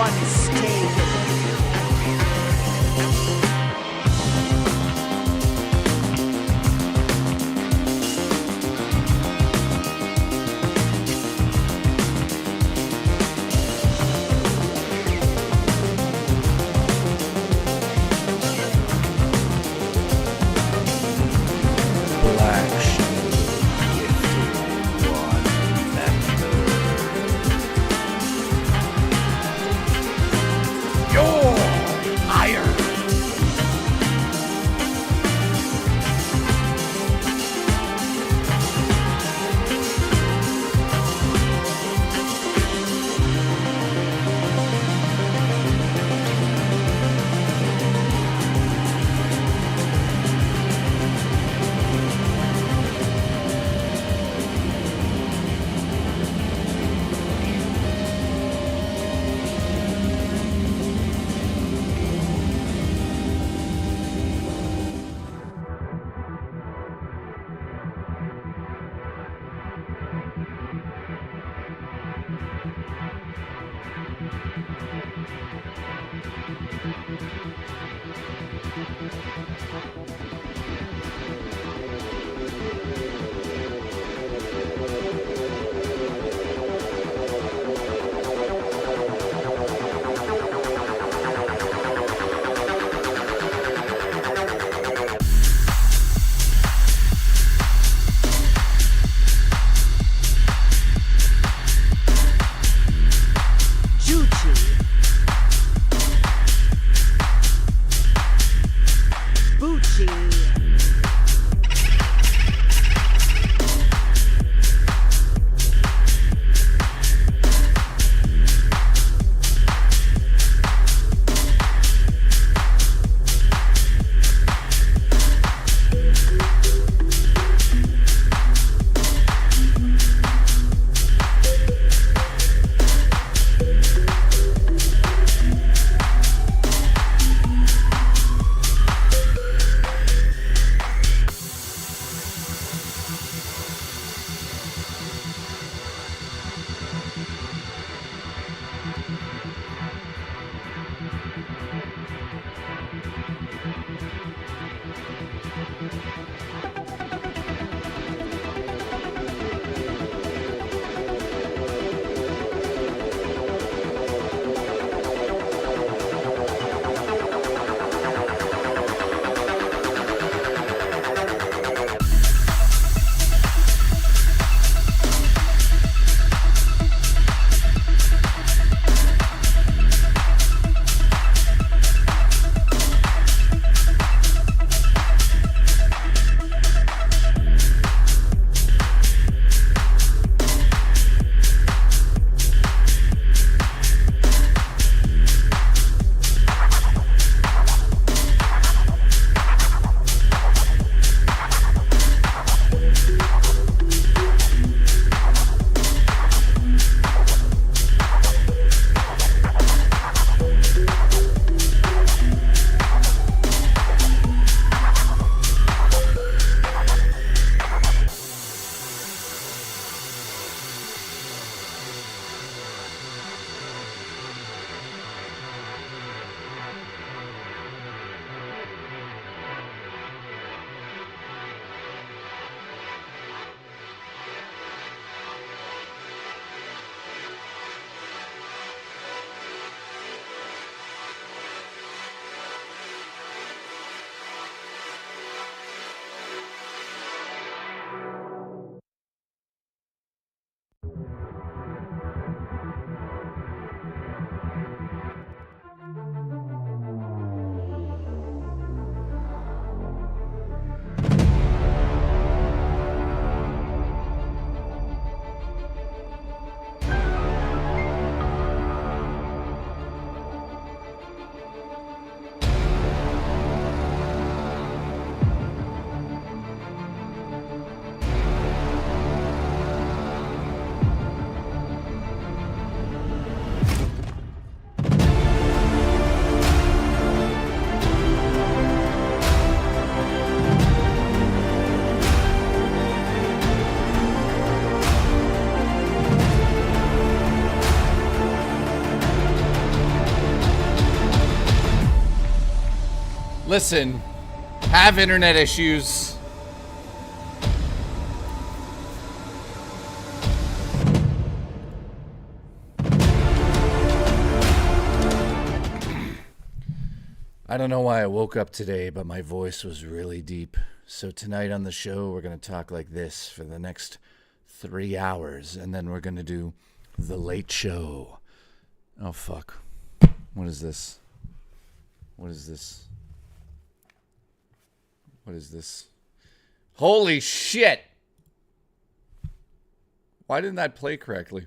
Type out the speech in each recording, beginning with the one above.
once taken. Listen, have internet issues. I don't know why I woke up today, but my voice was really deep. So tonight on the show, we're going to talk like this for the next 3 hours, and then we're going to do The Late Show. Oh, fuck. What is this? What is this? What is this? Holy shit! Why didn't that play correctly?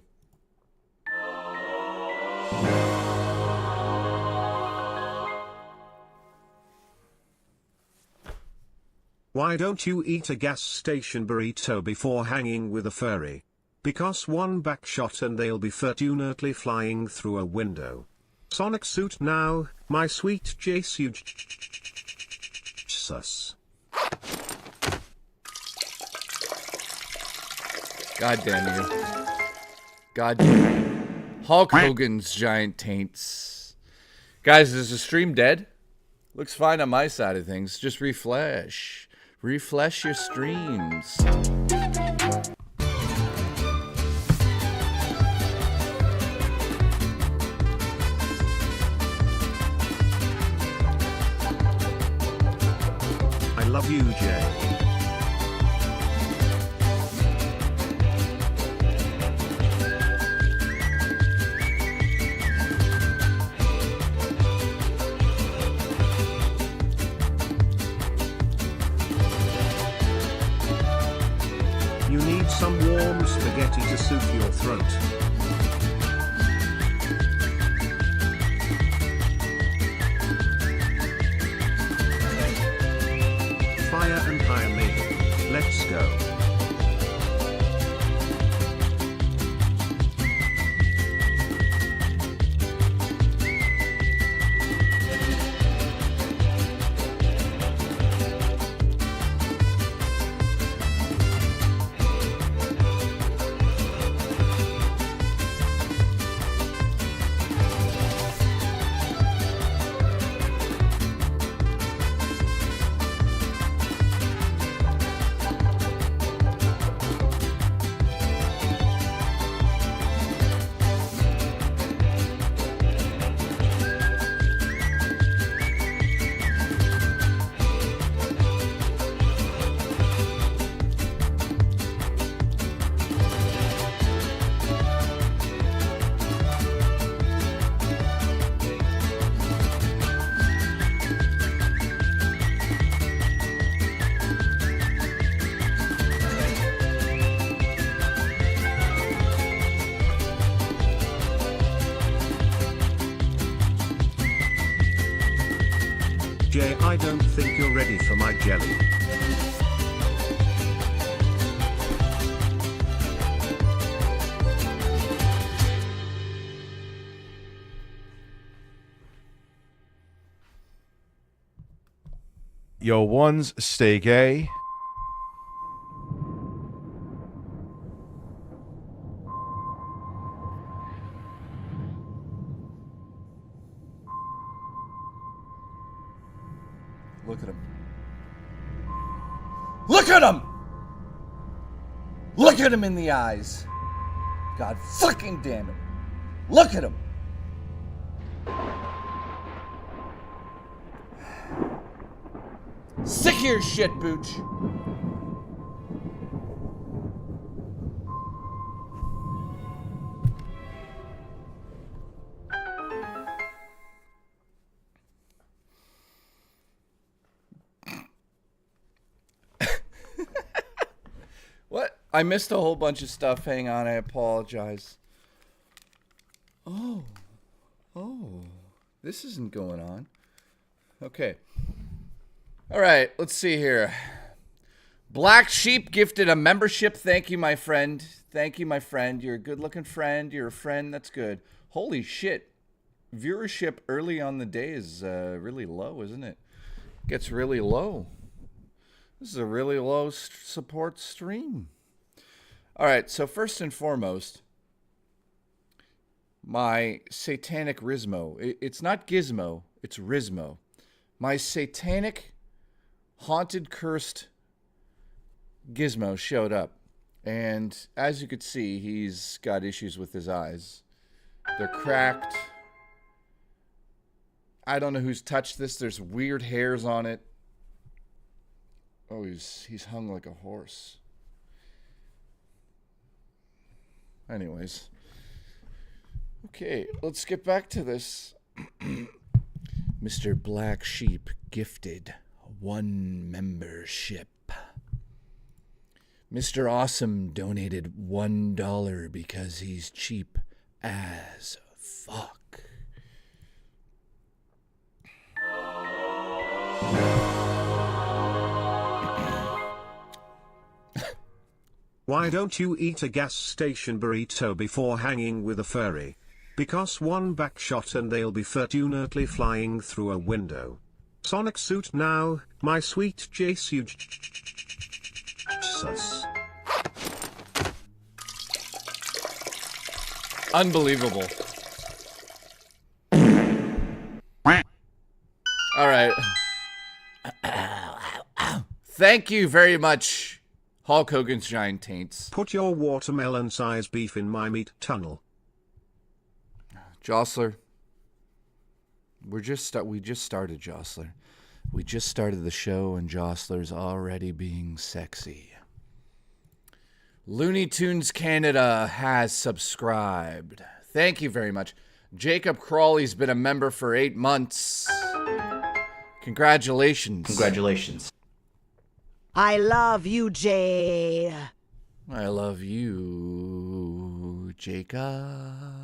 Why don't you eat a gas station burrito before hanging with a furry? Because one back shot and they'll be fortunately flying through a window. Sonic suit now, my sweet Jesus. God damn you. God damn you. Hulk Hogan's giant taints. Guys, is the stream dead? Looks fine on my side of things. Just refresh. Refresh your streams. I love you, Jay. You need some warm spaghetti to soothe your throat. Fire and hire me. Let's go. Jay, I don't think you're ready for my jelly. Yo, ones, stay gay. Look at him. Look at him! Look at him in the eyes. God fucking damn it. Look at him. Sick of your shit, Booch. What? I missed a whole bunch of stuff. Hang on, I apologize. Oh, this isn't going on. Okay. All right, let's see here. Black Sheep gifted a membership. Thank you, my friend. Thank you, my friend. You're a good-looking friend. You're a friend. That's good. Holy shit. Viewership early on the day is really low, isn't it? Gets really low. This is a really low support stream. All right, so first and foremost, my satanic Rizmo. It's not Gizmo, it's Rizmo. my satanic, haunted, cursed Gizmo showed up. And as you could see, he's got issues with his eyes. They're cracked. I don't know who's touched this. There's weird hairs on it. Oh, he's hung like a horse. Anyways. Okay, let's get back to this. Mr. Black Sheep gifted 1 membership. Mr. Awesome donated $1 because he's cheap as fuck. Why don't you eat a gas station burrito before hanging with a furry? Because 1 back shot and they'll be fortunately flying through a window. Sonic suit now, my sweet Jesus. Unbelievable. All right. Thank you very much, Hulk Hogan's Giant Taints. Put your watermelon-sized beef in my meat tunnel. Jostler. We just started, Jostler. We just started the show and Jostler's already being sexy. Looney Tunes Canada has subscribed. Thank you very much. Jacob Crawley's been a member for 8 months. Congratulations. Congratulations. I love you, Jay. I love you, Jacob.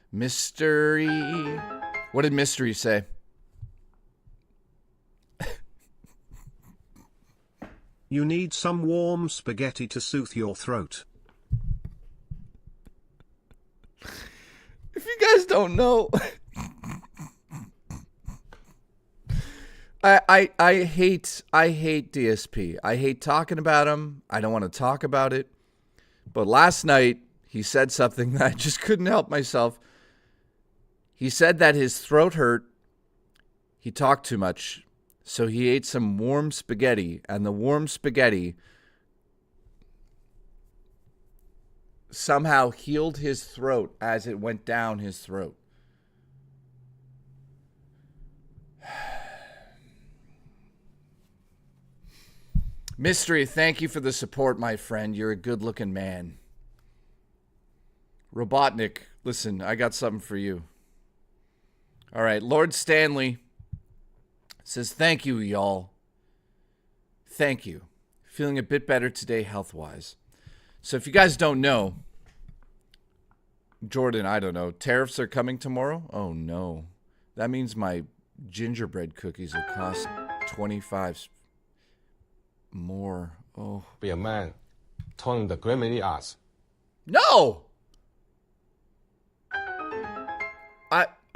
Mystery. What did Mystery say? You need some warm spaghetti to soothe your throat. If you guys don't know, I hate DSP. I hate talking about him. I don't want to talk about it. But last night he said something that I just couldn't help myself. He said that his throat hurt. He talked too much. So he ate some warm spaghetti, and the warm spaghetti somehow healed his throat as it went down his throat. Mystery, thank you for the support, my friend. You're a good-looking man. Robotnik, listen, I got something for you. All right, Lord Stanley says, thank you, y'all. Thank you. Feeling a bit better today health-wise. So if you guys don't know, Jordan, I don't know, tariffs are coming tomorrow? Oh, no. That means my gingerbread cookies will cost 25 more. Oh. Be a man, tongue the gremlin ass. No!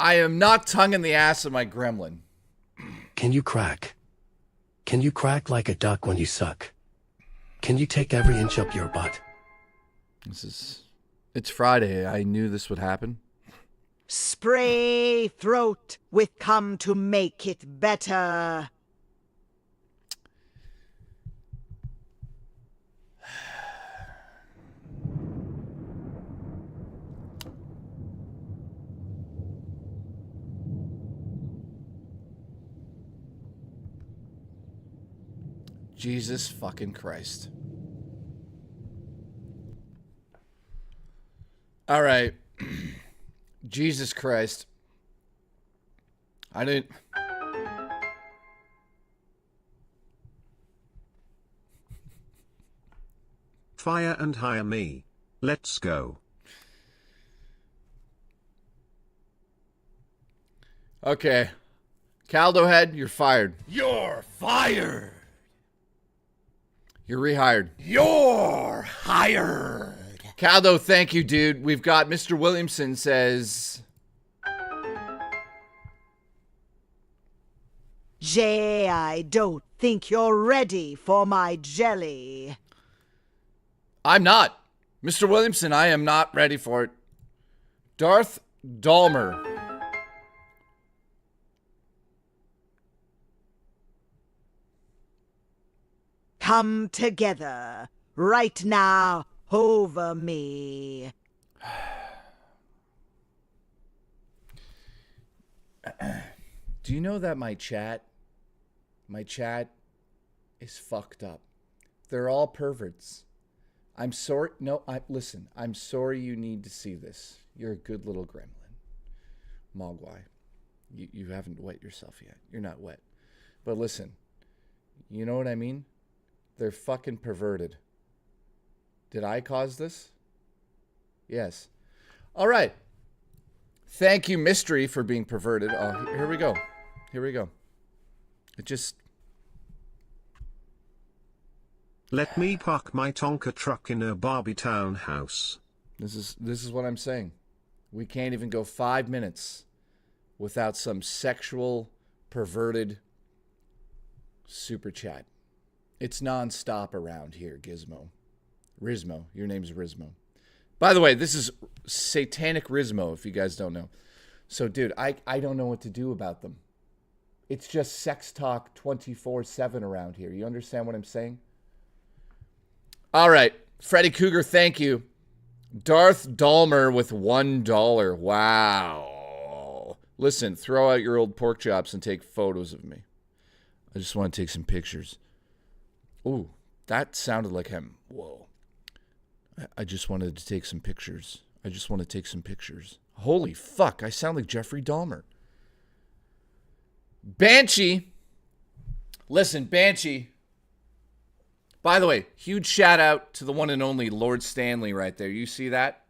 I am not tonguing the ass of my gremlin. Can you crack? Can you crack like a duck when you suck? Can you take every inch up your butt? It's Friday. I knew this would happen. Spray throat with cum to make it better. Jesus fucking Christ. All right. Jesus Christ. I didn't... Fire and hire me. Let's go. Okay. Caldo Head, you're fired. You're fired. You're rehired. You're hired. Caldo, thank you, dude. We've got Mr. Williamson says... Jay, I don't think you're ready for my jelly. I'm not. Mr. Williamson, I am not ready for it. Darth Dalmer. come together right now over me. Do you know that my chat is fucked up? They're all perverts. I'm sorry. No, listen. I'm sorry you need to see this. You're a good little gremlin. Mogwai. You haven't wet yourself yet. You're not wet. But listen. You know what I mean? They're fucking perverted. Did I cause this? Yes. All right. Thank you, Mystery, for being perverted. Oh, here we go. Here we go. It just... Let me park my Tonka truck in a Barbie townhouse. This is what I'm saying. We can't even go 5 minutes without some sexual, perverted super chat. It's nonstop around here, Gizmo. Rizmo. Your name's Rizmo. By the way, this is Satanic Rizmo, if you guys don't know. So, dude, I don't know what to do about them. It's just sex talk 24/7 around here. You understand what I'm saying? All right. Freddy Cougar, thank you. Darth Dalmer with $1. Wow. Listen, throw out your old pork chops and take photos of me. I just want to take some pictures. Ooh, that sounded like him. Whoa. I just wanted to take some pictures. I just want to take some pictures. Holy fuck, I sound like Jeffrey Dahmer. Banshee. Listen, Banshee. By the way, huge shout out to the one and only Lord Stanley right there. You see that?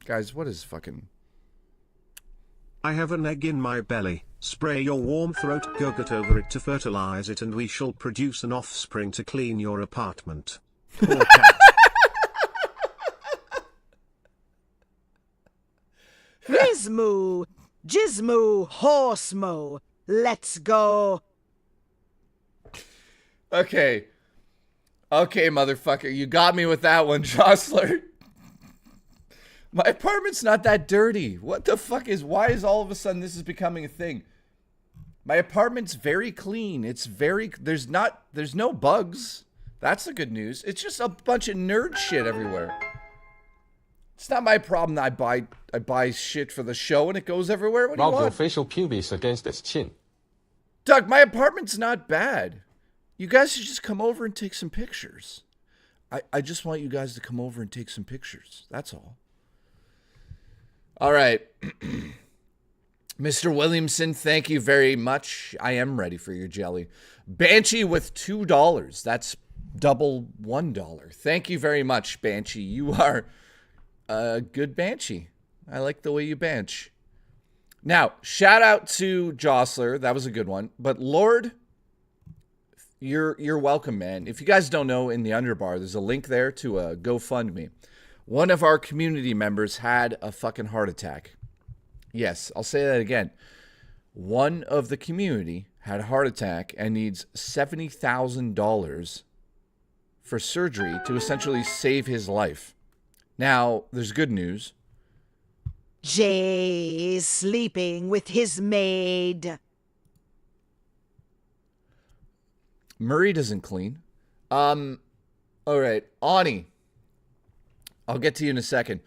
Guys, what is fucking... I have an egg in my belly. Spray your warm throat yogurt over it to fertilize it, and we shall produce an offspring to clean your apartment. Poor cat. Gizmo, Gizmo, Horsemo, let's go. Okay. Okay, motherfucker. You got me with that one, Jostler. My apartment's not that dirty. What the fuck is... Why is all of a sudden this is becoming a thing? My apartment's very clean. It's very... There's no bugs. That's the good news. It's just a bunch of nerd shit everywhere. It's not my problem that I buy shit for the show and it goes everywhere. What do you Rub your want? facial pubis against its chin. Doug, my apartment's not bad. You guys should just come over and take some pictures. I just want you guys to come over and take some pictures. That's all. All right. Mr. Williamson, thank you very much. I am ready for your jelly. Banshee with $2. That's double $1. Thank you very much, Banshee. You are a good Banshee. I like the way you bench. Now, shout out to Jostler. That was a good one. But Lord, you're welcome, man. If you guys don't know, in the underbar, there's a link there to a GoFundMe. One of our community members had a fucking heart attack. Yes, I'll say that again. One of the community had a heart attack and needs $70,000 for surgery to essentially save his life. Now, there's good news. Jay is sleeping with his maid. Murray doesn't clean. All right, Ani. I'll get to you in a second.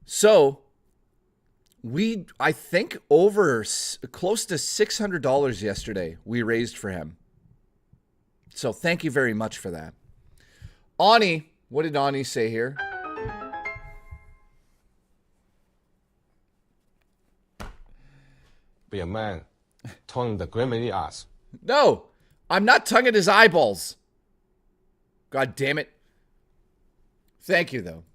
So, I think over close to $600 yesterday we raised for him. So thank you very much for that. Ani, what did Ani say here? Be a man. Tongue the gremlin ass. No, I'm not tonguing his eyeballs. God damn it. Thank you, though.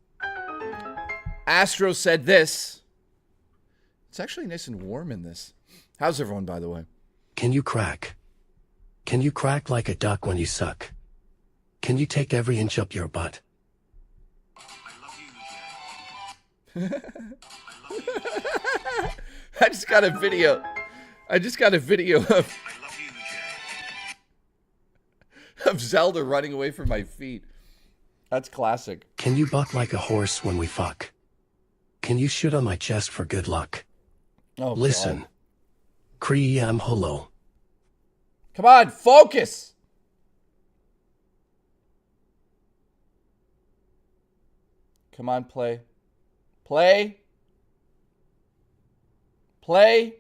Astro said this. It's actually nice and warm in this. How's everyone, by the way? Can you crack? Can you crack like a duck when you suck? Can you take every inch up your butt? I just got a video. Of Zelda running away from my feet. That's classic. Can you buck like a horse when we fuck? Can you shoot on my chest for good luck? Oh, Listen. God. Kriyam Holo. Come on, focus. Come on, play. Play. Play.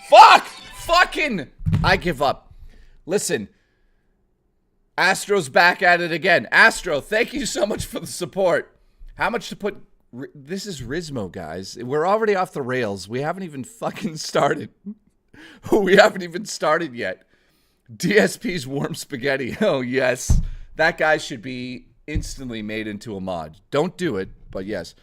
Fuck! Fucking! I give up. Listen. Astro's back at it again. Astro, thank you so much for the support. How much to put... This is Rizmo, guys. We're already off the rails. We haven't even fucking started. We haven't even started yet. DSP's warm spaghetti. Oh, yes. That guy should be instantly made into a mod. Don't do it, but yes.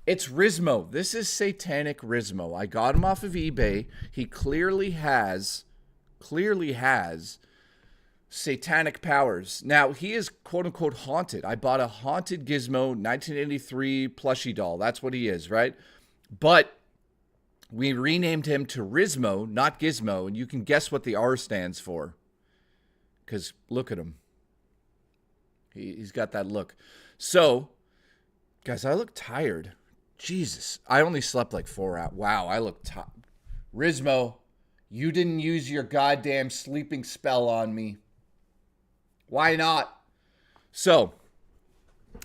It's Rizmo. This is Satanic Rizmo. I got him off of eBay. He clearly has satanic powers. Now, he is quote-unquote haunted. I bought a haunted Gizmo 1983 plushie doll. That's what he is, right? But we renamed him to Rizmo, not Gizmo, and you can guess what the R stands for. Because look at him. He's got that look. So, guys, I look tired. Jesus. I only slept like 4 hours. Wow, I look tired. Rizmo, you didn't use your goddamn sleeping spell on me. Why not? So,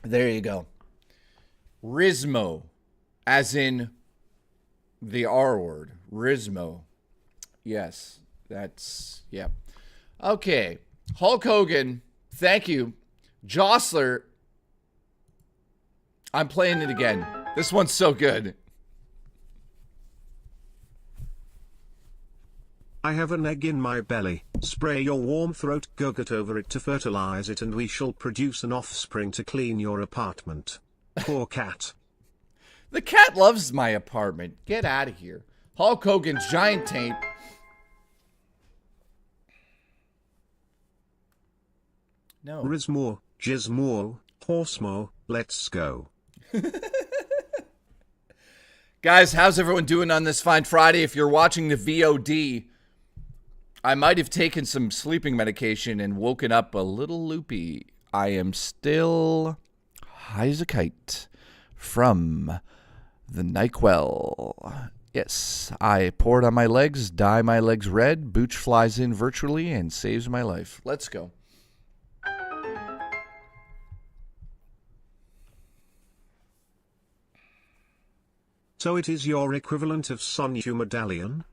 there you go. Rizmo, as in the R word. Rizmo. Yes, that's, yeah. Okay. Hulk Hogan, thank you. Jostler, I'm playing it again. This one's so good. I have an egg in my belly. Spray your warm throat gugget over it to fertilize it, and we shall produce an offspring to clean your apartment. Poor cat. The cat loves my apartment. Get out of here. Hulk Hogan's giant taint. No. Rizmo, Gizmo, Horsemo, let's go. Guys, how's everyone doing on this fine Friday? If you're watching the VOD, I might have taken some sleeping medication and woken up a little loopy. I am still high as a kite from the NyQuil. Yes, I pour it on my legs, dye my legs red, Booch flies in virtually and saves my life. Let's go. So it is your equivalent of Sonyu Medallion?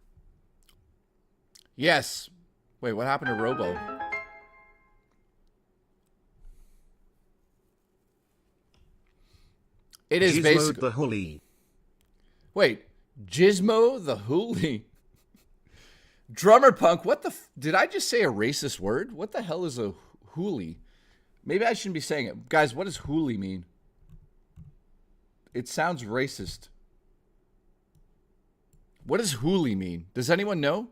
Yes. Wait, what happened to Robo? It is Gizmo basically... the Hully. Wait, Gizmo the Hoolie. Drummer Punk, what the... Did I just say a racist word? What the hell is a hoolie? Maybe I shouldn't be saying it. Guys, what does hoolie mean? It sounds racist. What does hoolie mean? Does anyone know?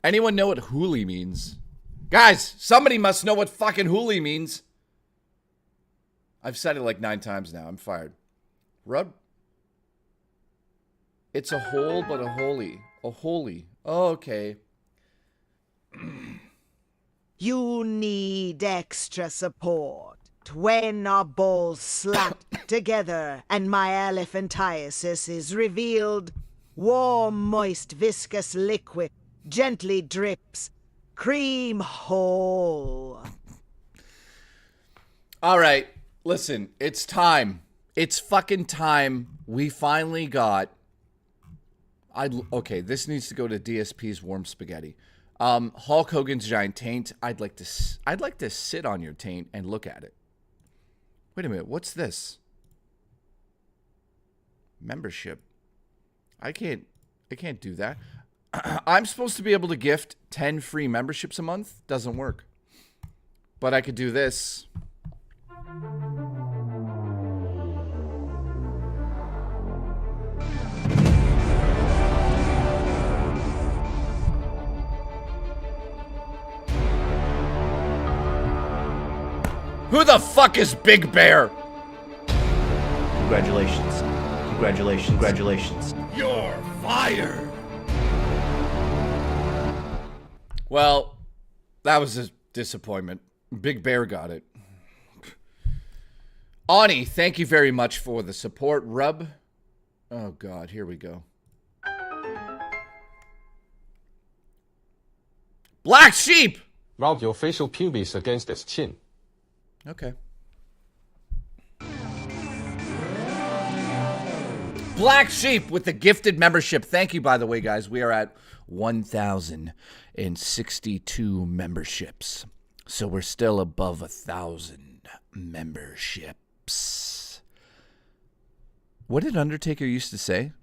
Anyone know what hoolie means? Guys, somebody must know what fucking hoolie means. I've said it like 9 times now. I'm fired. Rub. It's a hole, but a holy. A holy. Oh, okay. You need extra support. When our balls slap together and my elephantiasis is revealed, warm, moist, viscous liquid gently drips, cream hole. All right, listen, it's time. It's fucking time. We finally got... Okay, this needs to go to DSP's warm spaghetti. Hulk Hogan's giant taint. I'd like to sit on your taint and look at it. Wait a minute, what's this? Membership. I can't do that. I'm supposed to be able to gift 10 free memberships a month. Doesn't work. But I could do this. Who the fuck is Big Bear? Congratulations. Congratulations. Congratulations. You're fired. Well, that was a disappointment. Big Bear got it. Ani, thank you very much for the support. Rub. Oh, God. Here we go. Black Sheep! Rub your facial pubis against its chin. Okay. Black Sheep with the gifted membership. Thank you, by the way, guys. We are at 1,062 memberships. So we're still above 1,000 memberships. What did Undertaker used to say?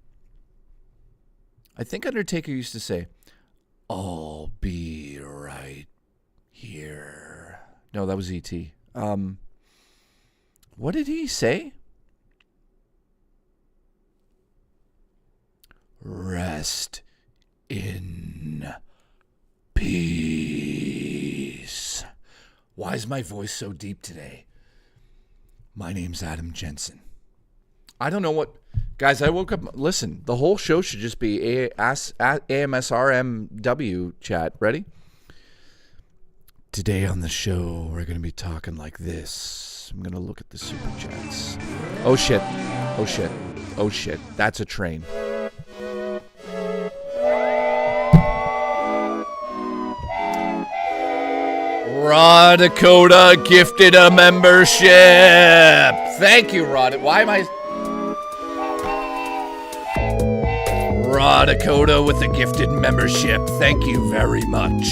I think Undertaker used to say, "I'll be right here." No, that was E.T. What did he say? Rest in peace. Why is my voice so deep today? My name's Adam Jensen. I don't know what... Guys, I woke up... Listen, the whole show should just be AMSRMW chat. Ready? Today on the show, we're going to be talking like this. I'm going to look at the super chats. Oh, shit. Oh, shit. Oh, shit. That's a train. Raw Dakota gifted a membership. Thank you, Raw. Why am I... Raw Dakota with a gifted membership. Thank you very much.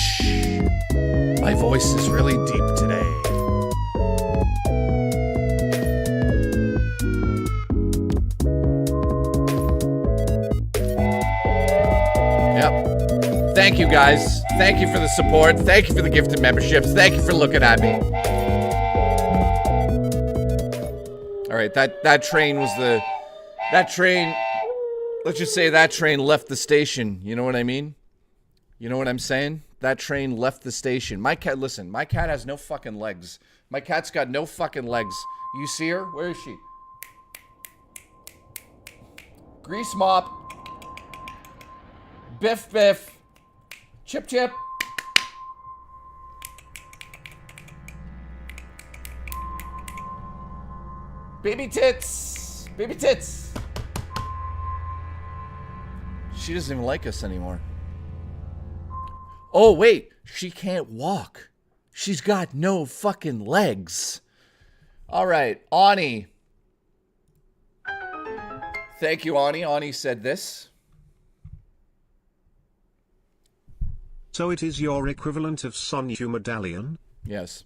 My voice is really deep today. Yep. Thank you, guys. Thank you for the support. Thank you for the gifted memberships. Thank you for looking at me. All right, that train was the... That train... Let's just say that train left the station. You know what I mean? You know what I'm saying? That train left the station. My cat, listen, my cat has no fucking legs. My cat's got no fucking legs. You see her? Where is she? Grease mop. Biff biff. Chip chip. Baby tits. Baby tits. She doesn't even like us anymore. Oh, wait. She can't walk. She's got no fucking legs. All right. Ani. Thank you, Ani. Ani said this. So it is your equivalent of Sonichu medallion? Yes.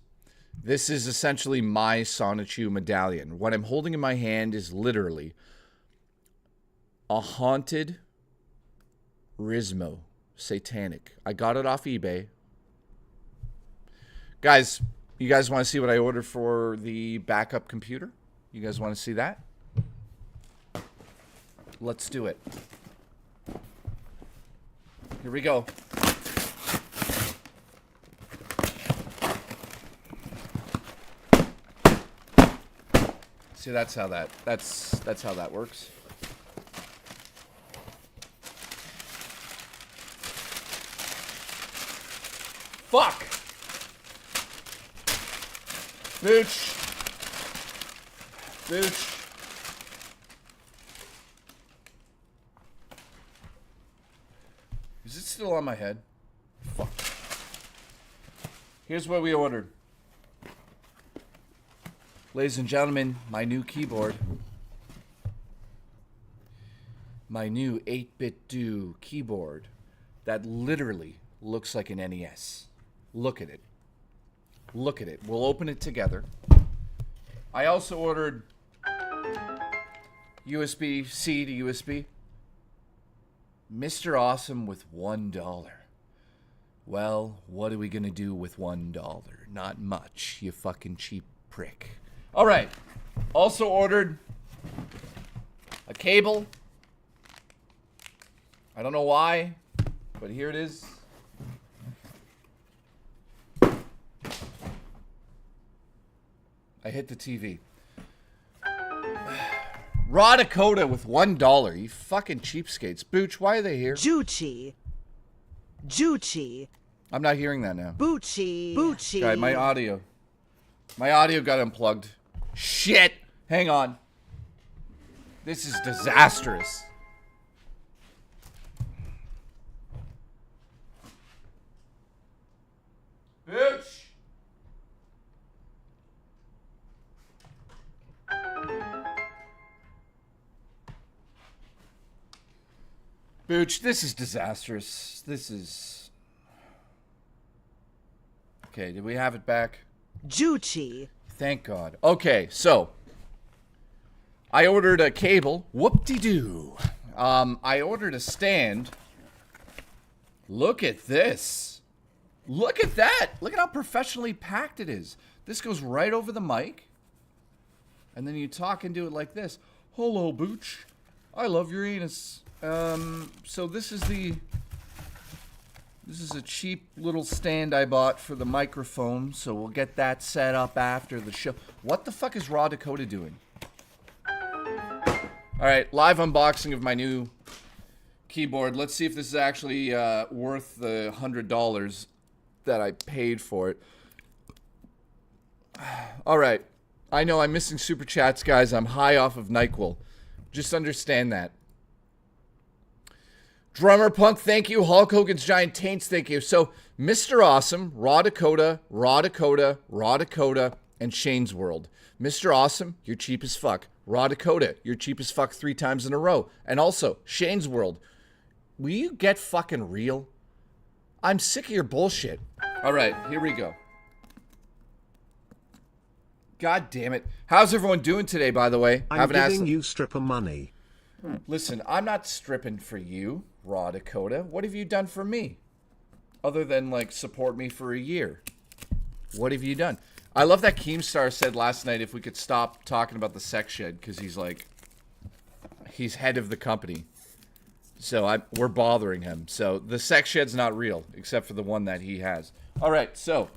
This is essentially my Sonichu medallion. What I'm holding in my hand is literally a haunted Gizmo. Satanic. I got it off eBay. Guys, you guys want to see what I ordered for the backup computer? You guys want to see that? Let's do it. Here we go. See, that's how that works. Fuck! Booch. Booch. Is it still on my head? Fuck. Here's what we ordered. Ladies and gentlemen, my new keyboard. My new 8-bit do keyboard that literally looks like an NES. Look at it. Look at it. We'll open it together. I also ordered USB-C to USB. Mr. Awesome with $1. Well, what are we going to do with $1? Not much, you fucking cheap prick. All right. Also ordered a cable. I don't know why, but here it is. I hit the TV. Raw Dakota with $1. You fucking cheapskates. Booch, why are they here? Juchi. Juchi. I'm not hearing that now. Bucci. Bucci. Right, my audio got unplugged. Shit. Hang on. This is disastrous. Bitch! Booch, this is disastrous. This is... Okay, did we have it back? Juchi. Thank God. Okay, so... I ordered a cable. Whoop-de-doo. I ordered a stand. Look at this. Look at that. Look at how professionally packed it is. This goes right over the mic. And then you talk into it like this. Hello, Booch. I love your anus. So this is a cheap little stand I bought for the microphone, so we'll get that set up after the show. What the fuck is Raw Dakota doing? Alright, live unboxing of my new keyboard. Let's see if this is actually worth the $100 that I paid for it. Alright, I know I'm missing super chats, guys. I'm high off of NyQuil. Just understand that. Drummer Punk, thank you. Hulk Hogan's Giant Taints, thank you. So, Mr. Awesome, Raw Dakota, and Shane's World. Mr. Awesome, you're cheap as fuck. Raw Dakota, you're cheap as fuck 3 times in a row. And also, Shane's World, will you get fucking real? I'm sick of your bullshit. All right, here we go. God damn it. How's everyone doing today, by the way? I'm giving you stripper money. Listen, I'm not stripping for you, Raw Dakota. What have you done for me? Other than, like, support me for a year. What have you done? I love that Keemstar said last night if we could stop talking about the sex shed, because he's, like, he's head of the company. So we're bothering him. So the sex shed's not real, except for the one that he has. All right, so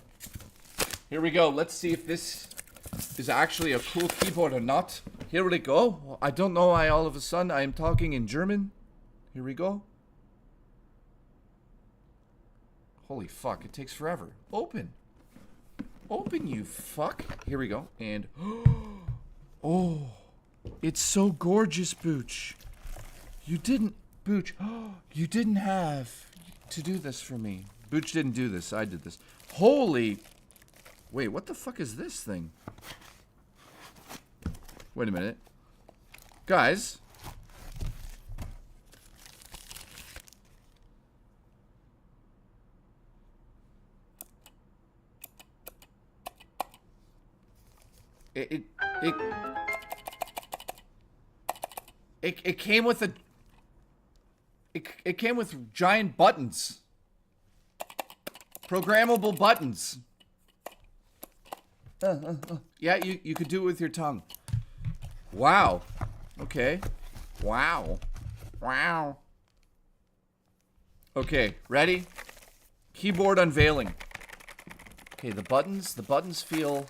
here we go. Let's see if this is actually a cool keyboard or not. Here we go. I don't know why all of a sudden I am talking in German. Here we go. Holy fuck, it takes forever. Open. Open, you fuck. Here we go. And, oh, it's so gorgeous, Booch. You didn't, Booch, you didn't have to do this for me. Booch didn't do this, I did this. Holy, wait, what the fuck is this thing? Wait a minute. Guys. It came with a... It came with giant buttons. Programmable buttons. Yeah, you could do it with your tongue. Wow. Okay. Wow. Wow. Okay, ready? Keyboard unveiling. Okay, the buttons feel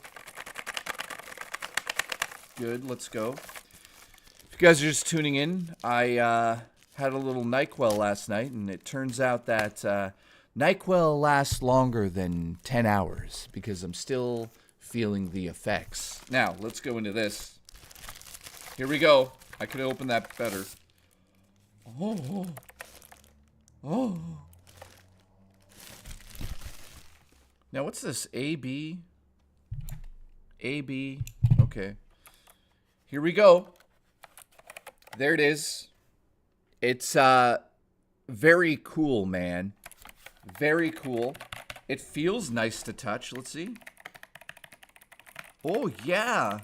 good. Let's go. If you guys are just tuning in, I had a little NyQuil last night, and it turns out that NyQuil lasts longer than 10 hours because I'm still feeling the effects. Now, let's go into this. Here we go. I could open that better. Oh. Oh. Now, what's this? AB? AB. Okay. Here we go. There it is. It's very cool, man. Very cool. It feels nice to touch. Let's see. Oh, yeah.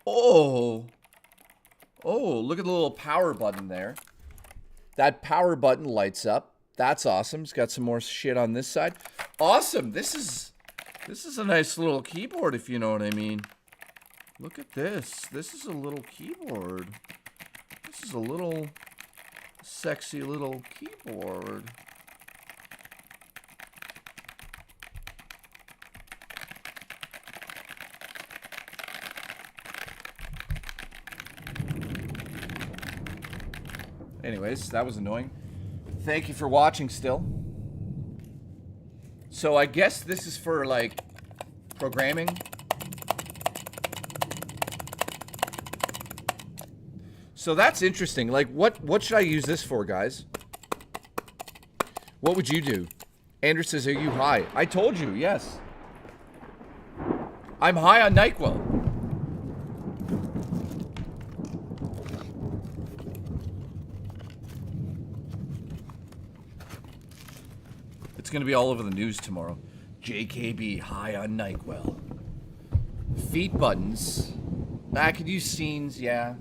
Oh. Oh, look at the little power button there. That power button lights up. That's awesome. It's got some more shit on this side. Awesome. This is a nice little keyboard, if you know what I mean. Look at this. This is a little keyboard. This is a little sexy little keyboard. Anyways, that was annoying. Thank you for watching still. So I guess this is for, like, programming. So that's interesting. Like, what should I use this for, guys? What would you do? Andrew says, are you high? I told you, yes. I'm high on NyQuil. It's going to be all over the news tomorrow. JKB high on NyQuil. Feet buttons. I could use scenes, yeah.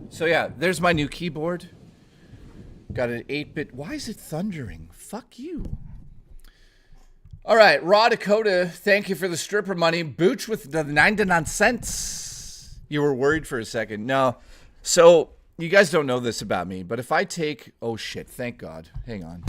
So yeah, there's my new keyboard. Got an 8-bit. Why is it thundering? Fuck you. All right, Raw Dakota, thank you for the stripper money. Booch with the 99 cents. You were worried for a second. No. So, you guys don't know this about me, but if I take... Oh, shit. Thank God. Hang on.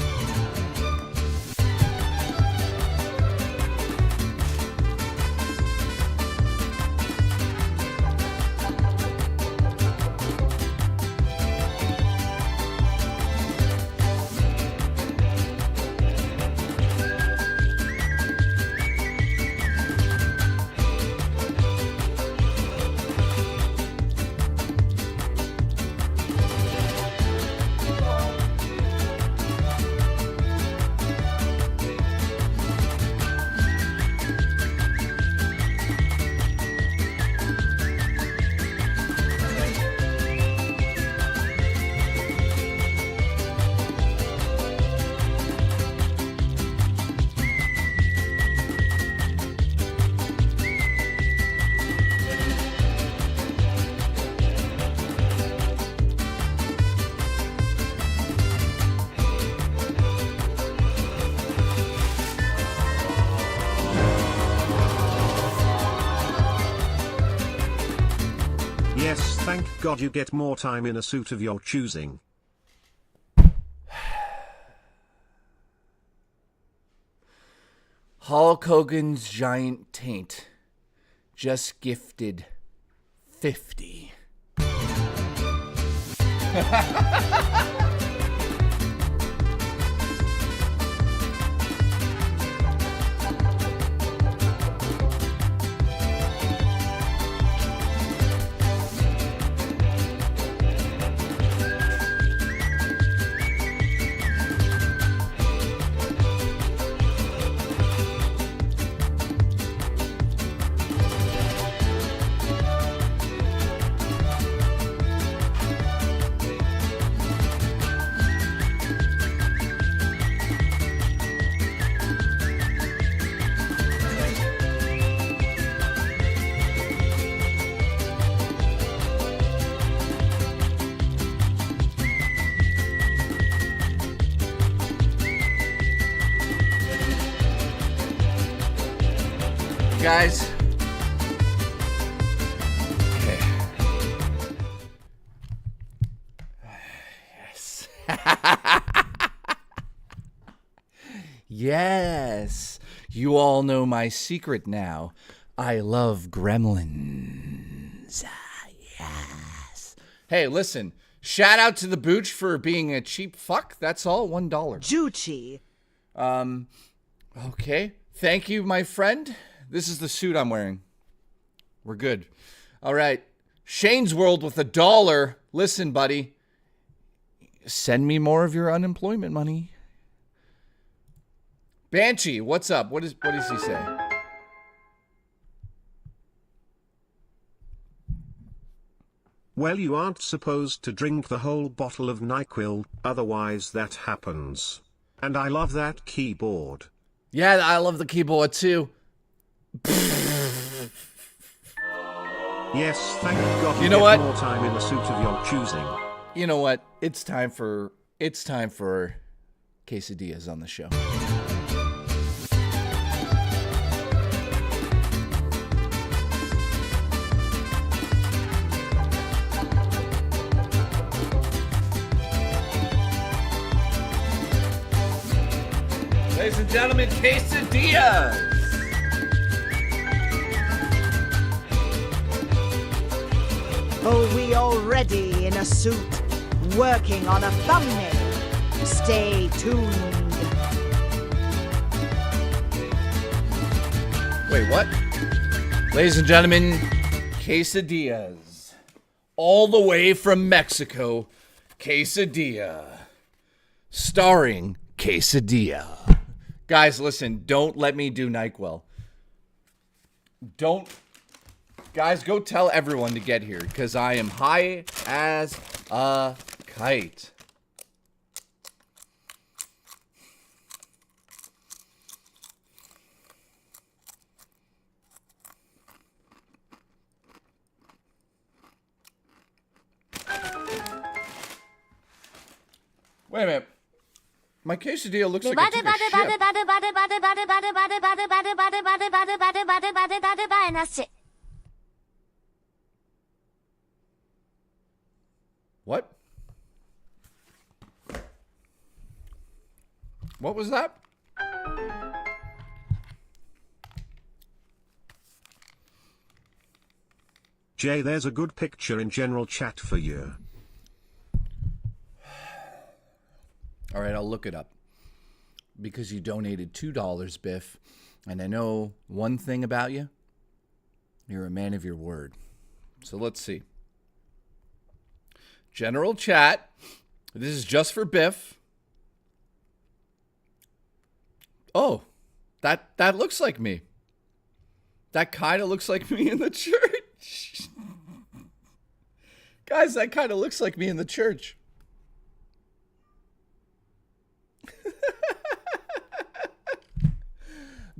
Yes, thank God you get more time in a suit of your choosing. Hulk Hogan's giant taint just gifted 50. Guys. Okay. Yes. Yes. You all know my secret now. I love gremlins. Yes. Hey, listen. Shout out to the Booch for being a cheap fuck. That's all. $1. Juchi. Okay. Thank you, my friend. This is the suit I'm wearing. We're good. All right. Shane's World with $1. Listen, buddy. Send me more of your unemployment money. Banshee, what's up? What does he say? Well, you aren't supposed to drink the whole bottle of NyQuil, otherwise that happens. And I love that keyboard. Yeah, I love the keyboard too. Yes, thank God you know get what? more time in a suit of your choosing. You know what? It's time for quesadillas on the show. Ladies and gentlemen, quesadillas. Oh, we already in a suit, working on a thumbnail. Stay tuned. Wait, what? Ladies and gentlemen, quesadillas. all the way from Mexico, Quesadilla. Starring Quesadilla. Guys, listen, don't let me do NyQuil. Don't. Guys, go tell everyone to get here, because I am high as a kite. Wait a minute. My quesadilla looks like it took a shit. What? What was that? Jay, there's a good picture in general chat for you. All right, I'll look it up. Because you donated $2, Biff. And I know one thing about you. You're a man of your word. So let's see. General chat. This is just for Biff. Oh, that looks like me. That kind of looks like me in the church. Guys, that kind of looks like me in the church.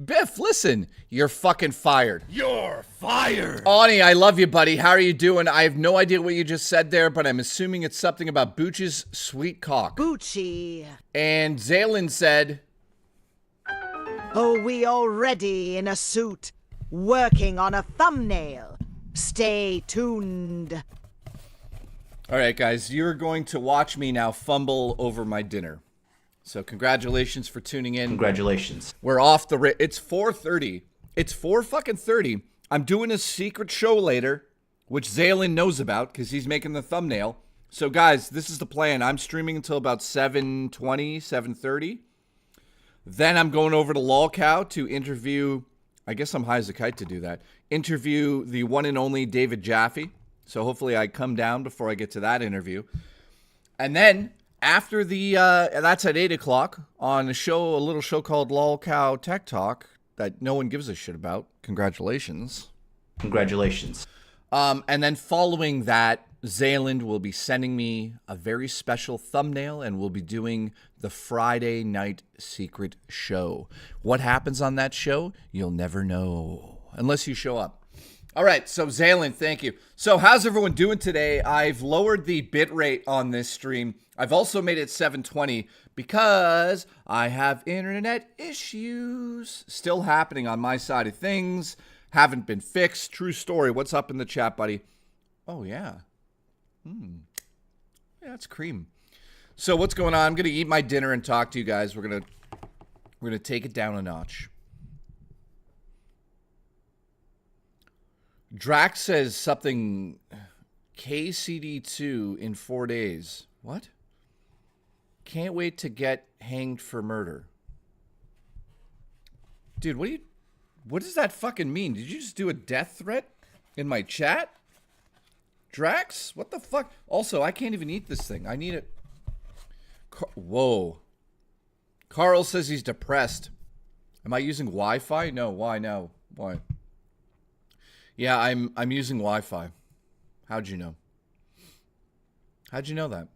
Biff, listen, you're fucking fired. You're fired. Ani, I love you, buddy. How are you doing? I have no idea what you just said there, but I'm assuming it's something about Booch's sweet cock. Bucci. And Zaylin said, Oh, we already in a suit, working on a thumbnail. Stay tuned. all right, guys, you're going to watch me now fumble over my dinner. So congratulations for tuning in. Congratulations. We're off the It's 4:30. It's 4:30. I'm doing a secret show later, which Zaylin knows about because he's making the thumbnail. So, guys, this is the plan. I'm streaming until about 7:20, 7:30. Then I'm going over to Lolcow to interview, I guess I'm high as a kite to do that, interview the one and only David Jaffe. So hopefully I come down before I get to that interview. And then after the, that's at 8 o'clock on a little show called Lolcow Tech Talk that no one gives a shit about. Congratulations. Congratulations. And then following that, Zayland will be sending me a very special thumbnail and we'll be doing the Friday night secret show. What happens on that show? You'll never know unless you show up. All right, so Zayland, thank you. So how's everyone doing today? I've lowered the bit rate on this stream. I've also made it 720 because I have internet issues still happening on my side of things. Haven't been fixed. True story. What's up in the chat, buddy? Oh, yeah. Yeah, that's cream. So what's going on? I'm going to eat my dinner and talk to you guys. We're going to take it down a notch. Drax says something KCD2 in 4 days. What? Can't wait to get hanged for murder. Dude, what does that fucking mean? Did you just do a death threat in my chat? Drax? What the fuck? Also, I can't even eat this thing. I need it. Whoa. Carl says he's depressed. Am I using Wi-Fi? No, why now? Why? Yeah, I'm using Wi-Fi. How'd you know? How'd you know that?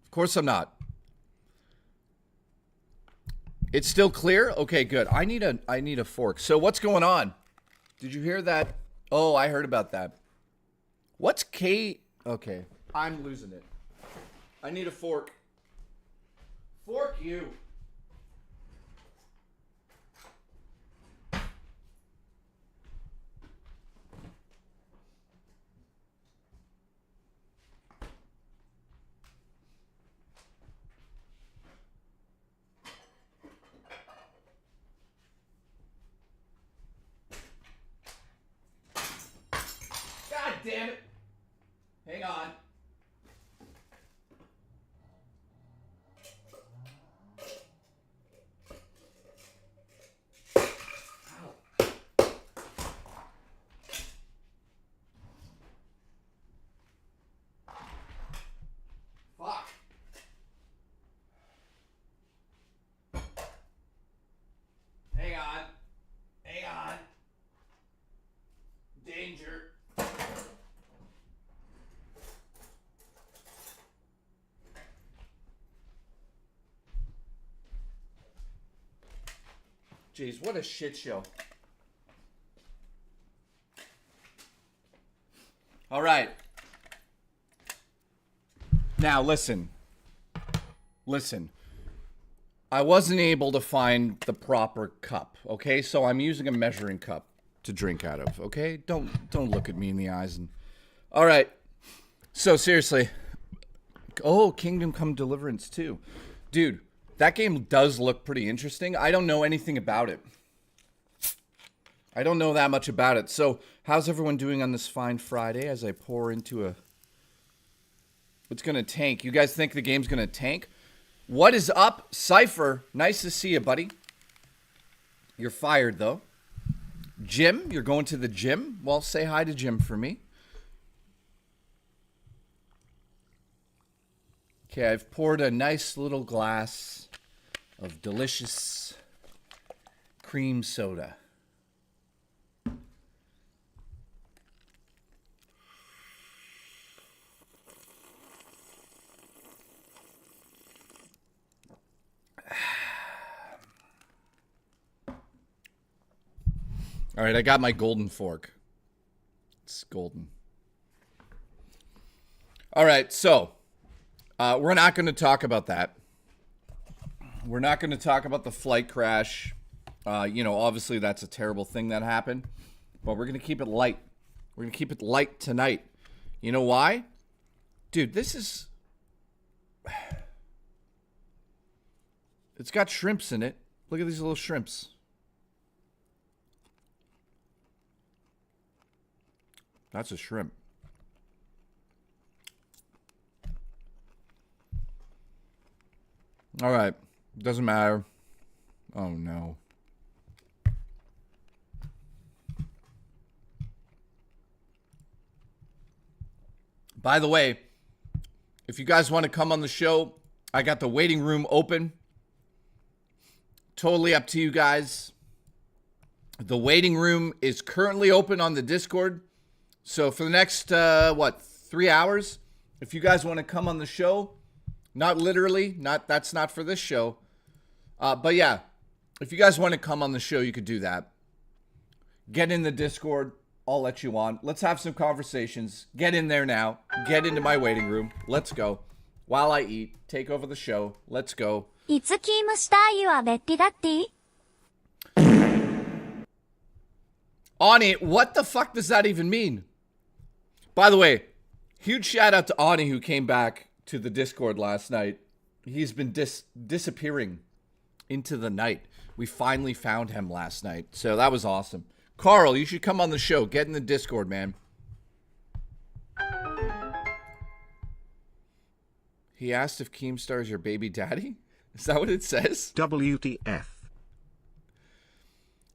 Of course I'm not. It's still clear? Okay, good. I need a fork. So what's going on? Did you hear that? Oh, I heard about that. What's K? Okay, I'm losing it. I need a fork. Fork you. God damn it. Hang on. Jeez, what a shit show. All right. Now, listen. Listen. I wasn't able to find the proper cup, okay? So I'm using a measuring cup to drink out of, okay? Don't look at me in the eyes. All right. So, seriously. Oh, Kingdom Come Deliverance 2. Dude, that game does look pretty interesting. I don't know anything about it. I don't know that much about it. So, how's everyone doing on this fine Friday as I pour into a... It's going to tank. You guys think the game's going to tank? What is up, Cypher? Nice to see you, buddy. You're fired, though. Jim, you're going to the gym? Well, say hi to Jim for me. Okay, I've poured a nice little glass of delicious cream soda. All right, I got my golden fork. It's golden. All right, so we're not going to talk about that. We're not going to talk about the flight crash. Obviously that's a terrible thing that happened, but we're going to keep it light. We're going to keep it light tonight. You know why? Dude, this is... It's got shrimps in it. Look at these little shrimps. That's a shrimp. All right. Doesn't matter. Oh, no. By the way, if you guys want to come on the show, I got the waiting room open. Totally up to you guys. The waiting room is currently open on the Discord. So for the next, 3 hours, if you guys want to come on the show, not literally, that's not for this show. But yeah, if you guys want to come on the show, you could do that. Get in the Discord. I'll let you on. Let's have some conversations. Get in there now. Get into my waiting room. Let's go. While I eat, take over the show. Let's go. いつキームしたいはベッティだって Ani, what the fuck does that even mean? By the way, huge shout out to Ani who came back to the Discord last night. He's been disappearing into the night. We finally found him last night. So that was awesome. Carl, you should come on the show. Get in the Discord, man. He asked if Keemstar is your baby daddy? Is that what it says? WTF.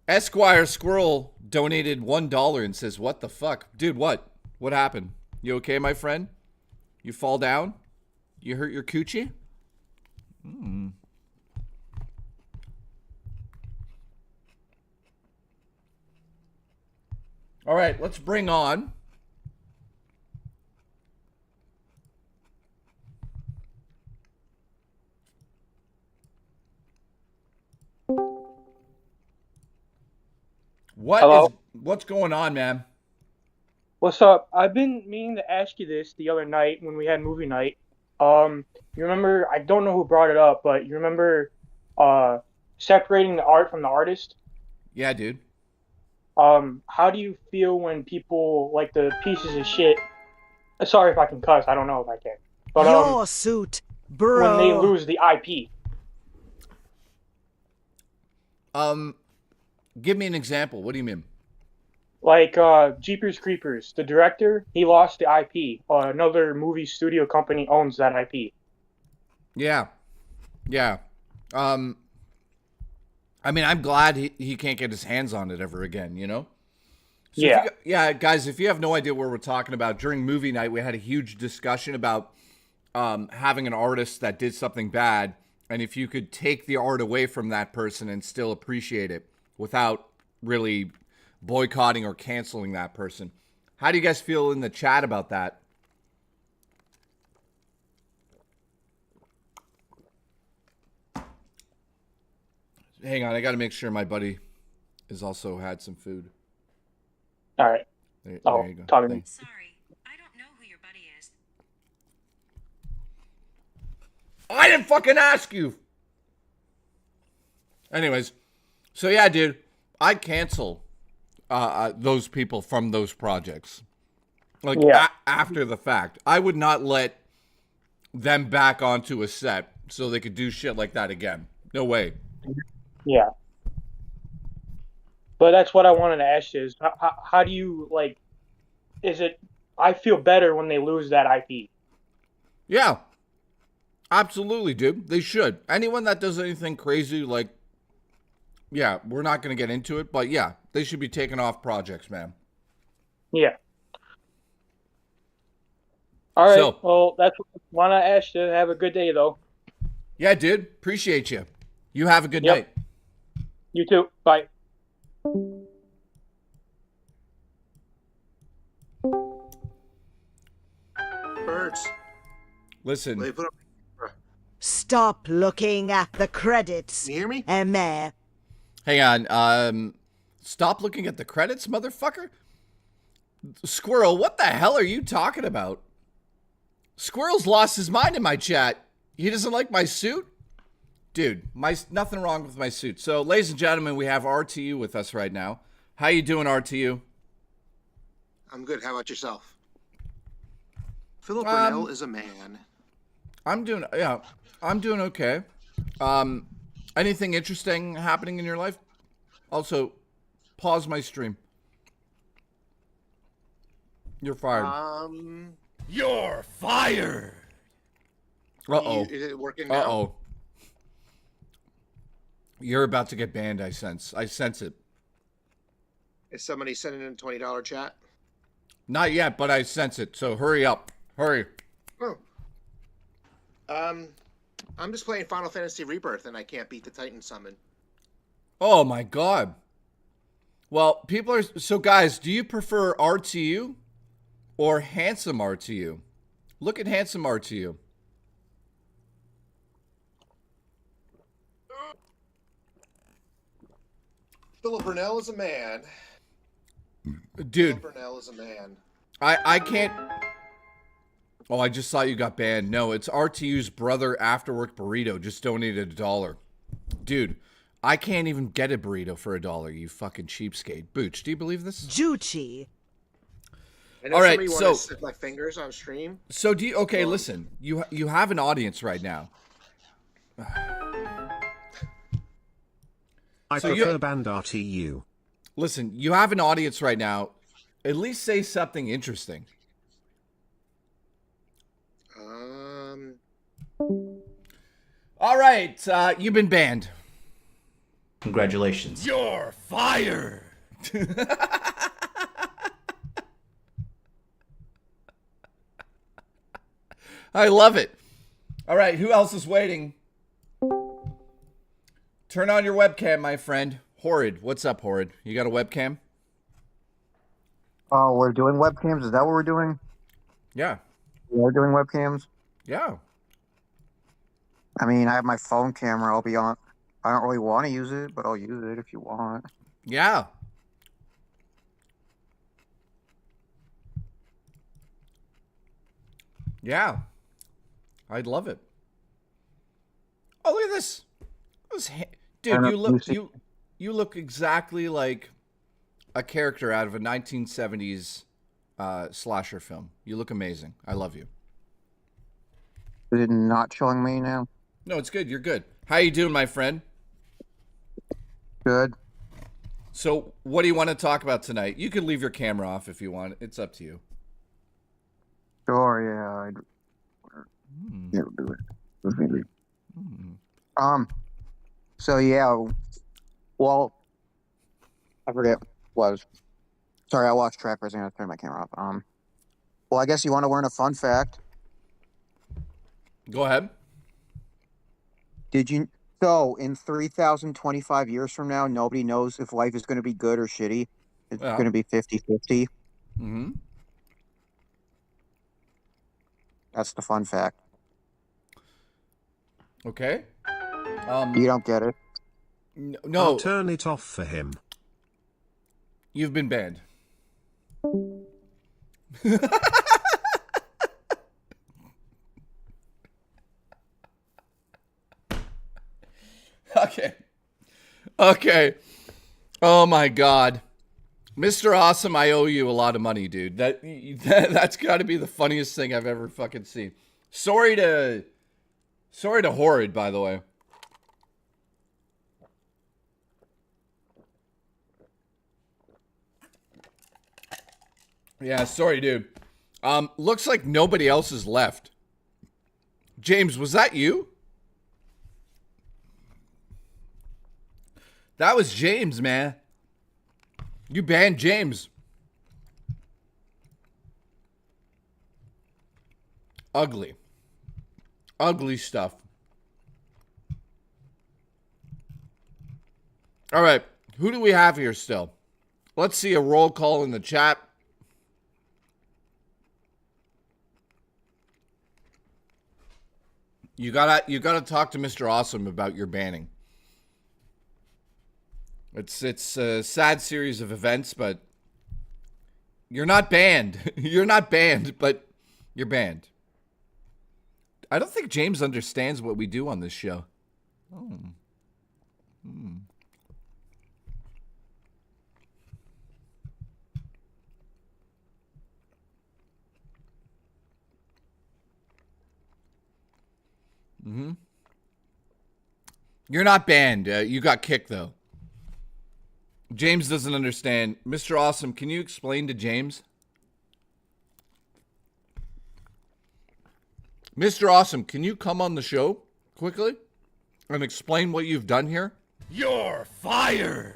Esquire Squirrel donated $1 and says, what the fuck? Dude, what? What happened? You okay, my friend? You fall down? You hurt your coochie? All right, let's bring on... What's going on, man? What's up? I've been meaning to ask you this the other night when we had movie night. You remember, I don't know who brought it up, but you remember separating the art from the artist? Yeah, dude. How do you feel when people, like the pieces of shit, sorry if I can cuss, I don't know if I can, but Your suit, bro. when they lose the IP? Give me an example. What do you mean? Like Jeepers Creepers, the director, he lost the IP. Another movie studio company owns that IP. Yeah. I mean, I'm glad he can't get his hands on it ever again, you know? So Yeah. Guys, if you have no idea what we're talking about, during movie night, we had a huge discussion about having an artist that did something bad, and if you could take the art away from that person and still appreciate it without really boycotting or canceling that person. How do you guys feel in the chat about that? hang on. I got to make sure my buddy has also had some food. All right. There Oh, you go. talk to me. Thanks. Sorry, I don't know who your buddy is. I didn't fucking ask you. Anyways, so yeah, dude, I cancel those people from those projects. Like after the fact, I would not let them back onto a set so they could do shit like that again. No way. Yeah. But that's what I wanted to ask you is how do you, like, is it, I feel better when they lose that IP. Yeah. Absolutely, dude. They should. Anyone that does anything crazy, like, yeah, we're not going to get into it, but yeah, they should be taken off projects, man. Yeah. All right. So, well, that's what I want to ask you. Have a good day, though. Yeah, dude. Appreciate you. You have a good night. You too. Bye. Birds. Listen. They put up. Stop looking at the credits. Can you hear me? Emma. Hang on. Stop looking at the credits, motherfucker. Squirrel, what the hell are you talking about? Squirrel's lost his mind in my chat. He doesn't like my suit? Dude, nothing wrong with my suit. So, ladies and gentlemen, we have RTU with us right now. How you doing, RTU? I'm good. How about yourself? Philip Burnell is a man. I'm doing okay. Anything interesting happening in your life? Also, pause my stream. You're fired. You're fired. Uh-oh. Is it working now? Uh-oh. You're about to get banned, I sense. I sense it. Is somebody sending in a $20 chat? Not yet, but I sense it. So hurry up. Hurry. Oh. I'm just playing Final Fantasy Rebirth and I can't beat the Titan Summon. Oh my god. Well, people are... So guys, do you prefer RTU or handsome RTU? Look at handsome RTU. Philip Burnell is a man. Dude. Philip Burnell is a man. I can't... Oh, I just thought you got banned. No, it's RTU's brother afterwork burrito. Just donated $1. Dude, I can't even get a burrito for $1, you fucking cheapskate. Booch, do you believe this? Juchi. I know all right, somebody so... wanted to stick my fingers on stream. So do you... Okay, listen. You have an audience right now. I prefer band RTU. Listen, you have an audience right now. At least say something interesting. All right, you've been banned. Congratulations. You're fired. I love it. All right, who else is waiting? Turn on your webcam, my friend. Horrid. What's up, Horrid? You got a webcam? Oh, we're doing webcams? Is that what we're doing? Yeah. We're doing webcams? Yeah. I mean, I have my phone camera. I'll be on. I don't really want to use it, but I'll use it if you want. Yeah. Yeah. I'd love it. Oh, look at this. Dude, you look exactly like a character out of a 1970s slasher film. You look amazing. I love you. Is it not showing me now? No, it's good. You're good. How you doing, my friend? Good. So, what do you want to talk about tonight? You can leave your camera off if you want. It's up to you. Sure, yeah. Yeah, we'll do it. So, yeah. Well, I forget what was. Sorry, I lost track for a second. I was turning my camera off. Well, I guess you want to learn a fun fact. Go ahead. Did you... So, in 3,025 years from now, nobody knows if life is going to be good or shitty. It's going to be 50-50. Mm-hmm. That's the fun fact. Okay. You don't get it? No. I'll turn it off for him. You've been banned. Okay. Oh my God. Mr. Awesome, I owe you a lot of money, dude. That's got to be the funniest thing I've ever fucking seen. Sorry to Horrid, by the way. Yeah, sorry, dude. Looks like nobody else is left. James, was that you? That was James, man. You banned James. Ugly. Ugly stuff. All right. Who do we have here still? Let's see a roll call in the chat. You gotta talk to Mr. Awesome about your banning. It's a sad series of events, but you're not banned. You're not banned, but you're banned. I don't think James understands what we do on this show. Oh. You're not banned. You got kicked, though. James doesn't understand. Mr. Awesome, can you explain to James? Mr. Awesome, can you come on the show quickly and explain what you've done here? You're fired.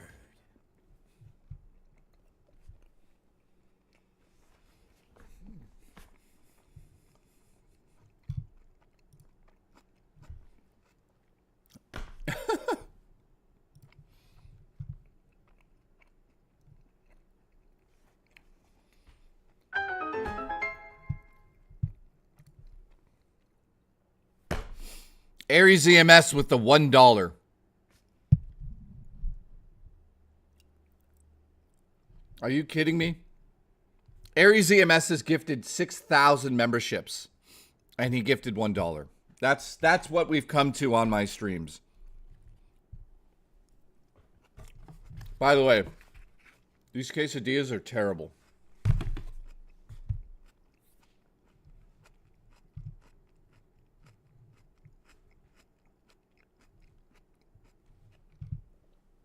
Aries EMS with the $1. Are you kidding me? Aries EMS has gifted 6,000 memberships, and he gifted $1. That's what we've come to on my streams. By the way, these quesadillas are terrible.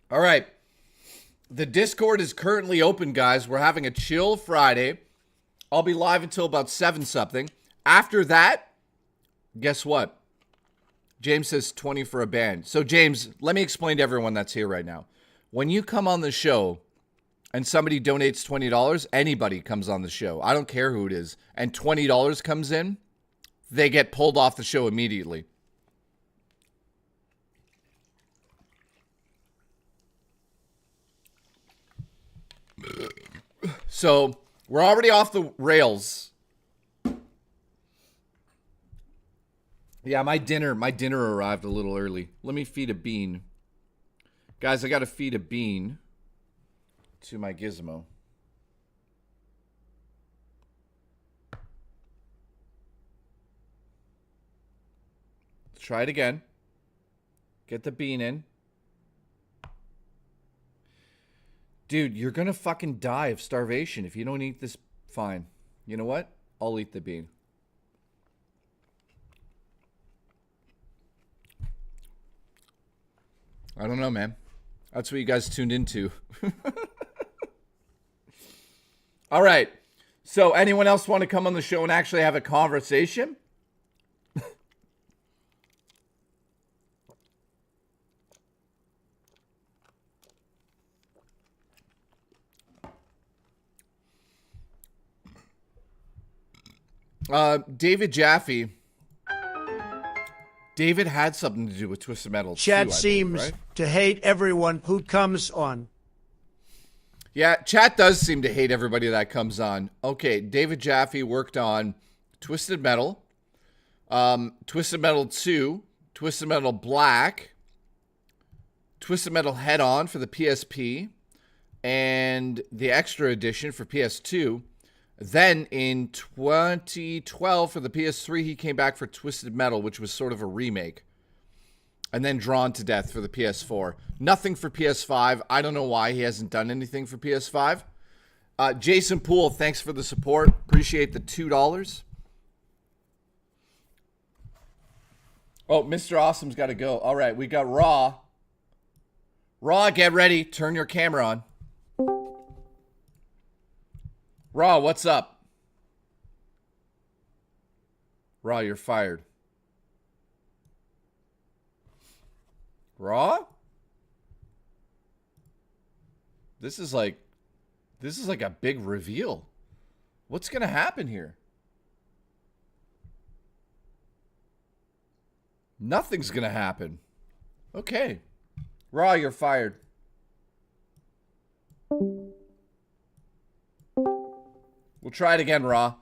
All right. The Discord is currently open, guys. We're having a chill Friday. I'll be live until about 7 something. After that, guess what? James says 20 for a band. So, James, let me explain to everyone that's here right now. When you come on the show and somebody donates $20, anybody comes on the show. I don't care who it is. And $20 comes in, they get pulled off the show immediately. So, we're already off the rails. Yeah, my dinner arrived a little early. Let me feed a bean. Guys, I got to feed a bean to my Gizmo. Let's try it again. Get the bean in. Dude, you're gonna fucking die of starvation if you don't eat this. Fine. You know what? I'll eat the bean. I don't know, man. That's what you guys tuned into. All right. So, anyone else want to come on the show and actually have a conversation? David Jaffe. David had something to do with Twisted Metal. Chat too, seems right? to hate everyone who comes on. Yeah, chat does seem to hate everybody that comes on. Okay, David Jaffe worked on Twisted Metal, Twisted Metal 2, Twisted Metal Black, Twisted Metal Head On for the PSP, and the Extra Edition for PS2. Then in 2012 for the PS3, he came back for Twisted Metal, which was sort of a remake. And then Drawn to Death for the PS4. Nothing for PS5. I don't know why he hasn't done anything for PS5. Jason Poole, thanks for the support. Appreciate the $2. Oh, Mr. Awesome's got to go. All right, we got Raw. Raw, get ready. Turn your camera on. Raw, what's up? Raw, you're fired. Raw? This is like a big reveal. What's going to happen here? Nothing's going to happen. Okay. Raw, you're fired. We'll try it again, Raw.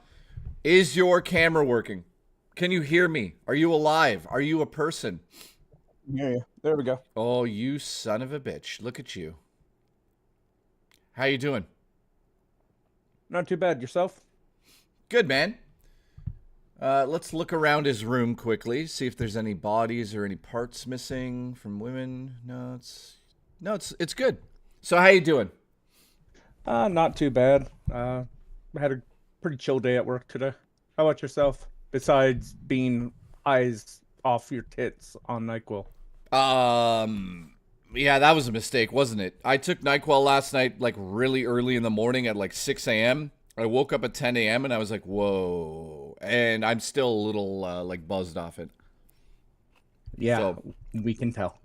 Is your camera working? Can you hear me? Are you alive? Are you a person? Yeah. There we go. Oh, you son of a bitch. Look at you. How you doing? Not too bad. Yourself? Good, man. Let's look around his room quickly, see if there's any bodies or any parts missing from women. No, it's good. So how you doing? Not too bad. I had a pretty chill day at work today. How about yourself? Besides being eyes off your tits on NyQuil. Yeah, that was a mistake, wasn't it? I took NyQuil last night, like, really early in the morning at, like, 6 a.m. I woke up at 10 a.m. and I was like, whoa. And I'm still a little, like, buzzed off it. Yeah, So, we can tell.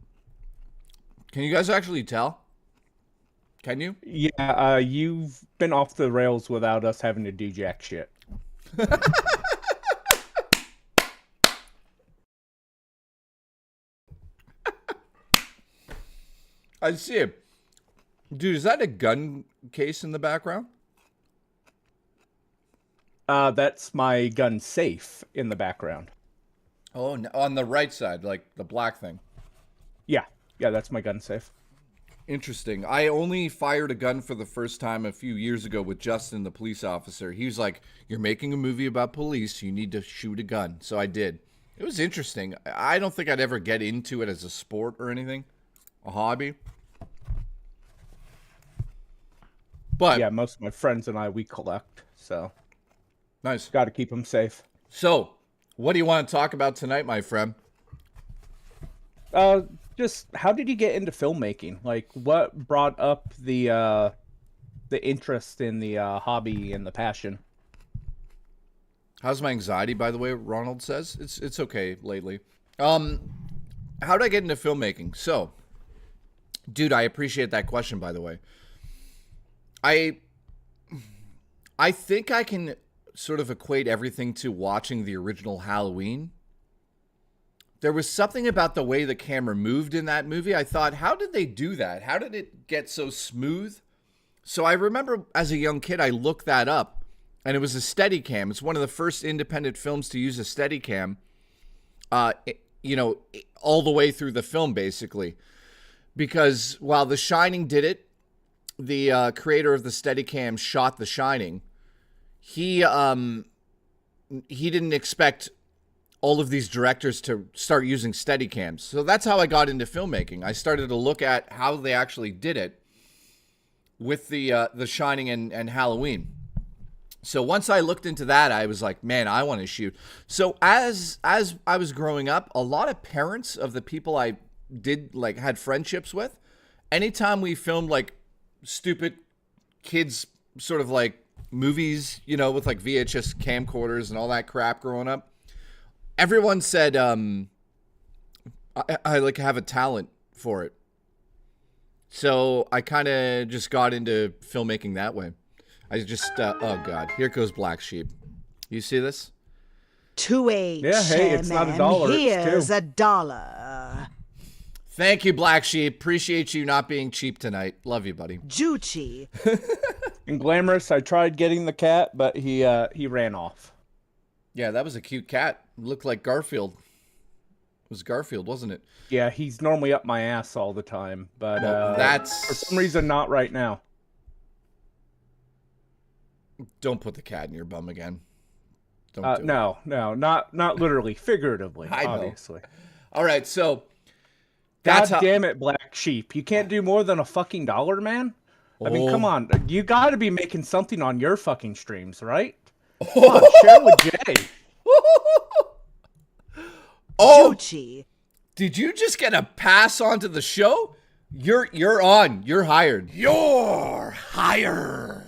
can you guys actually tell? Can you? Yeah, you've been off the rails without us having to do jack shit. I see it. Dude, is that a gun case in the background? That's my gun safe in the background. Oh, no, on the right side, like the black thing. Yeah, that's my gun safe. Interesting. I only fired a gun for the first time a few years ago with Justin, the police officer. He was like, you're making a movie about police. You need to shoot a gun. So I did. It was interesting. I don't think I'd ever get into it as a sport or anything. A hobby. But yeah, most of my friends and I, we collect, so nice. Got to keep them safe. So, what do you want to talk about tonight, my friend? Just how did you get into filmmaking? Like, what brought up the interest in the hobby and the passion? How's my anxiety, by the way? Ronald says it's okay lately. How did I get into filmmaking? So, dude, I appreciate that question, by the way. I think I can sort of equate everything to watching the original Halloween. There was something about the way the camera moved in that movie. I thought, how did they do that? How did it get so smooth? So I remember as a young kid, I looked that up, and it was a Steadicam. It's one of the first independent films to use a Steadicam, all the way through the film, basically. Because while The Shining did it, the creator of the Steadicam shot The Shining. He didn't expect all of these directors to start using Steadicams. So that's how I got into filmmaking. I started to look at how they actually did it with the Shining and Halloween. So once I looked into that, I was like, man, I want to shoot. So as I was growing up, a lot of parents of the people I had friendships with, anytime we filmed like stupid kids sort of like movies, with like VHS camcorders and all that crap growing up, everyone said I like have a talent for it. So I kind of just got into filmmaking that way. I just oh god, here goes Black Sheep. You see this? To a Yeah, hey, it's not $1. Here's It's $2. $1. Thank you, Black Sheep. Appreciate you not being cheap tonight. Love you, buddy. Juchi. And Glamorous, I tried getting the cat, but he ran off. Yeah, that was a cute cat. Looked like Garfield. was Garfield, wasn't it? Yeah, he's normally up my ass all the time, but Well, that's for some reason not right now. Don't put the cat in your bum again. Don't do it. No, not literally, figuratively, I know. obviously. All right, so God damn it, Black Sheep! You can't do more than $1, man. I mean, come on, you got to be making something on your fucking streams, right? Come on, share with Jay. Oh, Gucci. did you just get a pass onto the show? You're on. You're hired. You're hired.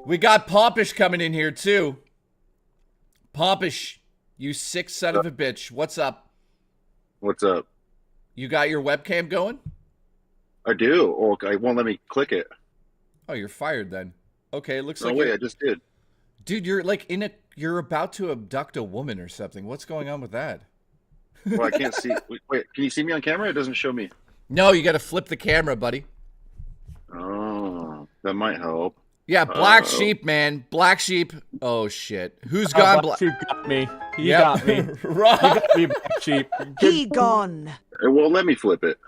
We got Pompish coming in here too. Pompish, you sick son of a bitch. What's up? What's up? You got your webcam going? I do. Oh, it won't let me click it. Oh, you're fired then. Okay, it looks No like way, I just did. Dude, you're like you're about to abduct a woman or something. What's going on with that? Well, I can't see. Wait, can you see me on camera? It doesn't show me. No, you got to flip the camera, buddy. Oh, that might help. Yeah, Black Sheep, man. Black Sheep. Oh, shit. Who's gone? Black Sheep got me. He got me. Right. He got me, Black Sheep. He gone. It won't let me flip it.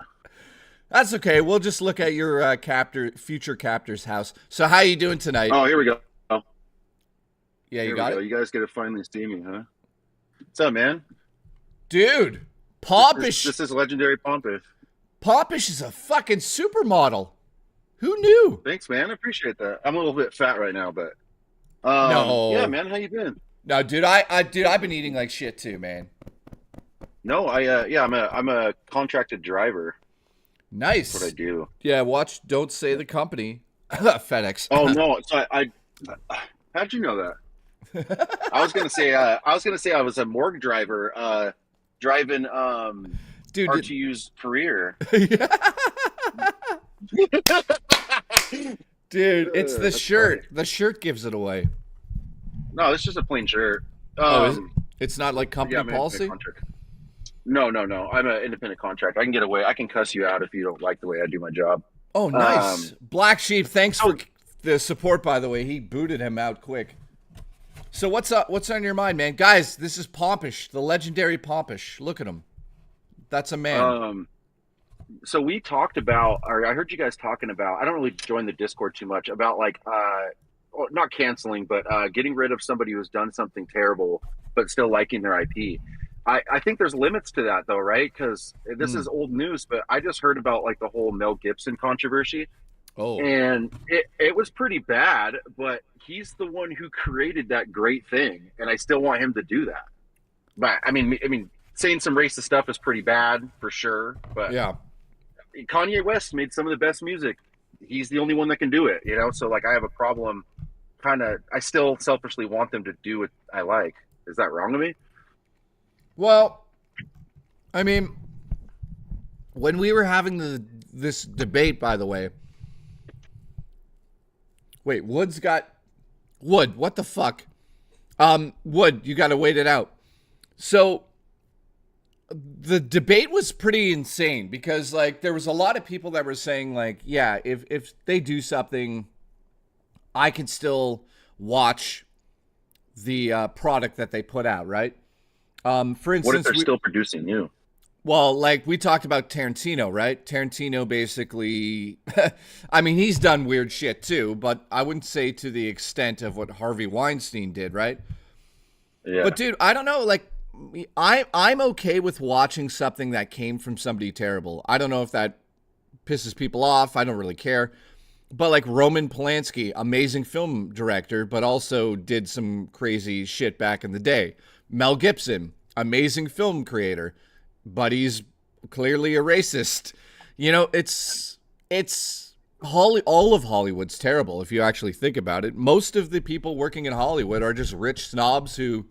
That's okay. We'll just look at your future captor's house. So how you doing tonight? Oh, here we go. Oh. Yeah, you Here got we go. it? You guys get to finally see me, huh? What's up, man? Dude, Pompish. This is legendary Pompish. Pompish is a fucking supermodel. Who knew? Thanks, man. I appreciate that. I'm a little bit fat right now, but no. Yeah, man. How you been? No, dude. I've been eating like shit too, man. No, I'm a contracted driver. Nice. That's what I do. Yeah, watch. Don't say the company. FedEx. Oh no! So I how'd you know that? I was gonna say I was a morgue driver, driving Dude, RTU's career. Dude, it's the shirt. Funny. The shirt gives it away. No, it's just a plain shirt. Is it? It's not like company policy? No. I'm an independent contractor. I can get away. I can cuss you out if you don't like the way I do my job. Oh, nice. Black Sheep, thanks for the support, by the way. He booted him out quick. So what's up? What's on your mind, man? Guys, this is Pompish, the legendary Pompish. Look at him. That's a man. So we talked about, or I heard you guys talking about, I don't really join the Discord too much, about like, not canceling, but getting rid of somebody who's done something terrible, but still liking their IP. I think there's limits to that though, right? Because this is old news, but I just heard about like the whole Mel Gibson controversy. Oh. And it was pretty bad, but he's the one who created that great thing, and I still want him to do that. But I mean, saying some racist stuff is pretty bad for sure, but yeah. Kanye West made some of the best music. He's the only one that can do it, you know? So like I have a problem I still selfishly want them to do what I like. Is that wrong of me? Well, I mean, when we were having this debate, by the way, wait, Wood, what the fuck? Wood, you got to wait it out. So the debate was pretty insane because like there was a lot of people that were saying like, yeah, if they do something, I can still watch the product that they put out, right? For instance, what if they're still producing you? Well, like we talked about Tarantino, right? Tarantino basically, I mean, he's done weird shit too, but I wouldn't say to the extent of what Harvey Weinstein did, right? Yeah. But dude, I don't know, like I'm okay with watching something that came from somebody terrible. I don't know if that pisses people off. I don't really care. But like Roman Polanski, amazing film director, but also did some crazy shit back in the day. Mel Gibson, amazing film creator, but he's clearly a racist. You know, all of Hollywood's terrible if you actually think about it. Most of the people working in Hollywood are just rich snobs who,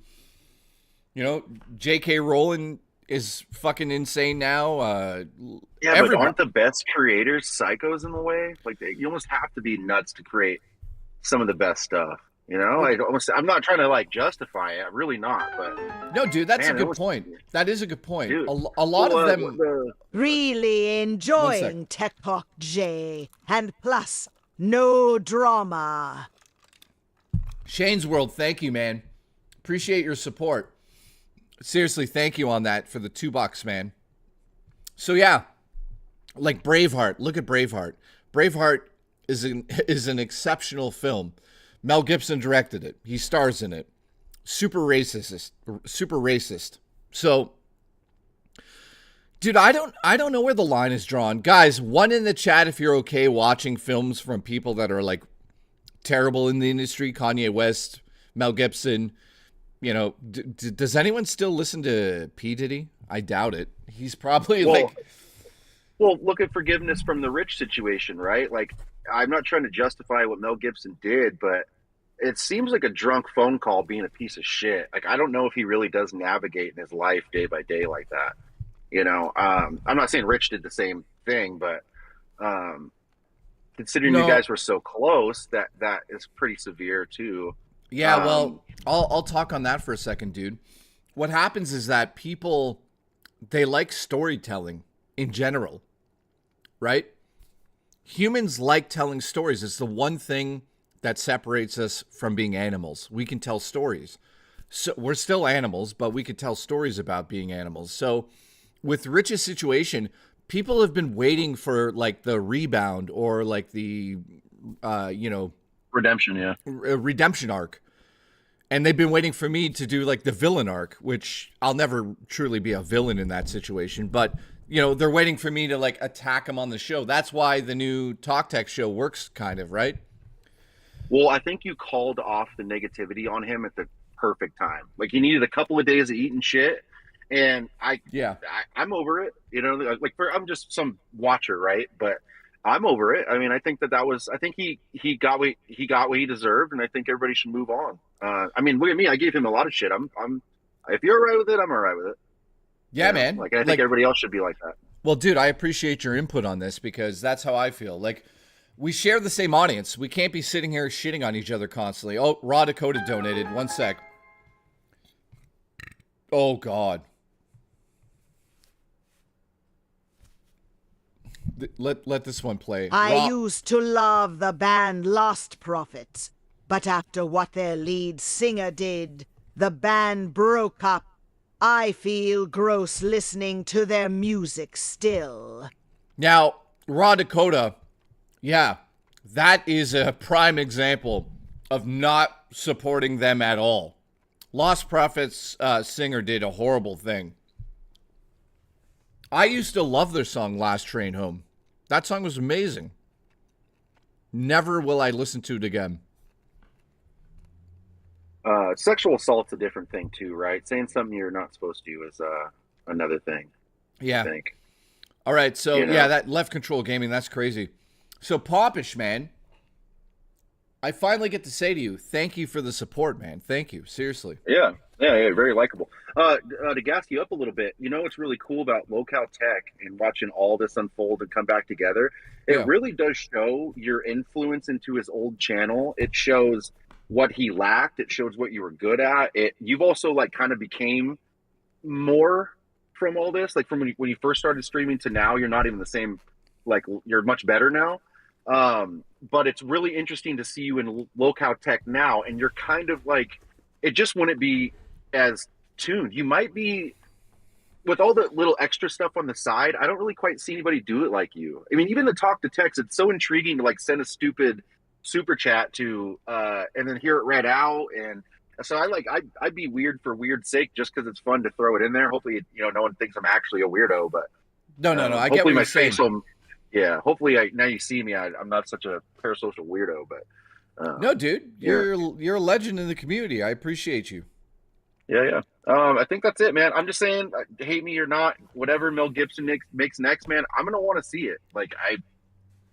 you know, J.K. Rowling is fucking insane now. Yeah, but aren't the best creators psychos in the way? Like you almost have to be nuts to create some of the best stuff. You know, I'm not trying to like justify it. I'm really not. But no, dude, that's a good point. That is a good point. Dude, a lot of them really enjoying Tech Talk J, and plus no drama. Shane's World, thank you, man. Appreciate your support. Seriously, thank you on that for the $2, man. So yeah, like Braveheart. Look at Braveheart. Braveheart is an exceptional film. Mel Gibson directed it. He stars in it. Super racist. Super racist. So, dude, I don't know where the line is drawn. Guys, one in the chat if you're okay watching films from people that are like terrible in the industry. Kanye West, Mel Gibson. You know, does anyone still listen to P. Diddy? I doubt it. He's probably Well, look at forgiveness from the rich situation, right? Like, I'm not trying to justify what Mel Gibson did, but it seems like a drunk phone call being a piece of shit. Like, I don't know if he really does navigate in his life day by day like that. You know, I'm not saying Rich did the same thing, but considering you guys were so close, that is pretty severe too. Yeah, well, I'll talk on that for a second, dude. What happens is that people, they like storytelling in general, right? Humans like telling stories. It's the one thing that separates us from being animals. We can tell stories. So we're still animals, but we could tell stories about being animals. So with Rich's situation, people have been waiting for like the rebound or like the, redemption, redemption arc. And they've been waiting for me to do like the villain arc, which I'll never truly be a villain in that situation. But, you know, they're waiting for me to like attack them on the show. That's why the new Talk Tech show works kind of, right? Well, I think you called off the negativity on him at the perfect time. Like, he needed a couple of days of eating shit. And I'm over it. You know, like I'm just some watcher, right? But I'm over it. I mean, I think I think he got what he deserved, and I think everybody should move on. I mean, look at me. I gave him a lot of shit. I'm if you're all right with it, I'm all right with it. Yeah, man. Like, I think everybody else should be like that. Well, dude, I appreciate your input on this because that's how I feel. Like, we share the same audience. We can't be sitting here shitting on each other constantly. Oh, Raw Dakota donated. 1 sec. Oh, God. Let this one play. I used to love the band Lost Prophets, but after what their lead singer did, the band broke up. I feel gross listening to their music still. Now, Raw Dakota, yeah, that is a prime example of not supporting them at all. Lost Prophets singer did a horrible thing. I used to love their song Last Train Home. That song was amazing. Never will I listen to it again. Sexual assault's a different thing too, right? Saying something you're not supposed to is another thing. Yeah. I think. All right, so yeah, that Left Control Gaming, that's crazy. So Popish, man, I finally get to say to you, thank you for the support, man. Thank you, seriously. Yeah, very likable. To gas you up a little bit, you know what's really cool about Locale Tech and watching all this unfold and come back together? It really does show your influence into his old channel. It shows what he lacked. It shows what you were good at. You've also like kind of became more from all this. Like from when you first started streaming to now, you're not even the same. Like you're much better now. But it's really interesting to see you in Locale Tech now, and you're kind of like, it just wouldn't be as tuned. You might be, with all the little extra stuff on the side, I don't really quite see anybody do it like you. I mean, even the talk to text, it's so intriguing to like send a stupid super chat to, and then hear it read out. And so I'd be weird for weird's sake just because it's fun to throw it in there. Hopefully, no one thinks I'm actually a weirdo, but no, I get what you're saying. Yeah, hopefully now you see me, I'm not such a parasocial weirdo, but no, dude, you're a legend in the community. I appreciate you. Yeah. I think that's it, man. I'm just saying, hate me or not, whatever Mel Gibson makes next, man, I'm gonna want to see it. Like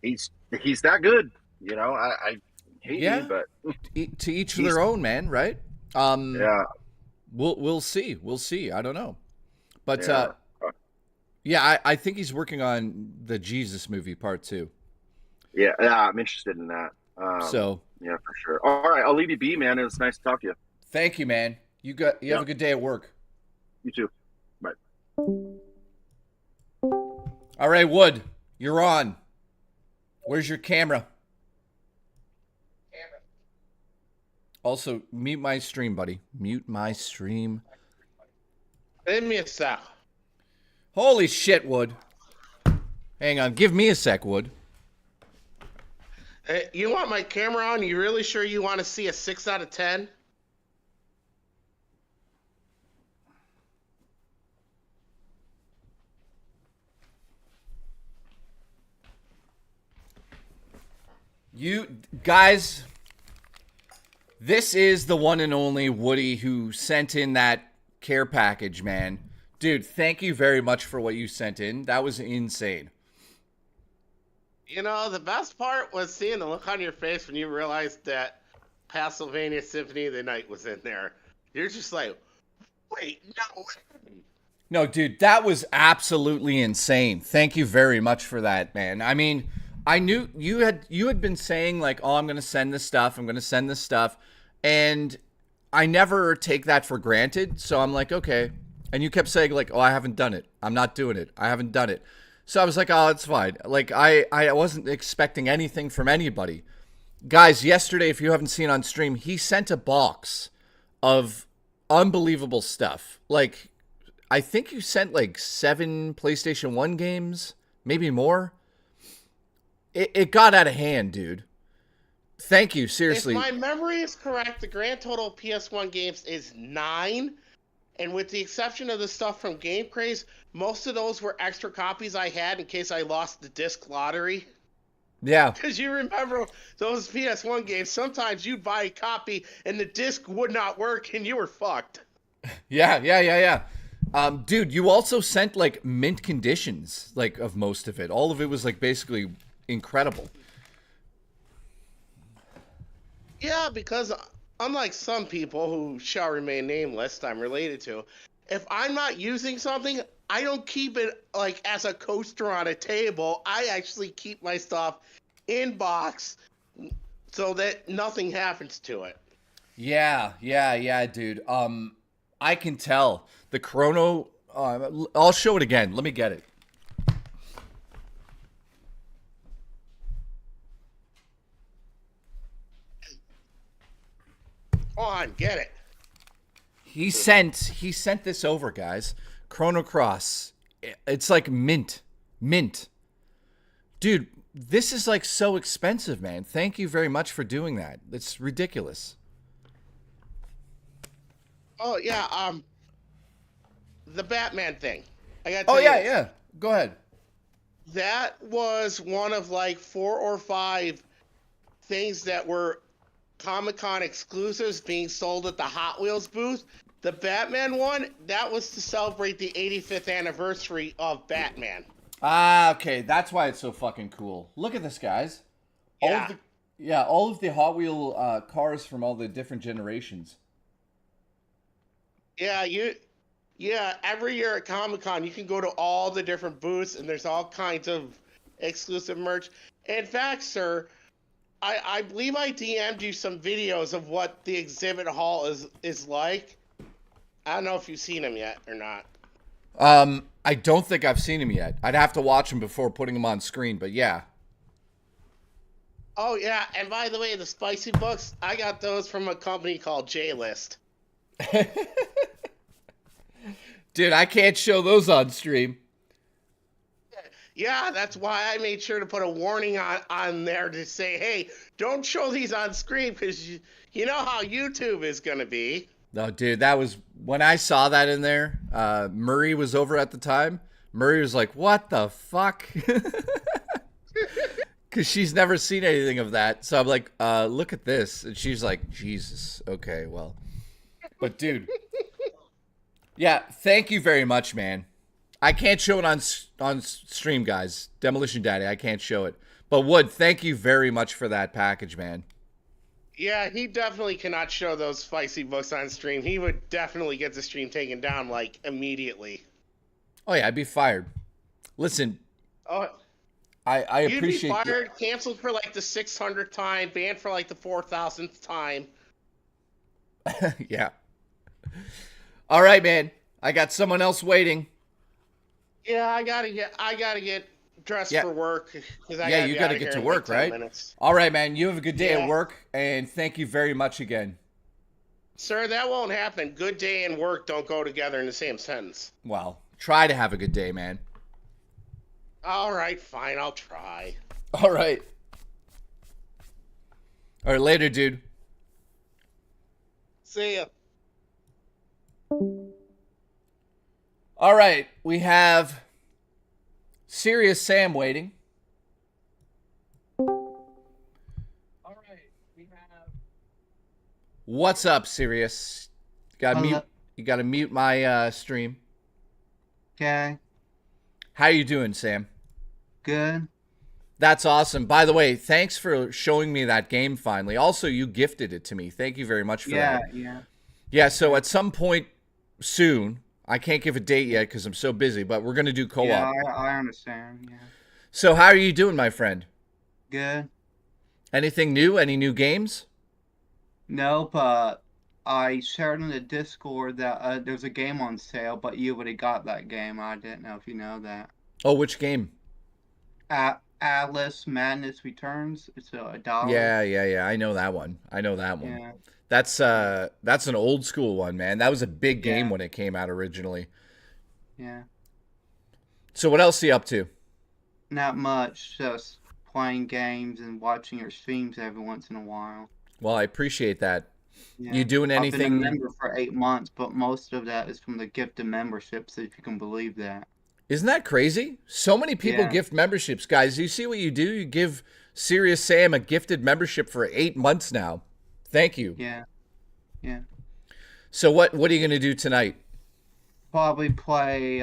he's that good, I hate him, but to each their own, man, right? Yeah, we'll see. I don't know, but yeah, I think he's working on the Jesus movie part 2. Yeah, I'm interested in that. So yeah, for sure. All right, I'll leave you be, man. It was nice to talk to you. Thank you, man. You have a good day at work. You too. Bye. All right, Wood, you're on. Where's your camera? Also, mute my stream, buddy. Mute my stream. Give me a sec. Holy shit, Wood. Hang on, give me a sec, Wood. You want my camera on? You really sure you want to see a 6 out of 10? You guys, this is the one and only Woody who sent in that care package, man. Dude, thank you very much for what you sent in. That was insane. You know, the best part was seeing the look on your face when you realized that Castlevania Symphony of the Night was in there. You're just like, wait, no. No, dude, that was absolutely insane. Thank you very much for that, man. I mean, I knew you had been saying like, oh, I'm going to send this stuff. I'm going to send this stuff. And I never take that for granted. So I'm like, okay. And you kept saying like, oh, I haven't done it. I'm not doing it. I haven't done it. So I was like, oh, it's fine. Like I wasn't expecting anything from anybody. Guys, yesterday, if you haven't seen on stream, he sent a box of unbelievable stuff. Like, I think you sent like 7 PlayStation 1 games, maybe more. It got out of hand, dude. Thank you, seriously. If my memory is correct, the grand total of PS1 games is 9. And with the exception of the stuff from Game Craze, most of those were extra copies I had in case I lost the disc lottery. Yeah. Because you remember those PS1 games, sometimes you'd buy a copy and the disc would not work and you were fucked. Yeah. Dude, you also sent like mint conditions, like of most of it. All of it was like basically incredible. Yeah, because unlike some people who shall remain nameless, I'm related to, if I'm not using something, I don't keep it like as a coaster on a table. I actually keep my stuff in box so that nothing happens to it. Yeah, dude. I can tell the Chrono. I'll show it again. Let me get it. Go on, get it. He sent this over, guys. Chrono Cross. It's like mint. Dude, this is like so expensive, man. Thank you very much for doing that. It's ridiculous. Oh yeah, the Batman thing. I got. Oh yeah. Go ahead. That was one of like 4 or 5 things that were Comic-Con exclusives being sold at the Hot Wheels booth. The Batman one, that was to celebrate the 85th anniversary of Batman. Ah, okay. That's why it's so fucking cool. Look at this, guys. All of the Hot Wheel cars from all the different generations. Yeah, every year at Comic-Con, you can go to all the different booths, and there's all kinds of exclusive merch. In fact, sir, I believe I DM'd you some videos of what the exhibit hall is like. I don't know if you've seen them yet or not. I don't think I've seen him yet. I'd have to watch him before putting him on screen, but yeah. Oh, yeah, and by the way, the spicy books, I got those from a company called J-List. Dude, I can't show those on stream. Yeah, that's why I made sure to put a warning on there to say, hey, don't show these on screen because you know how YouTube is going to be. No, dude, that was when I saw that in there. Murray was over at the time. Murray was like, what the fuck? Because she's never seen anything of that. So I'm like, look at this. And she's like, Jesus. Okay, well. But, dude. Yeah, thank you very much, man. I can't show it on stream, guys. Demolition Daddy, I can't show it. But Wood, thank you very much for that package, man. Yeah, he definitely cannot show those spicy books on stream. He would definitely get the stream taken down, like, immediately. Oh, yeah, I'd be fired. Listen, oh, I appreciate you'd be fired, canceled for, like, the 600th time, banned for, like, the 4,000th time. Yeah. All right, man. I got someone else waiting. Yeah, I gotta get dressed for work. You gotta get to work, right? Minutes. All right, man. You have a good day at work, and thank you very much again. Sir, that won't happen. Good day and work don't go together in the same sentence. Well, try to have a good day, man. All right, fine, I'll try. All right. All right, later, dude. See ya. All right, we have Serious Sam waiting. What's up, Serious? You gotta mute my stream. Okay. How you doing, Sam? Good. That's awesome. By the way, thanks for showing me that game finally. Also, you gifted it to me. Thank you very much for that. Yeah, so at some point soon, I can't give a date yet because I'm so busy, but we're going to do co-op. Yeah, I understand. Yeah. So how are you doing, my friend? Good. Anything new? Any new games? No, but I shared in the Discord that there's a game on sale, but you already got that game. I didn't know if you know that. Oh, which game? Atlas Madness Returns. It's $1. Yeah. I know that one. Yeah. That's an old school one, man. That was a big game when it came out originally. Yeah. So what else are you up to? Not much. Just playing games and watching your streams every once in a while. Well, I appreciate that. Yeah. You doing anything? I've been a member for 8 months, but most of that is from the gift of memberships, if you can believe that. Isn't that crazy? So many people gift memberships, guys. You see what you do? You give Serious Sam a gifted membership for 8 months now. Thank you. Yeah. So what are you going to do tonight? Probably play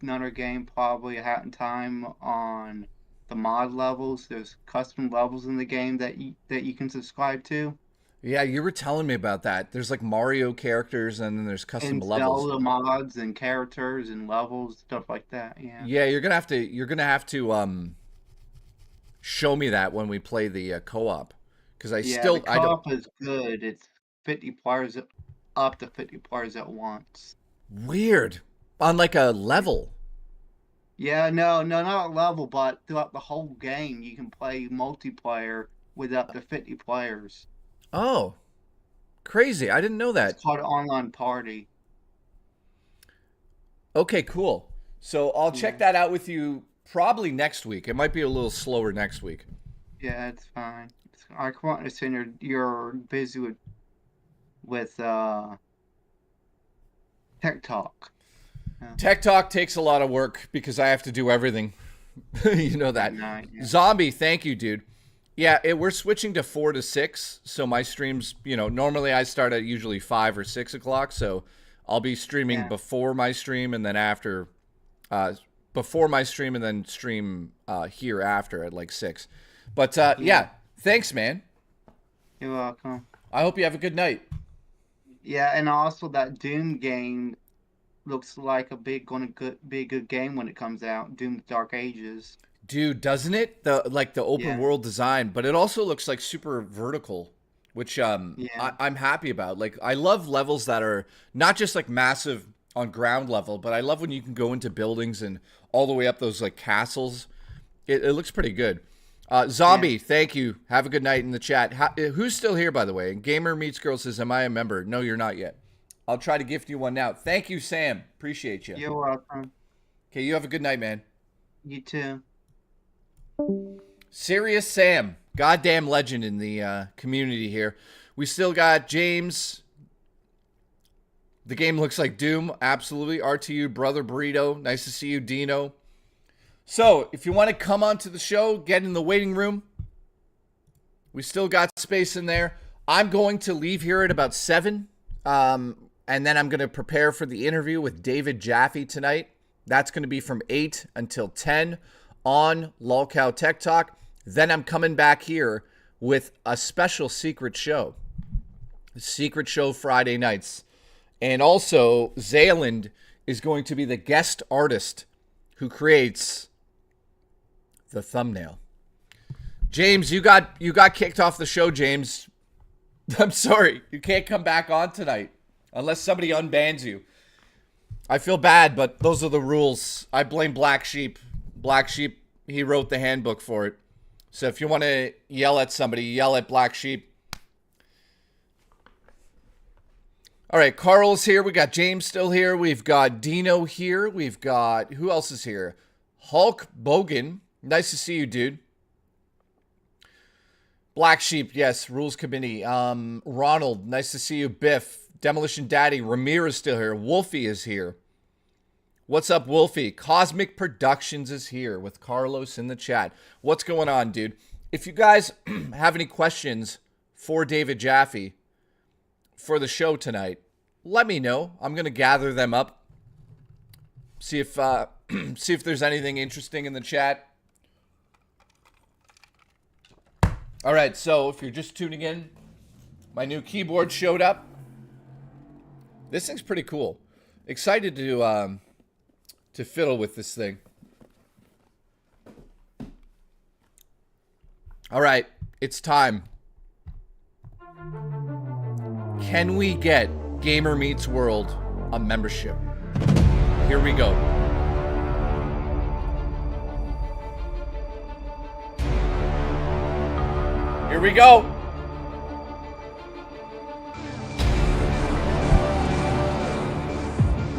another game, probably a Hat in Time on the mod levels. There's custom levels in the game that you can subscribe to. Yeah, you were telling me about that. There's like Mario characters, and then there's custom and levels. Zelda mods and characters and levels, stuff like that. Yeah, you're gonna have to show me that when we play the co-op, because the co-op is good. It's 50 players, up to 50 players at once. Weird. On like a level. Yeah, no, not a level, but throughout the whole game, you can play multiplayer with up to 50 players. Oh, crazy. I didn't know that. It's called Online Party. Okay, cool. So I'll check that out with you probably next week. It might be a little slower next week. Yeah, it's fine. I can't understand you're busy with Tech Talk. Yeah. Tech Talk takes a lot of work because I have to do everything. You know that. Zombie, thank you, dude. Yeah, we're switching to 4 to 6. So my streams, normally I start at usually 5 or 6 o'clock. So I'll be streaming before my stream and then after, before my stream and then stream here after at like 6. But yeah, thanks, man. You're welcome. I hope you have a good night. Yeah, and also that Doom game looks like gonna be a good game when it comes out. Doom Dark Ages. Dude, doesn't it? The open world design, but it also looks like super vertical, which I'm happy about. Like I love levels that are not just like massive on ground level, but I love when you can go into buildings and all the way up those like castles. It looks pretty good. Zombie, thank you. Have a good night in the chat. Who's still here, by the way? Gamer Meets Girl says, am I a member? No, you're not yet. I'll try to gift you one now. Thank you, Sam. Appreciate you. You're welcome. Okay, you have a good night, man. You too. Serious Sam, goddamn legend in the community here. We still got James. The game looks like Doom. Absolutely. RTU, Brother Burrito. Nice to see you, Dino. So, if you want to come onto the show, get in the waiting room. We still got space in there. I'm going to leave here at about 7. And then I'm going to prepare for the interview with David Jaffe tonight. That's going to be from 8 until 10 on Lolcow Tech Talk. Then I'm coming back here with a special secret show. Secret show Friday nights. And also, Zayland is going to be the guest artist who creates the thumbnail. James, you got kicked off the show, James. I'm sorry. You can't come back on tonight unless somebody unbans you. I feel bad, but those are the rules. I blame Black Sheep. Black Sheep, he wrote the handbook for it. So if you want to yell at somebody, yell at Black Sheep. All right, Carl's here. We got James still here. We've got Dino here. We've got, who else is here? Hulk Bogan, nice to see you, dude. Black Sheep, yes. Rules Committee. Ronald, nice to see you. Biff, Demolition Daddy, Ramir is still here. Wolfie is here. What's up, Wolfie? Cosmic Productions is here with Carlos in the chat. What's going on, dude? If you guys have any questions for David Jaffe for the show tonight, let me know. I'm going to gather them up. See if there's anything interesting in the chat. All right, so if you're just tuning in, my new keyboard showed up. This thing's pretty cool. Excited to fiddle with this thing. All right, it's time. Can we get Gamer Meets World a membership? Here we go. Here we go.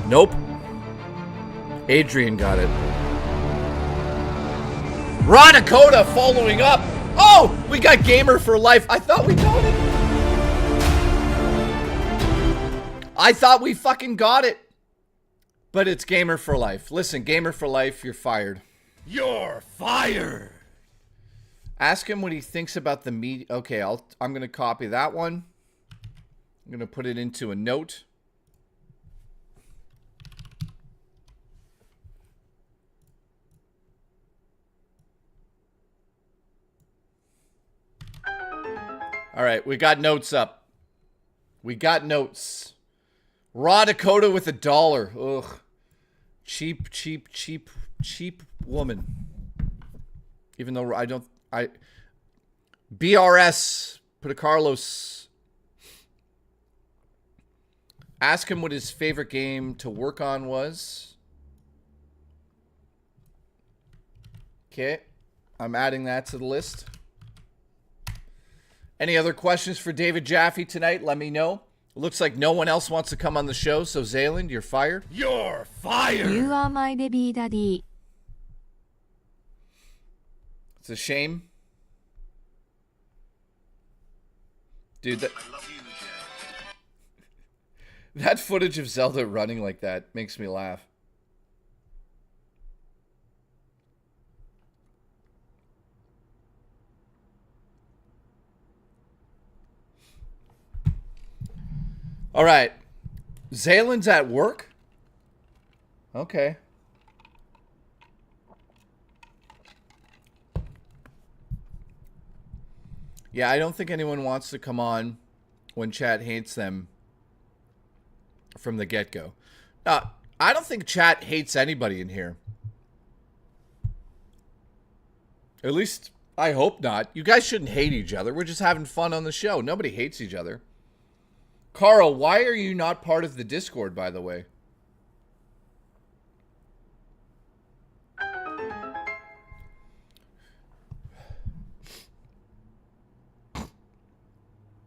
Nope. Adrian got it. Raw Dakota following up. Oh, we got Gamer for Life. I thought we got it. I thought we fucking got it. But it's Gamer for Life. Listen, Gamer for Life, you're fired. You're fired. Ask him what he thinks about the media. Okay, I'm going to copy that one. I'm going to put it into a note. All right, we got notes up. We got notes. Raw Dakota with $1. Ugh. Cheap, cheap, cheap, cheap woman. Even though BRS, put a Carlos. Ask him what his favorite game to work on was. Okay, I'm adding that to the list. Any other questions for David Jaffe tonight? Let me know. Looks like no one else wants to come on the show, so Zayland, you're fired. You're fired! You are my baby daddy. It's a shame. Dude, that footage of Zelda running like that makes me laugh. All right. Zayland's at work? Okay. Yeah, I don't think anyone wants to come on when chat hates them from the get-go. I don't think chat hates anybody in here. At least, I hope not. You guys shouldn't hate each other. We're just having fun on the show. Nobody hates each other. Carl, why are you not part of the Discord, by the way?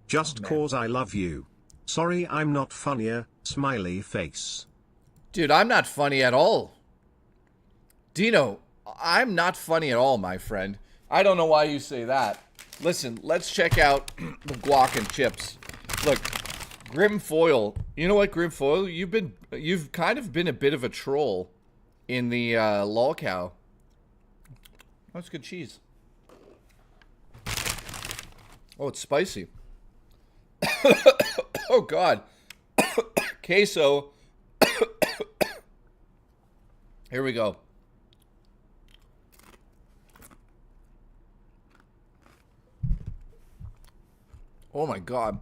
Just cause I love you. Sorry I'm not funnier, smiley face. Dude, I'm not funny at all. Dino, I'm not funny at all, my friend. I don't know why you say that. Listen, let's check out the guac and chips. Look, Grim Foil. You know what, Grim Foil? You've kind of been a bit of a troll in the lolcow. That's good cheese. Oh, it's spicy. Oh, God. Queso. Here we go. Oh, my God.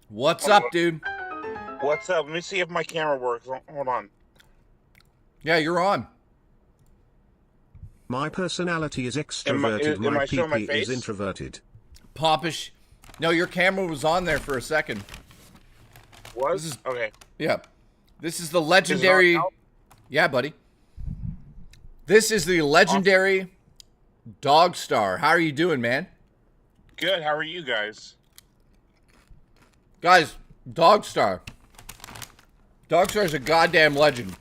What's up, dude? What's up? Let me see if my camera works. Hold on. Yeah, you're on. My personality is extroverted. My PP is introverted. Pompish. No, your camera was on there for a second. Was? Okay. Yeah. This is the legendary... Yeah, buddy. This is the legendary Dog Star. How are you doing, man? Good. How are you guys? Guys, Dogstar. Dogstar's a goddamn legend.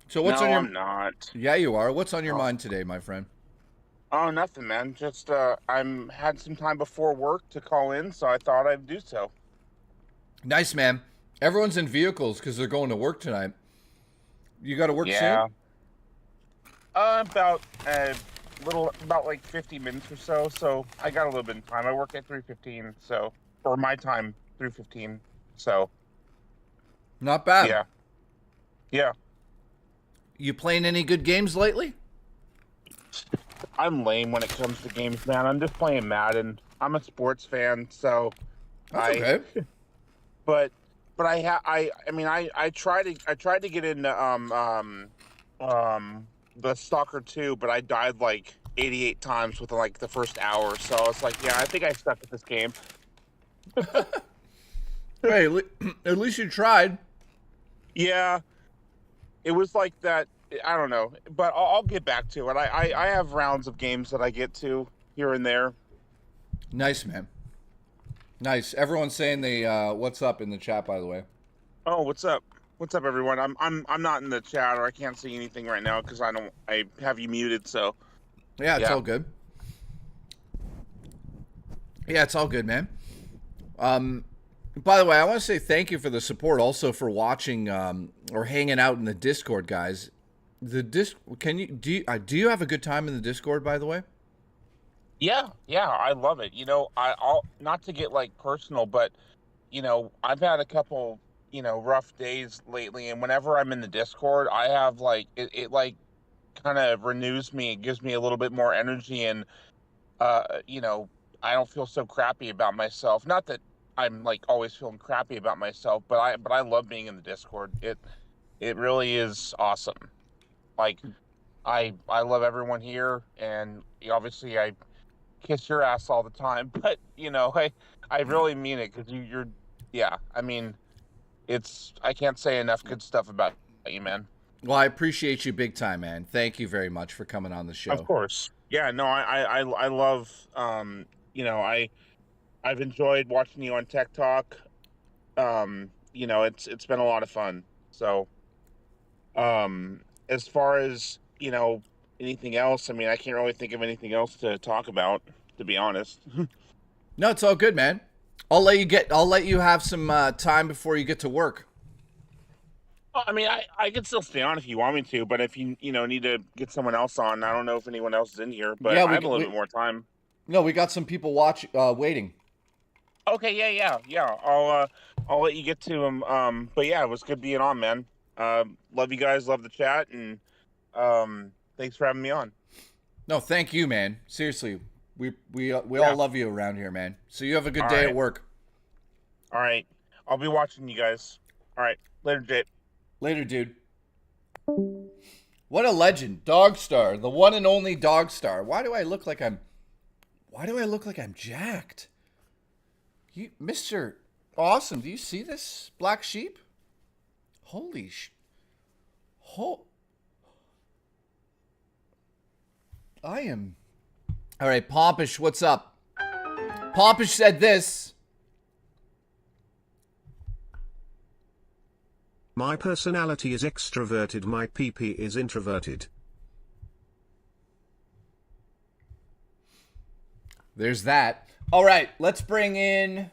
So what's on your... I'm not. Yeah, you are. What's on your mind today, my friend? Oh, nothing, man. Just I'm had some time before work to call in, so I thought I'd do so. Nice, man. Everyone's in vehicles because they're going to work tonight. You got to work soon? About about like 50 minutes or so. So I got a little bit of time. I work at 3:15, so or my time 3:15. So not bad. Yeah. Yeah. You playing any good games lately? I'm lame when it comes to games, man. I'm just playing Madden. I'm a sports fan, so That's okay. But I tried to get into the Stalker 2, but I died like 88 times within like the first hour. So I was like, yeah, I think I stuck with this game. Hey, at least you tried. Yeah, it was like that. I don't know, but I'll get back to it. I have rounds of games that I get to here and there. Nice, man. Nice. Everyone's saying they what's up in the chat, by the way. Oh, what's up? What's up, everyone? I'm not in the chat, or I can't see anything right now because I have you muted. So yeah, it's all good. Yeah, it's all good, man. By the way, I want to say thank you for the support, also for watching or hanging out in the Discord, guys. The do you have a good time in the Discord, by the way? Yeah, I love it. I'll not to get like personal, but I've had a couple rough days lately, and whenever I'm in the Discord, I have like it like kind of renews me. It gives me a little bit more energy, and I don't feel so crappy about myself. Not that I'm like always feeling crappy about myself, but I love being in the Discord. It really is awesome. Like I love everyone here, and obviously I kiss your ass all the time, but I really mean it because you're yeah. I mean, I can't say enough good stuff about you, man. Well, I appreciate you big time, man. Thank you very much for coming on the show. Of course. Yeah, no, I love I've enjoyed watching you on Tech Talk. It's been a lot of fun. So as far as, anything else, I mean, I can't really think of anything else to talk about, to be honest. No, it's all good, man. I'll let you have some time before you get to work. I mean, I can still stay on if you want me to, but if you need to get someone else on, I don't know if anyone else is in here, but I have a little bit more time. No, we got some people waiting. Okay, yeah. I'll let you get to them. But yeah, it was good being on, man. Love you guys, love the chat, and thanks for having me on. No, thank you, man. Seriously, we all love you around here, man. So you have a good day at work. All right, I'll be watching you guys. All right, later, Jay. Later, dude. What a legend, Dogstar, the one and only Dogstar. Why do I look like I'm jacked? You, Mr. Awesome, do you see this, Black Sheep? Holy I am... All right, Pompish, what's up? Pompish said this. My personality is extroverted, my PP is introverted. There's that. All right, let's bring in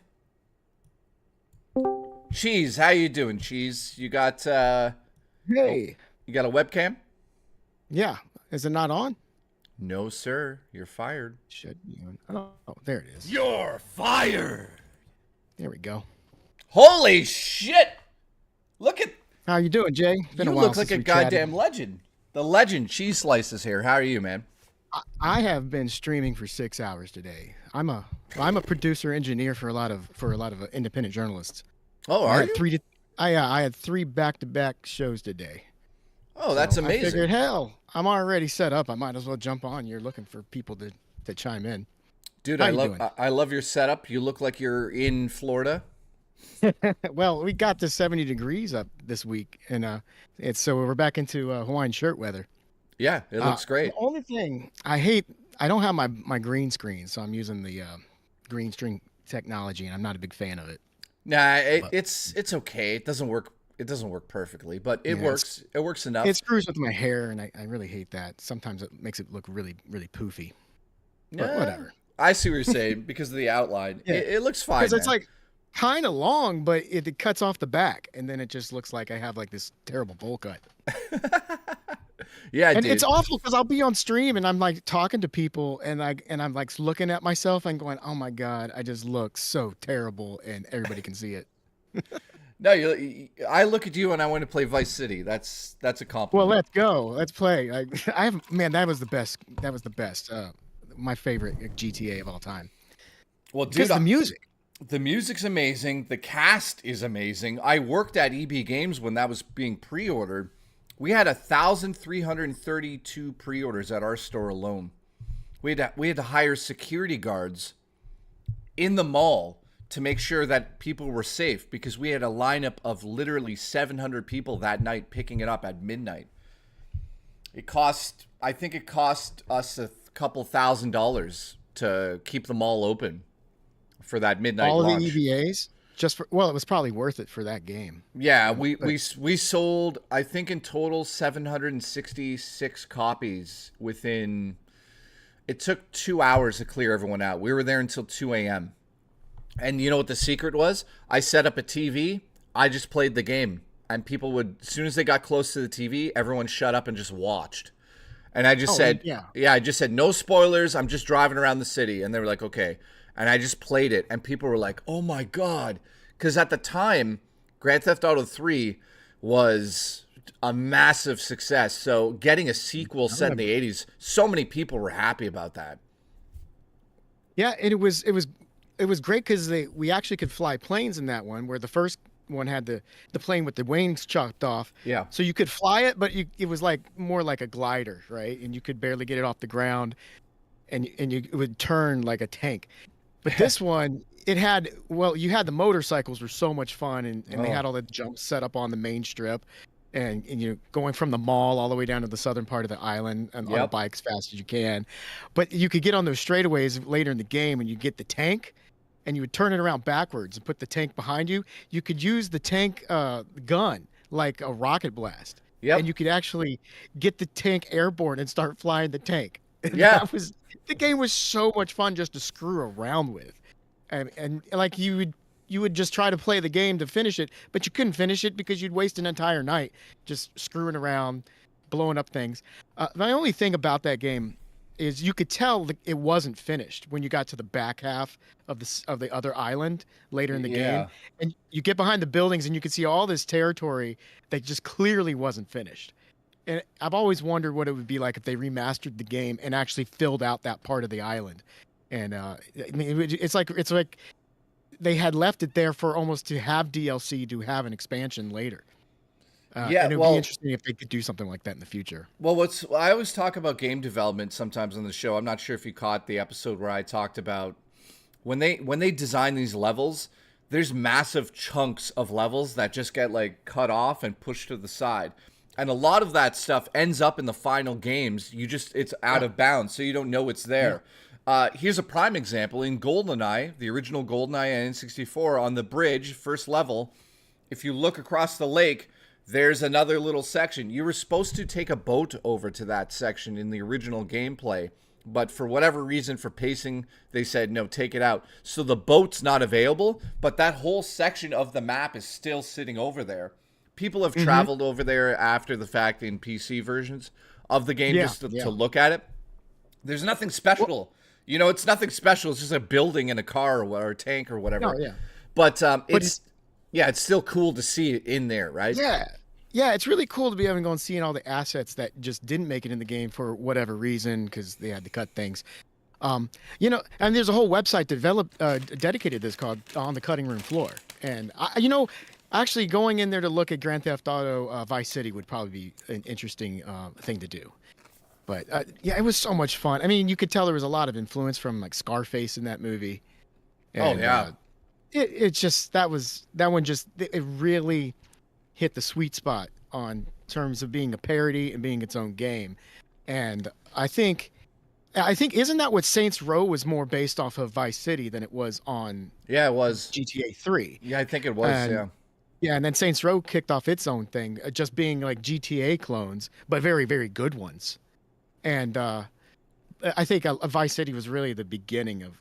Cheese. How you doing, Cheese? You got Hey. You got a webcam? Yeah. Is it not on? No, sir. You're fired. Should be on. Oh, there it is. You're fired. There we go. Holy shit! Look at how you doing, Jay? Been you a while look like since a we goddamn chatted. legend. The legend Cheese Slices here. How are you, man? I have been streaming for 6 hours today. I'm a producer engineer for a lot of independent journalists. Oh, are you? I had 3 back-to-back shows today. Oh, that's amazing. I figured, hell, I'm already set up. I might as well jump on. You're looking for people to chime in. Dude, I love your setup. You look like you're in Florida. Well, we got to 70 degrees up this week, and so we're back into Hawaiian shirt weather. Yeah, it looks great. The only thing I don't have my green screen, so I'm using the green screen technology, and I'm not a big fan of it. Nah, it's okay. It doesn't work. It doesn't work perfectly, but it works. It works enough. It screws with my hair, and I really hate that. Sometimes it makes it look really, really poofy. But whatever. I see what you're saying because of the outline. Yeah. It looks fine. Because it's like kind of long, but it cuts off the back, and then it just looks like I have like this terrible bowl cut. Yeah, and dude. it's awful because I'll be on stream and I'm like talking to people, and I'm like looking at myself and going, "Oh my god, I just look so terrible," and everybody can see it. No, I look at you and I want to play Vice City. That's a compliment. Well, let's go. Let's play. I have that was the best. That was the best. My favorite GTA of all time. Well, dude, because the music. The music's amazing. The cast is amazing. I worked at EB Games when that was being pre-ordered. We had 1,332 pre-orders at our store alone. We had to hire security guards in the mall to make sure that people were safe because we had a lineup of literally 700 people that night picking it up at midnight. I think it cost us a couple $1,000 to keep the mall open for that midnight All launch. of the EVAs? It was probably worth it for that game. Yeah, we sold, I think in total 766 copies within, it took 2 hours to clear everyone out. We were there until 2 a.m. And you know what the secret was? I set up a TV, I just played the game, and people would, as soon as they got close to the TV, everyone shut up and just watched. And I just said, I just said, no spoilers, I'm just driving around the city. And they were like, okay. And I just played it, and people were like, oh my God. Because at the time, Grand Theft Auto 3 was a massive success. So getting a sequel set in the 80s, so many people were happy about that. Yeah, and it was great because we actually could fly planes in that one, where the first one had the plane with the wings chopped off. Yeah. So you could fly it, but it was like more like a glider, right? And you could barely get it off the ground, and it would turn like a tank. But this one, you had the motorcycles were so much fun, and they had all the jumps set up on the main strip, and going from the mall all the way down to the southern part of the island and on a bike as fast as you can. But you could get on those straightaways later in the game, and you get the tank, and you would turn it around backwards and put the tank behind you. You could use the tank gun like a rocket blast. Yep. And you could actually get the tank airborne and start flying the tank. Yeah. The game was so much fun just to screw around with. And like you would just try to play the game to finish it, but you couldn't finish it because you'd waste an entire night just screwing around, blowing up things. The only thing about that game is you could tell it wasn't finished when you got to the back half of the other island later in the game, and you get behind the buildings and you could see all this territory that just clearly wasn't finished. And I've always wondered what it would be like if they remastered the game and actually filled out that part of the island. And I mean, it's like they had left it there for almost to have DLC to have an expansion later. And it would be interesting if they could do something like that in the future. Well, I always talk about game development sometimes on the show. I'm not sure if you caught the episode where I talked about when they design these levels, there's massive chunks of levels that just get like cut off and pushed to the side. And a lot of that stuff ends up in the final games. It's out of bounds, so you don't know it's there. Here's a prime example. In GoldenEye, the original GoldenEye N64, on the bridge, first level, if you look across the lake, there's another little section. You were supposed to take a boat over to that section in the original gameplay, but for whatever reason, for pacing, they said, no, take it out. So the boat's not available, but that whole section of the map is still sitting over there. People have traveled over there after the fact in PC versions of the game just to look at it. There's nothing special. It's nothing special. It's just a building and a car or a tank or whatever. No, yeah. But it's still cool to see it in there, right? Yeah. Yeah, it's really cool to be able to go and seeing all the assets that just didn't make it in the game for whatever reason because they had to cut things. And there's a whole website dedicated to this called On the Cutting Room Floor. And, actually going in there to look at Grand Theft Auto Vice City would probably be an interesting thing to do. But, it was so much fun. I mean, you could tell there was a lot of influence from, like, Scarface in that movie. And, it really hit the sweet spot on terms of being a parody and being its own game. And I think I think isn't that what Saints Row was more based off of Vice City than it was on? Yeah, it was GTA 3. Yeah, I think it was. And, yeah, and then Saints Row kicked off its own thing, just being like GTA clones, but very, very good ones. And I think Vice City was really the beginning of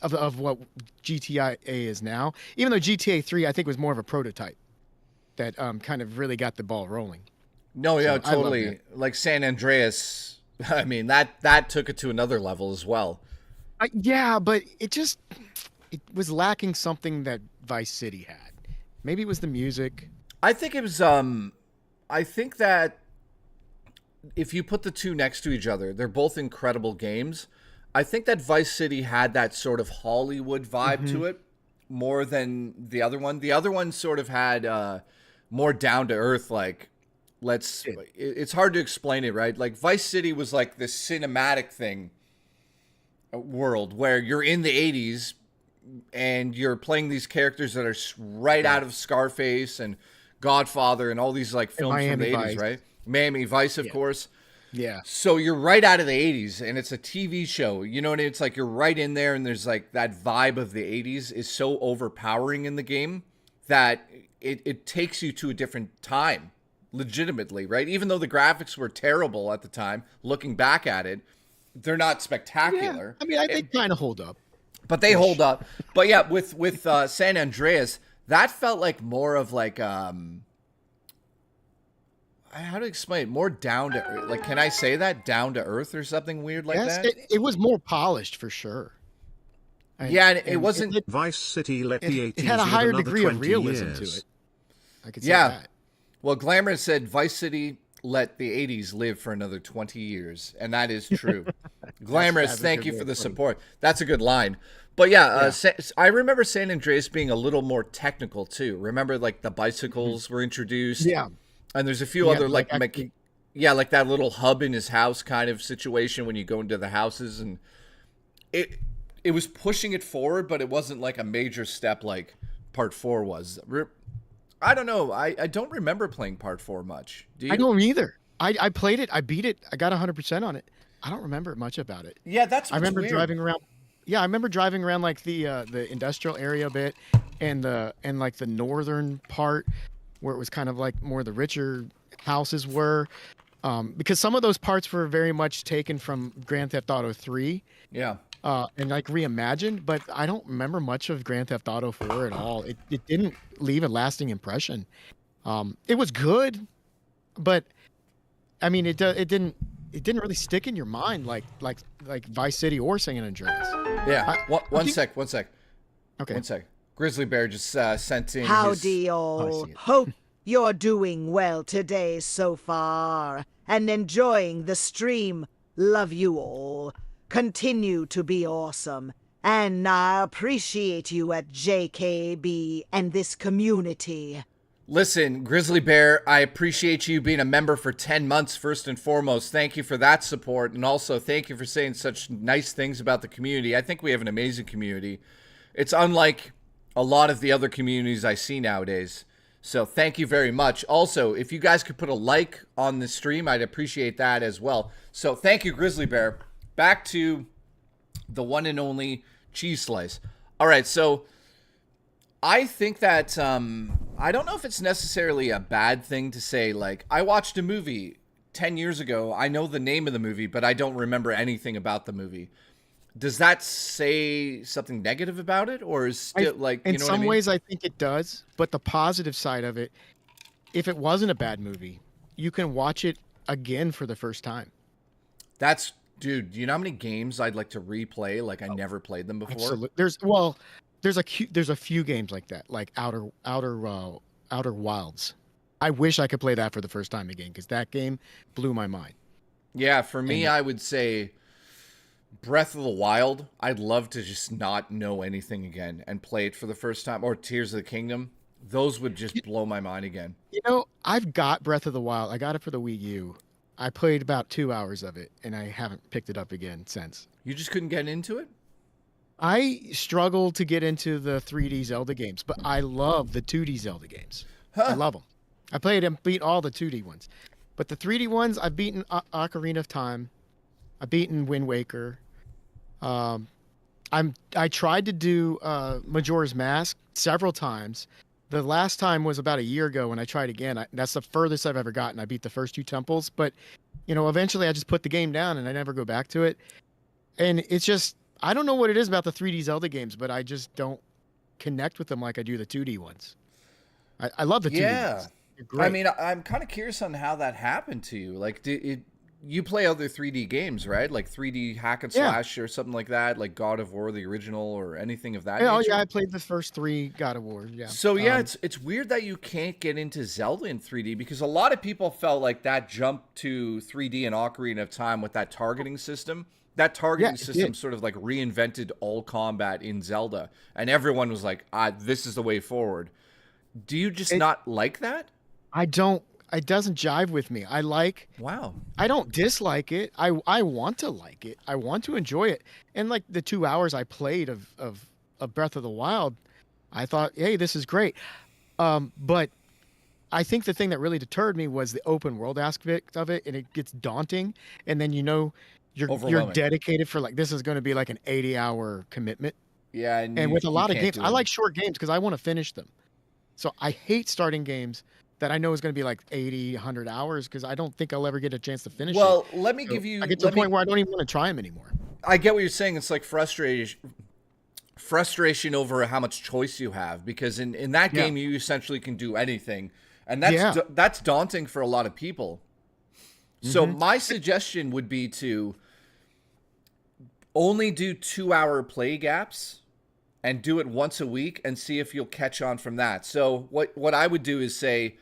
of what GTA is now. Even though GTA 3, I think, was more of a prototype that kind of really got the ball rolling. No, yeah, So, totally. Like San Andreas, I mean, that took it to another level as well. Yeah, but it was lacking something that Vice City had. Maybe it was the music. I think it was. I think that if you put the two next to each other, they're both incredible games. I think that Vice City had that sort of Hollywood vibe to it more than the other one. The other one sort of had more down to earth, like it's hard to explain it, right? Like Vice City was like this cinematic thing world where you're in the 80s and you're playing these characters that are right out of Scarface and Godfather and all these like films from the 80s, Vice. right? Miami Vice, of course. Yeah. So you're right out of the 80s and it's a TV show. You know what I mean? It's like you're right in there and there's like that vibe of the 80s is so overpowering in the game that it takes you to a different time, legitimately, right? Even though the graphics were terrible at the time, looking back at it, they're not spectacular. I mean, they kind of hold up. But they hold up. But yeah, with San Andreas, that felt like more of like how to explain it? More down to earth. Like, can I say that? Down to earth or something weird like that? It was more polished for sure. It wasn't. Vice City let the 80s it had a live higher another degree of 20 realism years. to it. I could say Yeah. that. Well, Glamour said Vice City let the 80s live for another 20 years. And that is true. Glamorous, that's a thank good you way for of the putting it. support. That's a good line. But yeah, I remember San Andreas being a little more technical too. Remember, like the bicycles were introduced. Yeah. And there's a few Yeah, other like actually- like that little hub in his house kind of situation when you go into the houses, and it was pushing it forward, but it wasn't like a major step like Part 4 was. I don't know. I don't remember playing Part 4 much. Do you? I don't either. I played it. I beat it. I got 100% on it. I don't remember much about it. Yeah, that's what's I remember weird. driving around. Yeah, I remember driving around like the industrial area a bit, and like the northern part where it was kind of like more the richer houses were, because some of those parts were very much taken from Grand Theft Auto 3. Yeah. And like reimagined, but I don't remember much of Grand Theft Auto 4 at all. It didn't leave a lasting impression. It was good, but I mean, it didn't really stick in your mind like Vice City or San Andreas. Yeah. One sec. Okay. One sec. Grizzly Bear just sent in. Howdy, Oh, all. Hope you're doing well today so far and enjoying the stream. Love you all. Continue to be awesome. And I appreciate you at JKB and this community. Listen, Grizzly Bear, I appreciate you being a member for 10 months, first and foremost. Thank you for that support. And also, thank you for saying such nice things about the community. I think we have an amazing community. It's unlike a lot of the other communities I see nowadays. So thank you very much. Also, if you guys could put a like on the stream, I'd appreciate that as well. So thank you, Grizzly Bear. Back to the one and only cheese slice. All right, so I think that I don't know if it's necessarily a bad thing to say, like, I watched a movie 10 years ago. I know the name of the movie, but I don't remember anything about the movie. Does that say something negative about it, or is still like, you know what I mean? In some ways, I think it does. But the positive side of it, if it wasn't a bad movie, you can watch it again for the first time. That's, dude. Do you know how many games I'd like to replay? Like I never played them before. Absolutely. There's a few games like that, like Outer Wilds. I wish I could play that for the first time again because that game blew my mind. Yeah, for me, I would say Breath of the Wild. I'd love to just not know anything again and play it for the first time. Or Tears of the Kingdom. Those would just blow my mind again. You know, I've got Breath of the Wild. I got it for the Wii U. I played about 2 hours of it, and I haven't picked it up again since. You just couldn't get into it? I struggled to get into the 3D Zelda games, but I love the 2D Zelda games. I love them. I played and beat all the 2D ones. But the 3D ones, I've beaten Ocarina of Time, I've beaten Wind Waker. I tried to do Majora's Mask several times. The last time was about a year ago when I tried again. That's the furthest I've ever gotten. I beat the first 2 temples, but eventually I just put the game down and I never go back to it. And it's just, I don't know what it is about the 3D Zelda games, but I just don't connect with them like I do the 2D ones. I love the 2D ones. They're great. I mean, I'm kind of curious on how that happened to you. Like, you play other 3D games, right? Like 3D hack and slash or something like that, like God of War, the original, or anything of that nature? Oh, yeah, I played the first 3 God of War, yeah. So, yeah, it's weird that you can't get into Zelda in 3D because a lot of people felt like that jump to 3D in Ocarina of Time with that targeting system. That targeting system sort of like reinvented all combat in Zelda. And everyone was like, this is the way forward. Do you just not like that? I don't. It doesn't jive with me. Wow. I don't dislike it. I want to like it. I want to enjoy it. And like the 2 hours I played of Breath of the Wild, I thought, hey, this is great. But I think the thing that really deterred me was the open world aspect of it, and it gets daunting. And then you're dedicated for like, this is going to be like an 80-hour commitment. Yeah. And with a lot of games, I like short games because I want to finish them. So I hate starting games that I know is going to be like 80, 100 hours because I don't think I'll ever get a chance to finish it. Well, let me give you... I get to the point where I don't even want to try them anymore. I get what you're saying. It's like frustration over how much choice you have because in that game, you essentially can do anything. And that's daunting for a lot of people. So my suggestion would be to only do 2-hour play gaps and do it once a week and see if you'll catch on from that. So what I would do is say,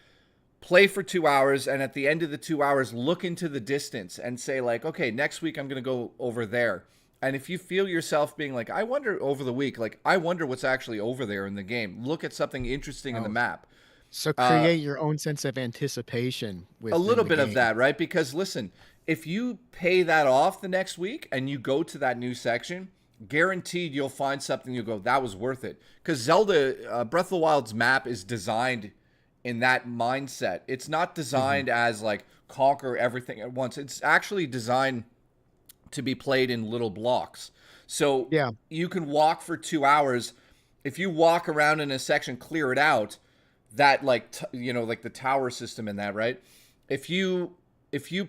play for 2 hours, and at the end of the 2 hours, look into the distance and say like, okay, next week I'm going to go over there. And if you feel yourself being like, I wonder over the week, like, I wonder what's actually over there in the game. Look at something interesting in the map. So create your own sense of anticipation with a little bit game. of that, right? Because listen, if you pay that off the next week and you go to that new section, guaranteed you'll find something you'll go, that was worth it. Because Zelda, Breath of the Wild's map is designed in that mindset. It's not designed as like conquer everything at once. It's actually designed to be played in little blocks. So you can walk for 2 hours. If you walk around in a section, clear it out, that like, like the tower system in that, right? If you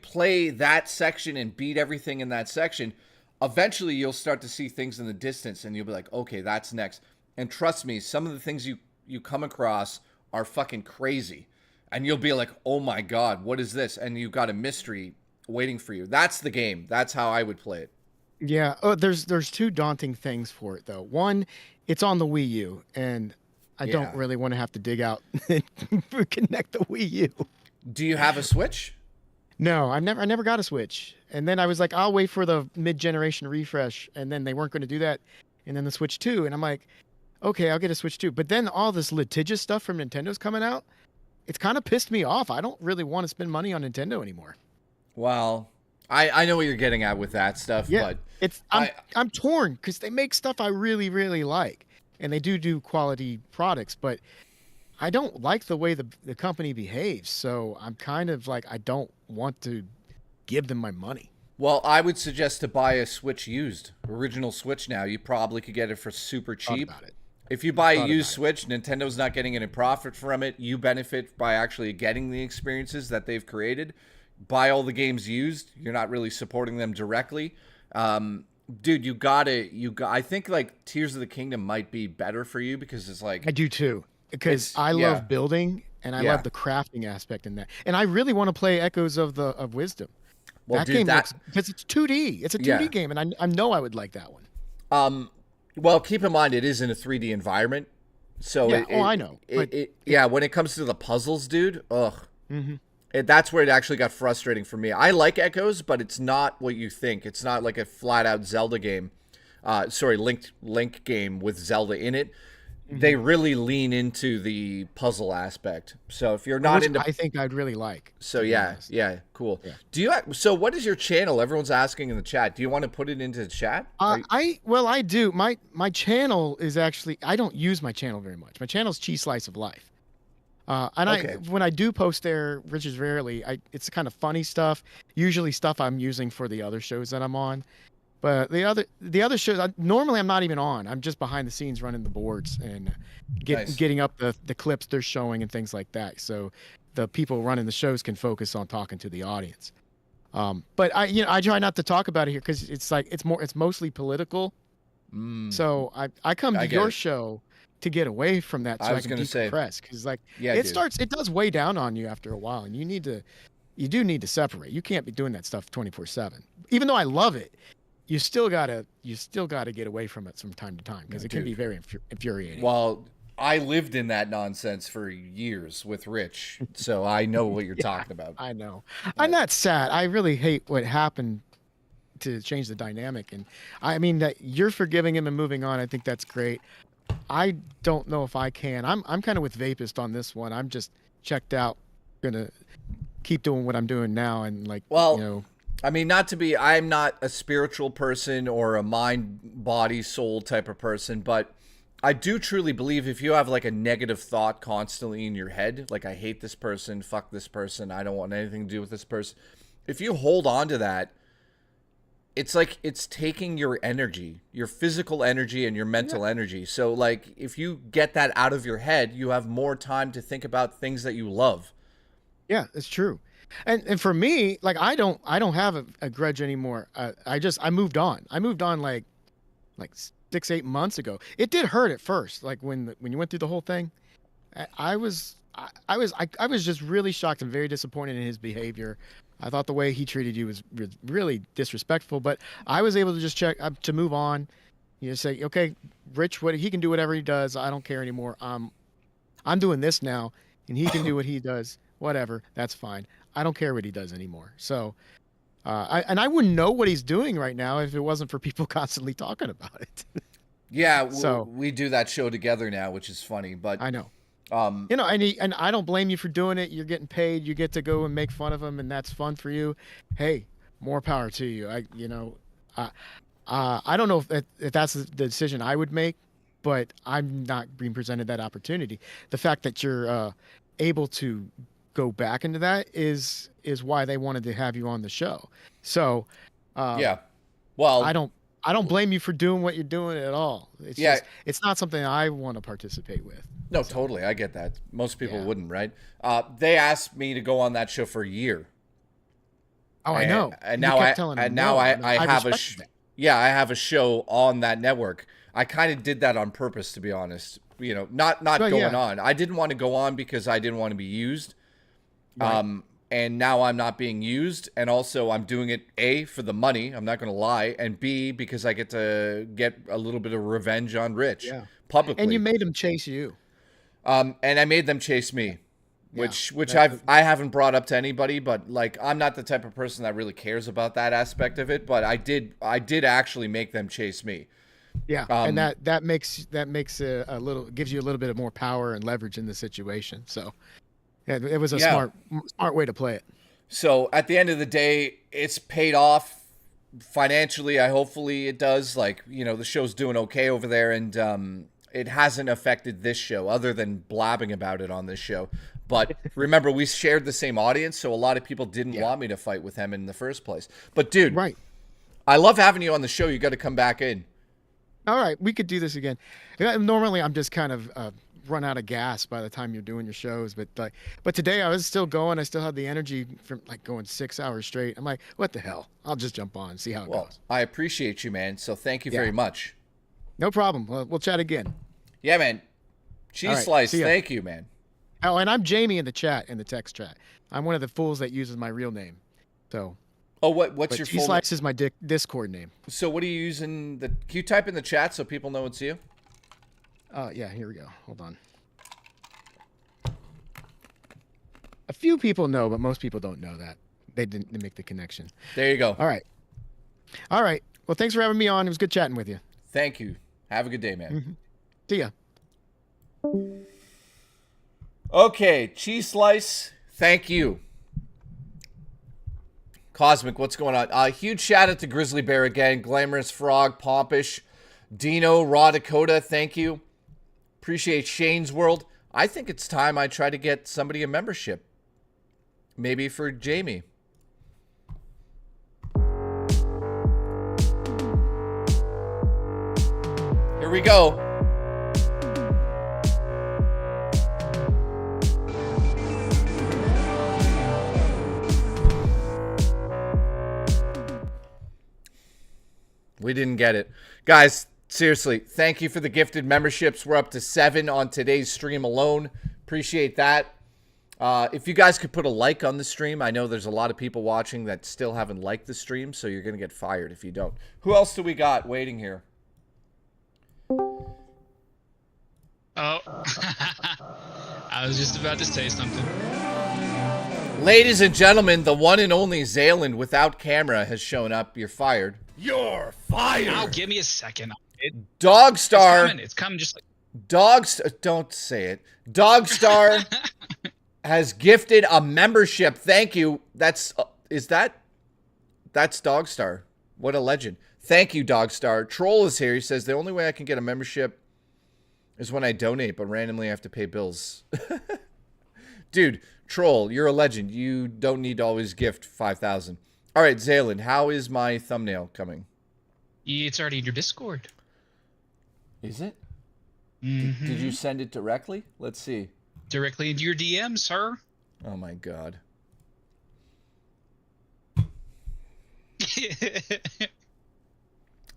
play that section and beat everything in that section, eventually you'll start to see things in the distance and you'll be like, okay, that's next. And trust me, some of the things you come across are fucking crazy. And you'll be like, oh my God, what is this? And you've got a mystery waiting for you. That's the game. That's how I would play it. Yeah. Oh, there's 2 daunting things for it though. One, it's on the Wii U, and I don't really want to have to dig out and connect the Wii U. Do you have a Switch? No, I never got a Switch. And then I was like, I'll wait for the mid-generation refresh, and then they weren't going to do that. And then the Switch 2, and I'm like, okay, I'll get a Switch 2. But then all this litigious stuff from Nintendo's coming out. It's kind of pissed me off. I don't really want to spend money on Nintendo anymore. Well, I know what you're getting at with that stuff, but I'm torn because they make stuff I really, really like, and they do quality products, but I don't like the way the company behaves. So I'm kind of like, I don't want to give them my money. Well, I would suggest to buy a Switch used. Original Switch now. You probably could get it for super cheap. If you buy a used Switch, Nintendo's not getting any profit from it. You benefit by actually getting the experiences that they've created. Buy all the games used. You're not really supporting them directly. Dude, I think like Tears of the Kingdom might be better for you because it's like... I do too. Because I love building and I love the crafting aspect in that. And I really want to play Echoes of Wisdom. Well, that game looks, because it's 2D. It's a 2D game, and I know I would like that one. Well, keep in mind it is in a 3D environment, so I know. When it comes to the puzzles, dude, that's where it actually got frustrating for me. I like Echoes, but it's not what you think. It's not like a flat out Zelda game. Link game with Zelda in it. They really lean into the puzzle aspect. So if you're not into, I think I'd really like. So cool. Yeah. Do you? So what is your channel? Everyone's asking in the chat. Do you want to put it into the chat? I do. My channel is actually, I don't use my channel very much. My channel is Cheese Slice of Life. And Okay. when I do post there, which is rarely, it's kind of funny stuff. Usually stuff I'm using for the other shows that I'm on. But the other shows, normally I'm not even on. I'm just behind the scenes running the boards and Nice. getting up the clips they're showing and things like that. So the people running the shows can focus on talking to the audience. But I try not to talk about it here because it's mostly political. So I come to I get your it. show to get away from that so I, was can gonna say, decompress because yeah, it dude. does weigh down on you after a while, and you do need to separate. You can't be doing that stuff 24/7. Even though I love it, you still gotta get away from it from time to time because it can be very infuriating. Well, I lived in that nonsense for years with Rich, so I know what you're talking about. I know. I'm not sad. I really hate what happened to change the dynamic, and I mean that you're forgiving him and moving on. I think that's great. I don't know if I can. I'm kind of with Vapist on this one. I'm just checked out. Gonna keep doing what I'm doing now, and I mean, I'm not a spiritual person or a mind, body, soul type of person, but I do truly believe if you have like a negative thought constantly in your head, like I hate this person, fuck this person, I don't want anything to do with this person. If you hold on to that, it's like it's taking your energy, your physical energy and your mental energy. So like if you get that out of your head, you have more time to think about things that you love. Yeah, it's true. And for me, like I don't have a grudge anymore. I moved on. I moved on like 6-8 months ago. It did hurt at first, like when you went through the whole thing. I was just really shocked and very disappointed in his behavior. I thought the way he treated you was really disrespectful. But I was able to just to move on. You know, say, okay, Rich, he can do whatever he does. I don't care anymore. I'm doing this now, and he can do what he does. Whatever, that's fine. I don't care what he does anymore. So, I wouldn't know what he's doing right now if it wasn't for people constantly talking about it. Yeah, So- we do that show together now, which is funny, but I know. And I don't blame you for doing it. You're getting paid. You get to go and make fun of him, and that's fun for you. Hey, more power to you. I don't know if that's the decision I would make, but I'm not being presented that opportunity. The fact that you're able to go back into that is why they wanted to have you on the show. So yeah, well, I don't blame you for doing what you're doing at all. It's just, it's not something I want to participate with. No, totally. I get that. Most people wouldn't, right? They asked me to go on that show for a year. Oh, I know. And You now kept telling me no, I and I have respected that. I have a show on that network. I kind of did that on purpose, to be honest. You know, not Well, going yeah. on. I didn't want to go on because I didn't want to be used. Right. And now I'm not being used, and also I'm doing it A, for the money, I'm not going to lie, and B, because I get to get a little bit of revenge on Rich publicly. And you made him chase you. And I made them chase me, which that's I haven't brought up to anybody, but like I'm not the type of person that really cares about that aspect of it, but I did actually make them chase me. Yeah, and that makes a little, gives you a little bit of more power and leverage in the situation. So yeah, it was a smart way to play it. So at the end of the day, it's paid off financially. Hopefully it does. Like, you know, the show's doing okay over there, and it hasn't affected this show other than blabbing about it on this show. But remember, we shared the same audience, so a lot of people didn't want me to fight with him in the first place. But dude, right, I love having you on the show. You got to come back in. All right, we could do this again. Normally, I'm just kind of run out of gas by the time you're doing your shows, but today I was still going. I still had the energy from like going 6 hours straight. I'm like, what the hell? I'll just jump on and see how it goes. I appreciate you, man. So thank you very much. No problem. We'll chat again. Yeah, man. Cheese All right, slice. see ya. Thank you, man. Oh, and I'm Jamie in the chat, in the text chat. I'm one of the fools that uses my real name. So. Oh, what's your full name? Slice is my Discord name. So what are you using? Can you type in the chat so people know it's you? Yeah, here we go. Hold on. A few people know, but most people don't know that. They didn't make the connection. There you go. All right. Well, thanks for having me on. It was good chatting with you. Thank you. Have a good day, man. Mm-hmm. See ya. Okay, cheese slice. Thank you. Cosmic, what's going on? Huge shout out to Grizzly Bear again. Glamorous Frog, Pompish, Dino, Raw Dakota, thank you. Appreciate Shane's World. I think it's time I try to get somebody a membership. Maybe for Jamie. Here we go. We didn't get it. Guys, seriously, thank you for the gifted memberships. We're up to 7 on today's stream alone. Appreciate that. If you guys could put a like on the stream. I know there's a lot of people watching that still haven't liked the stream, so you're going to get fired if you don't. Who else do we got waiting here? Oh. I was just about to say something. Ladies and gentlemen, the one and only Zayland without camera has shown up. You're fired. You're fired. Now give me a second. Dogstar. It's coming just like... Don't say it. Dogstar has gifted a membership. Thank you. That's Dogstar. What a legend. Thank you, Dogstar. Troll is here. He says the only way I can get a membership is when I donate, but randomly I have to pay bills. Dude, Troll, you're a legend. You don't need to always gift 5,000. All right, Zayland, how is my thumbnail coming? It's already in your Discord. Is it? Mm-hmm. Did you send it directly? Let's see. Directly into your DM, sir. Oh my god.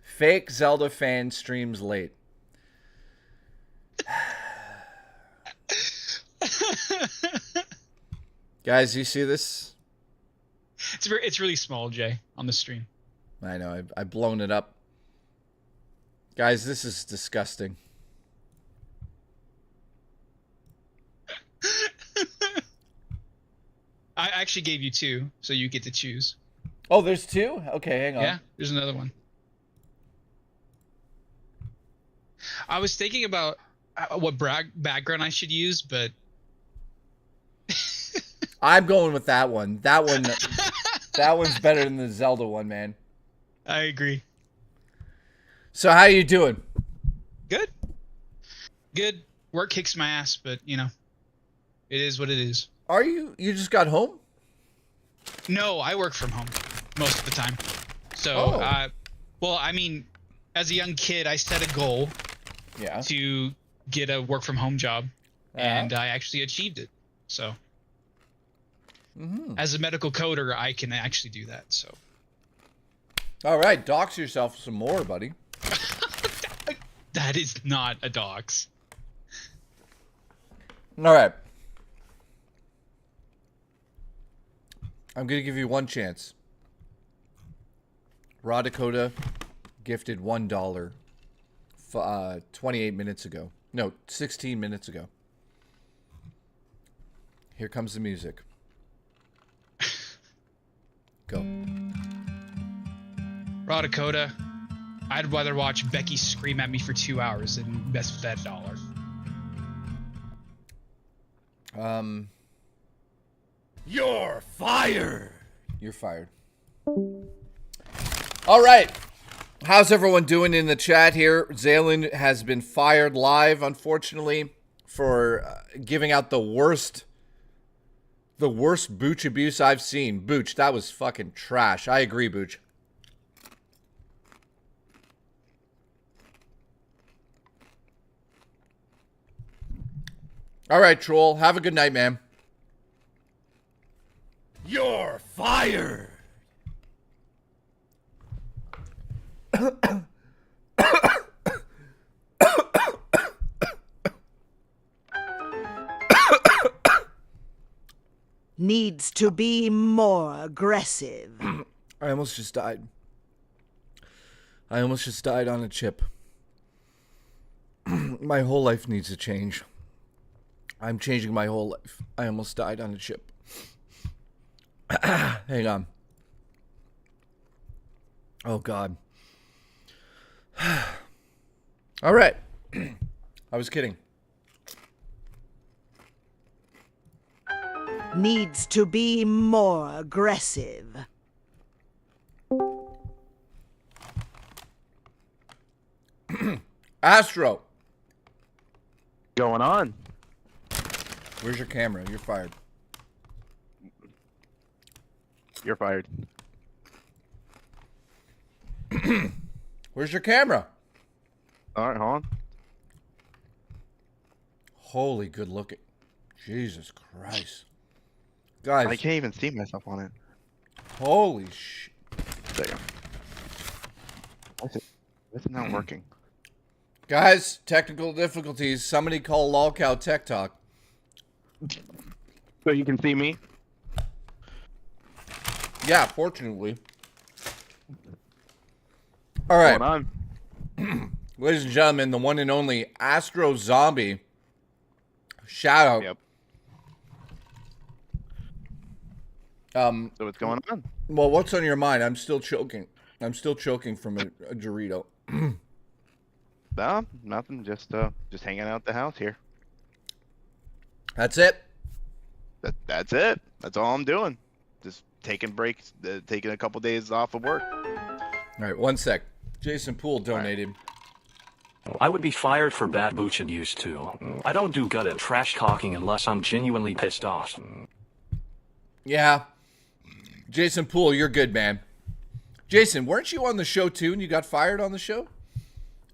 Fake Zelda fan streams late. Guys, you see this? It's really small, Jay, on the stream. I know, I've blown it up. Guys, this is disgusting. I actually gave you 2, so you get to choose. Oh, there's 2? Okay, hang on. Yeah, there's another one. I was thinking about what background I should use, but... I'm going with that one. That one's better than the Zelda one, man. I agree. So how you doing? Good. Good. Work kicks my ass, but, you know, it is what it is. Are you just got home? No, I work from home most of the time. So, well, I mean, as a young kid, I set a goal to get a work from home job, and I actually achieved it. So, as a medical coder, I can actually do that. So, all right, dox yourself some more, buddy. That is not a dox. All right. I'm going to give you one chance. Raw Dakota gifted $1 28 minutes ago. No, 16 minutes ago. Here comes the music. Go. Raw Dakota, I'd rather watch Becky scream at me for 2 hours than invest that $1. You're fired. You're fired. All right. How's everyone doing in the chat here? Zayland has been fired live, unfortunately, for giving out the worst Booch abuse I've seen. Booch, that was fucking trash. I agree, Booch. All right, Troll. Have a good night, man. You're fired. Needs to be more aggressive. I almost just died. I almost just died on a chip. My whole life needs to change. I'm changing my whole life. I almost died on a chip. Hang on. Oh, God. All right. I was kidding. Needs to be more aggressive. Astro. Going on? Where's your camera? You're fired. You're fired. Where's your camera? All right, hold on. Holy good looking. Jesus Christ. Guys. I can't even see myself on it. Holy shit. There you go. It's not working. Guys, technical difficulties. Somebody call Lolcow Tech Talk. So you can see me? Yeah, fortunately. All right. Hold on. Ladies and gentlemen, the one and only Astro Zombie. Shout out. Yep. So what's going on? Well, what's on your mind? I'm still choking. I'm still choking from a Dorito. No, nothing. Just hanging out the house here. That's it. That's it. That's all I'm doing. Just taking breaks, taking a couple days off of work. All right, one sec. Jason Poole donated. I would be fired for bad booch abuse too. I don't do good at trash talking unless I'm genuinely pissed off. Yeah. Jason Poole, you're good, man. Jason, weren't you on the show too and you got fired on the show?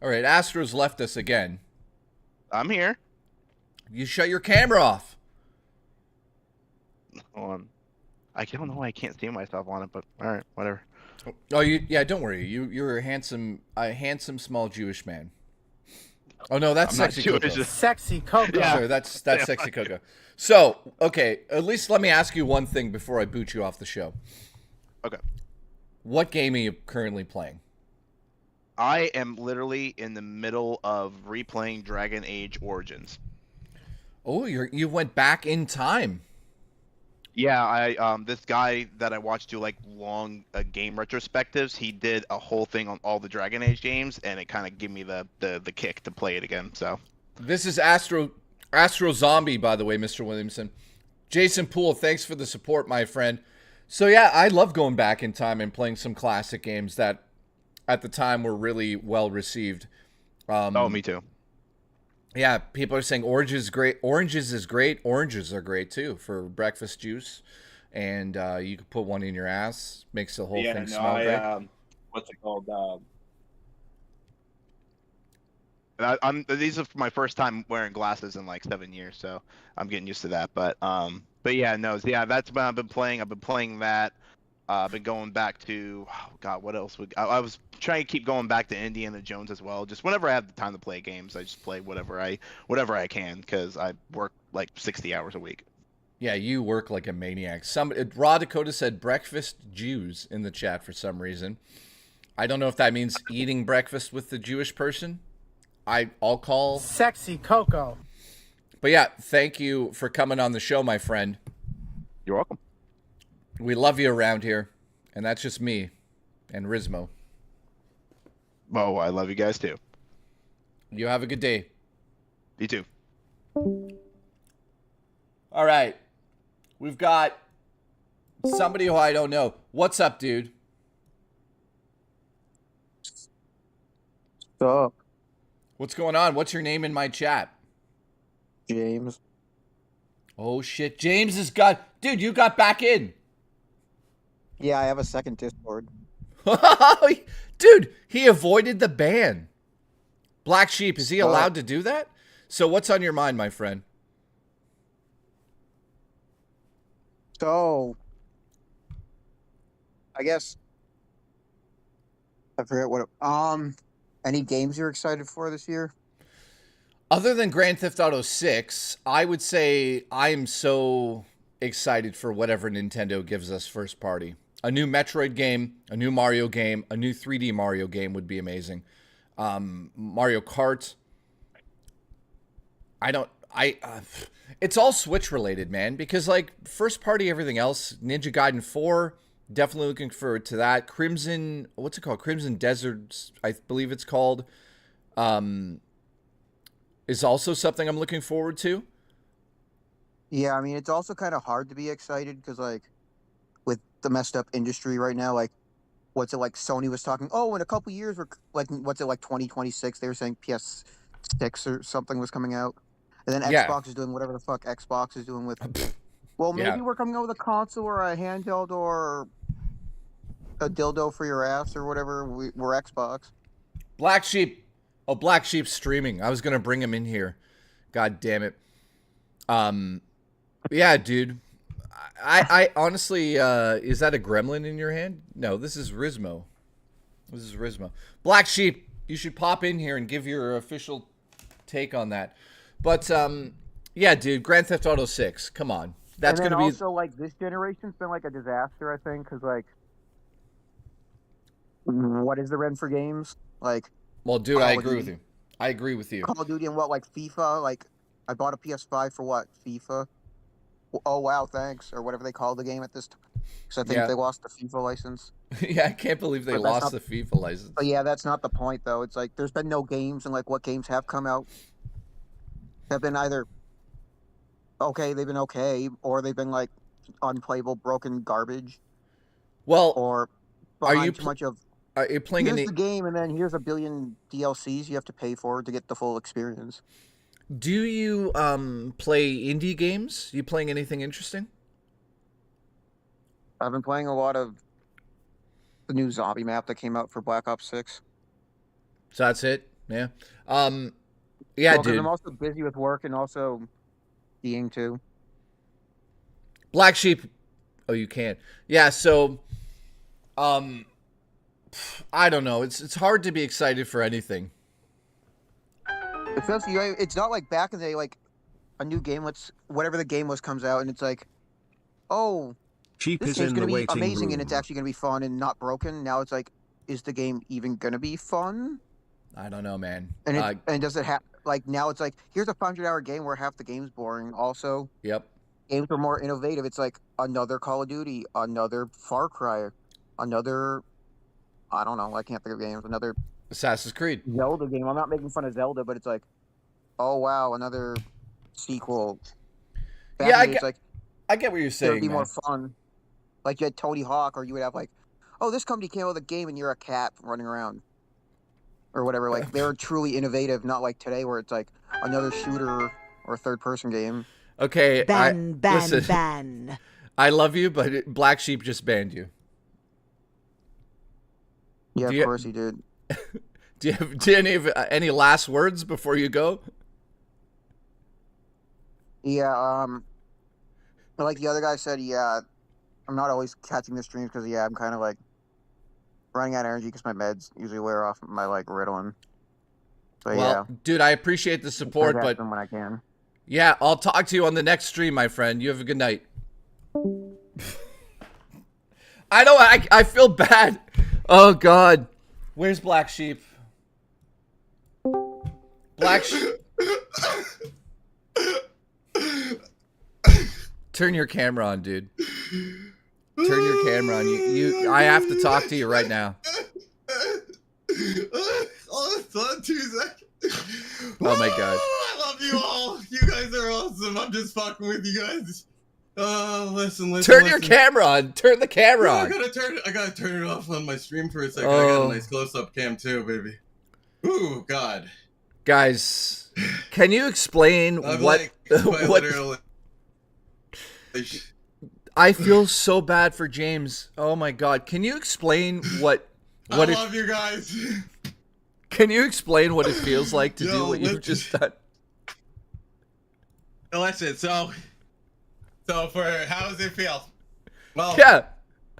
All right, Astro's left us again. I'm here. You shut your camera off. Hold on. I don't know why I can't see myself on it, but all right, whatever. Oh, yeah, don't worry. You're a handsome small Jewish man. Oh no, that's I'm sexy not Coco. Jewish. Sexy Coco. Yeah, sorry, that's sexy Coco. So, okay, at least let me ask you one thing before I boot you off the show. Okay. What game are you currently playing? I am literally in the middle of replaying Dragon Age Origins. Oh, you went back in time. Yeah, I this guy that I watched do like long game retrospectives, he did a whole thing on all the Dragon Age games, and it kind of gave me the kick to play it again. So this is Astro Zombie, by the way, Mr. Williamson. Jason Poole, thanks for the support, my friend. So yeah, I love going back in time and playing some classic games that at the time were really well received. Oh, me too. Yeah, people are saying oranges is great. Oranges is great. Oranges are great too for breakfast juice, and you can put one in your ass. Makes the whole thing smell great. What's it called? These are my first time wearing glasses in like 7 years, so I'm getting used to that. But yeah, no, yeah, that's what I've been playing. I've been playing that. I've been going back to, oh God, what else? I was trying to keep going back to Indiana Jones as well. Just whenever I have the time to play games, I just play whatever I can, because I work like 60 hours a week. Yeah, you work like a maniac. Raw Dakota said breakfast Jews in the chat for some reason. I don't know if that means eating breakfast with the Jewish person. I'll call Sexy Coco. But yeah, thank you for coming on the show, my friend. You're welcome. We love you around here, and that's just me and Rizmo. Oh, I love you guys too. You have a good day. You too. All right. We've got somebody who I don't know. What's up, dude? Sup? What's going on? What's your name in my chat? James. Oh, shit. James has got... Dude, you got back in. Yeah, I have a second Discord. Dude, he avoided the ban. Black Sheep, is he allowed to do that? So what's on your mind, my friend? So, I guess I forget what. Any games you're excited for this year? Other than Grand Theft Auto 6, I would say I am so excited for whatever Nintendo gives us first party. A new Metroid game, a new Mario game, a new 3D Mario game would be amazing. Mario Kart. It's all Switch related, man, because like first party, everything else, Ninja Gaiden 4, definitely looking forward to that. Crimson, what's it called? Crimson Deserts, I believe it's called, is also something I'm looking forward to. Yeah, I mean, it's also kind of hard to be excited because, like, with the messed up industry right now, like, what's it like? Sony was talking, in a couple years, we're like, what's it like 2026? They were saying PS6 or something was coming out. And then Yeah. Xbox is doing whatever the fuck Xbox is doing with. Well, maybe we're coming out with a console or a handheld or a dildo for your ass or whatever. We're Xbox. Black Sheep. Oh, Black Sheep's streaming. I was gonna bring him in here. God damn it. Yeah, dude. I honestly, is that a gremlin in your hand? No, this is Rizmo. This is Rizmo. Black Sheep, you should pop in here and give your official take on that. But yeah, dude, Grand Theft Auto 6. Come on, that's and then gonna be also like this generation's been like a disaster, I think, because like, what is the rent for games? Like, well, dude, I agree with you. I agree with you. Call of Duty and what, like FIFA? Like, I bought a PS5 for what? FIFA? Oh wow, thanks, or whatever they call the game at this. Because I think they lost the FIFA license. Yeah, I can't believe they lost the FIFA license. But yeah, that's not the point though. It's like there's been no games, and like what games have come out have been either okay, they've been okay, or they've been like unplayable, broken garbage. Well, or are you too much of? Are you playing here's the game, and then here's a billion DLCs you have to pay for to get the full experience. Do you play indie games? You playing anything interesting? I've been playing a lot of the new zombie map that came out for Black Ops 6. So that's it? Yeah. Yeah, dude. I'm also busy with work and also skiing too. Black Sheep. Oh, you can. Yeah, so I don't know. It's hard to be excited for anything. It's not like back in the day, like a new game, whatever the game was comes out, and it's like, oh, Cheap this is game's in gonna the be waiting amazing, room. and it's actually gonna be fun and not broken. Now it's like, is the game even gonna be fun? I don't know, man. And and does it have like now? It's like here's a 100-hour game where half the game's boring. Also, yep, games are more innovative. It's like another Call of Duty, another Far Cry, another I don't know. I can't think of games. Another Assassin's Creed. Zelda game. I'm not making fun of Zelda, but it's like, oh wow, another sequel. Yeah, I get what you're saying. It would be man. more fun. Like you had Tony Hawk, or you would have like, oh, this company came out with a game and you're a cat running around, or whatever. Like they were truly innovative, not like today where it's like another shooter or a third-person game. Okay, ban. I love you, but Black Sheep just banned you. Yeah, of course he did. Do you have any last words before you go? Yeah, like the other guy said, yeah, I'm not always catching the streams because I'm kind of like running out of energy because my meds usually wear off my like Ritalin. But well, dude, I appreciate the support, but when I can. Yeah, I'll talk to you on the next stream, my friend. You have a good night. I know, I feel bad. Oh, God. Where's Black Sheep? Black Sheep. Turn your camera on, dude. Turn your camera on. I have to talk to you right now. Oh, it's on 2 seconds. Oh, my God. I love you all. You guys are awesome. I'm just fucking with you guys. Listen. Turn your camera on. Turn the camera on. I gotta turn it off on my stream for a second. I got a nice close-up cam too, baby. Ooh, God. Guys, can you explain what? I feel so bad for James. Oh my God! Can you explain what? I love you guys. Can you explain what it feels like to do what you've just done? Listen, so for how does it feel? Well, yeah.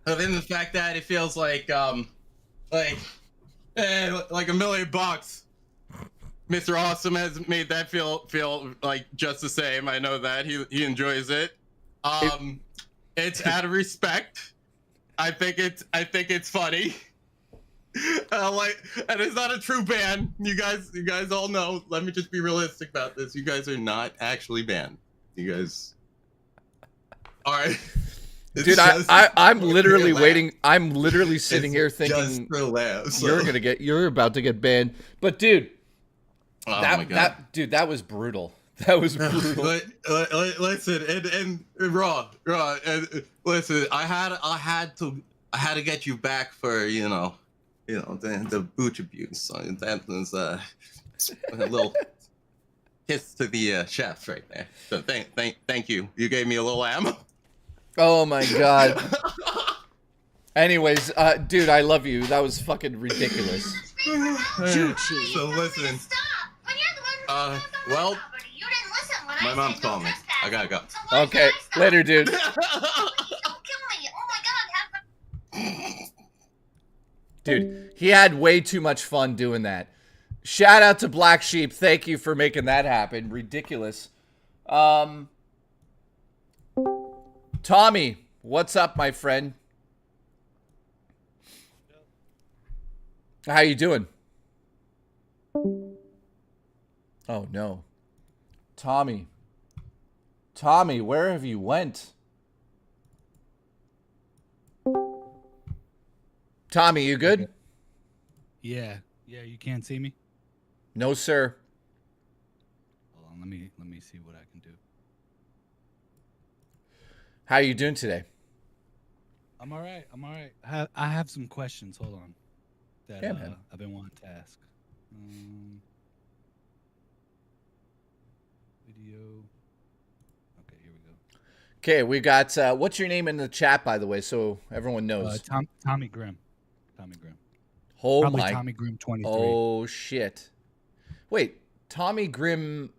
Other than the fact that it feels like $1 million bucks. Mr. Awesome has made that feel like just the same. I know that he enjoys it. It's out of respect. I think it's funny. And it's not a true ban. You guys all know. Let me just be realistic about this. You guys are not actually banned. You guys. All right. Dude, I'm literally waiting. I'm literally sitting here thinking just for laughs, so. you're about to get banned. But dude, my God. that was brutal. That was brutal. Listen, and raw. Listen, I had to get you back for the booch abuse. So that was a little kiss to the chefs right there. So thank you. You gave me a little ammo. Oh my god. Anyways, dude, I love you. That was fucking ridiculous. So listen. Well, my mom's calling me. I gotta go. Okay, later, dude. Dude, he had way too much fun doing that. Shout out to Black Sheep. Thank you for making that happen. Ridiculous. Tommy, what's up, my friend? How you doing? Oh, no. Tommy. Tommy, where have you went? Tommy, you good? Yeah. Yeah, you can't see me? No, sir. Hold on, let me see what I can do. How are you doing today? I'm all right. I'm all right. I have some questions. Hold on. That Yeah, man. I've been wanting to ask. Video. Okay, here we go. Okay, we got, what's your name in the chat, by the way, so everyone knows? Tommy Grimm. Tommy Grimm. Oh Probably my. Tommy Grimm 23. Oh, shit. Wait, Tommy Grimm,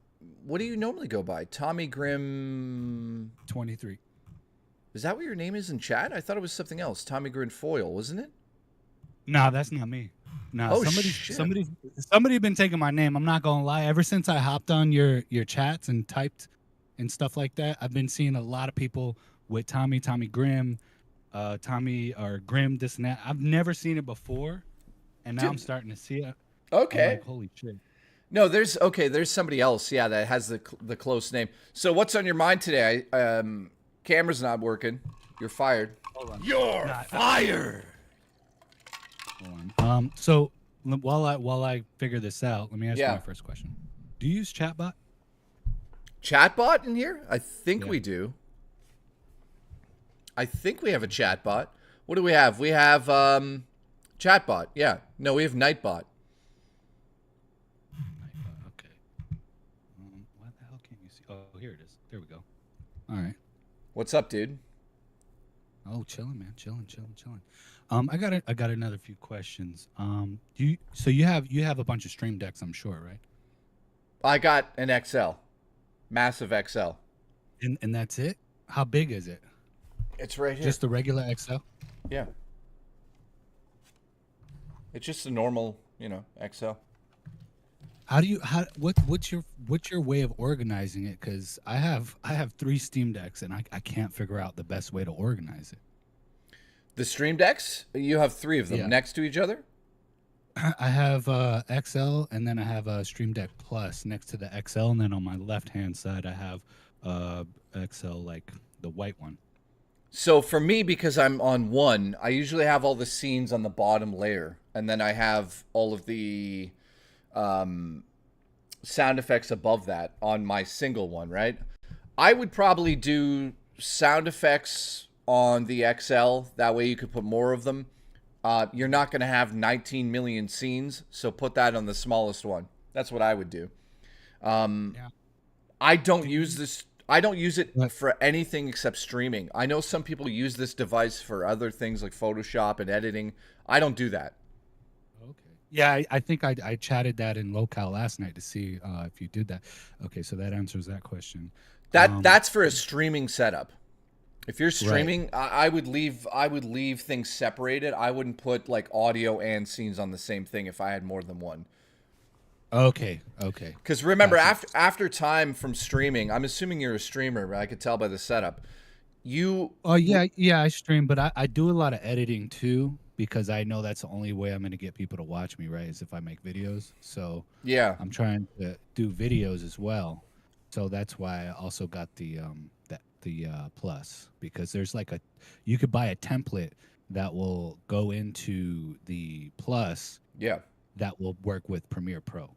what do you normally go by? Tommy Grimm... 23. Is that what your name is in chat? I thought it was something else. Tommy Grimm Foil, wasn't it? No, that's not me. No, Oh, somebody been taking my name. I'm not gonna lie. Ever since I hopped on your chats and typed and stuff like that, I've been seeing a lot of people with Tommy Grimm, Tommy or Grimm, this and that. I've never seen it before, and now Dude. I'm starting to see it. Okay. I'm like, holy shit. No, there's somebody else, yeah, that has the close name. So what's on your mind today? Camera's not working. You're fired. Hold on. You're fired. Hold on. So while I figure this out, let me ask you Yeah. my first question. Do you use chatbot? Chatbot in here? I think we do. I think we have a chatbot. What do we have? We have chatbot. Yeah. No, we have Nightbot. Okay. Why the hell can't you see? Oh, here it is. There we go. All right. What's up, dude? Oh, chilling, man. Chilling. I got another few questions. You have a bunch of stream decks, I'm sure, right? I got an XL. Massive XL. And that's it? How big is it? It's right here. Just the regular XL? Yeah. It's just a normal, XL. What's your way of organizing it? Because I have 3 Steam Decks and I can't figure out the best way to organize it. The stream decks? You have 3 of them Yeah. next to each other? I have XL and then I have a Stream Deck Plus next to the XL, and then on my left hand side I have XL, like the white one. So for me, because I'm on one, I usually have all the scenes on the bottom layer, and then I have all of the sound effects above that on my single one, right? I would probably do sound effects on the XL. That way you could put more of them. You're not going to have 19 million scenes, so put that on the smallest one. That's what I would do. I don't use this. I don't use it for anything except streaming. I know some people use this device for other things like Photoshop and editing. I don't do that. Yeah, I think I chatted that in Locale last night to see if you did that. Okay, so that answers that question. That's for a streaming setup. If you're streaming, I would leave things separated. I wouldn't put like audio and scenes on the same thing if I had more than one. Okay. Because remember, after time from streaming, I'm assuming you're a streamer, but I could tell by the setup. I stream, but I do a lot of editing too, because I know that's the only way I'm going to get people to watch me, right? Is if I make videos. So yeah, I'm trying to do videos as well. So that's why I also got the Plus, because there's you could buy a template that will go into the Plus. Yeah. That will work with Premiere Pro.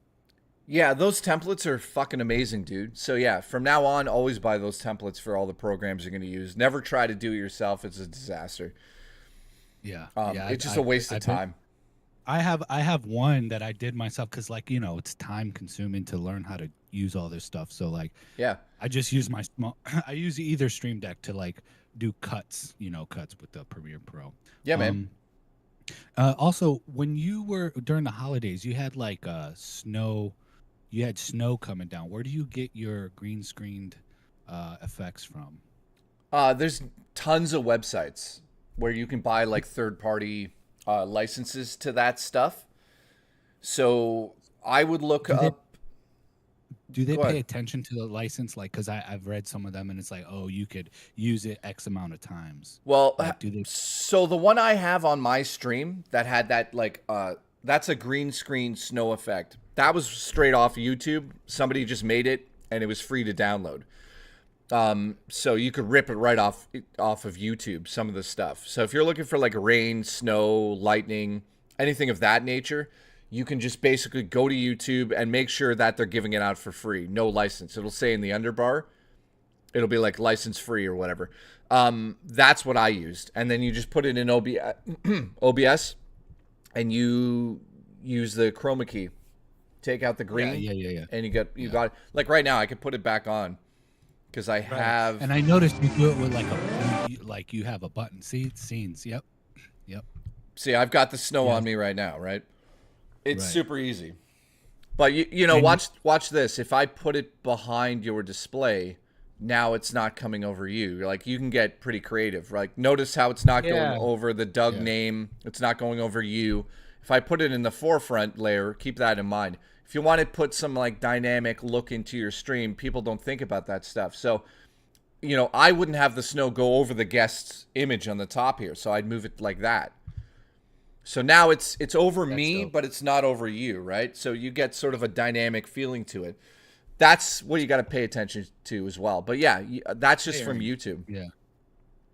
Yeah, those templates are fucking amazing, dude. So yeah, from now on, always buy those templates for all the programs you're going to use. Never try to do it yourself. It's a disaster. Yeah. It's just a waste of time. I have one that I did myself because, like, you know, it's time consuming to learn how to use all this stuff. So like, yeah, I just use my small. I use either Stream Deck to like do cuts, cuts with the Premiere Pro. Yeah, man. Also, when you were during the holidays, you had like snow. You had snow coming down. Where do you get your green screened effects from? There's tons of websites where you can buy like third-party licenses to that stuff. So I would look up. Do they Go pay ahead. attention to the license? Like, because I've read some of them and it's like, oh, you could use it X amount of times. Well, Like, do they? so the one I have on my stream that had that like that's a green screen snow effect. That was straight off YouTube. Somebody just made it and it was free to download. So you could rip it right off of YouTube, some of the stuff. So if you're looking for like rain, snow, lightning, anything of that nature, you can just basically go to YouTube and make sure that they're giving it out for free, no license. It'll say in the underbar, it'll be like license free or whatever. That's what I used. And then you just put it in OBS and you use the chroma key. Take out the green. Yeah. And you got it. Like right now, I could put it back on because I have. And I noticed you do it with like you have a button. See, scenes. Yep. See, I've got the snow on me right now, right? It's Right. super easy. But you know, watch this. If I put it behind your display, now it's not coming over you. Like you can get pretty creative. Like notice how it's not going over the Doug name. It's not going over you. If I put it in the forefront layer, keep that in mind. If you want to put some like dynamic look into your stream, people don't think about that stuff. So, you know, I wouldn't have the snow go over the guest's image on the top here. So I'd move it like that. So now it's over me, but it's not over you, right? So you get sort of a dynamic feeling to it. That's what you got to pay attention to as well. But yeah, that's just from YouTube. Yeah.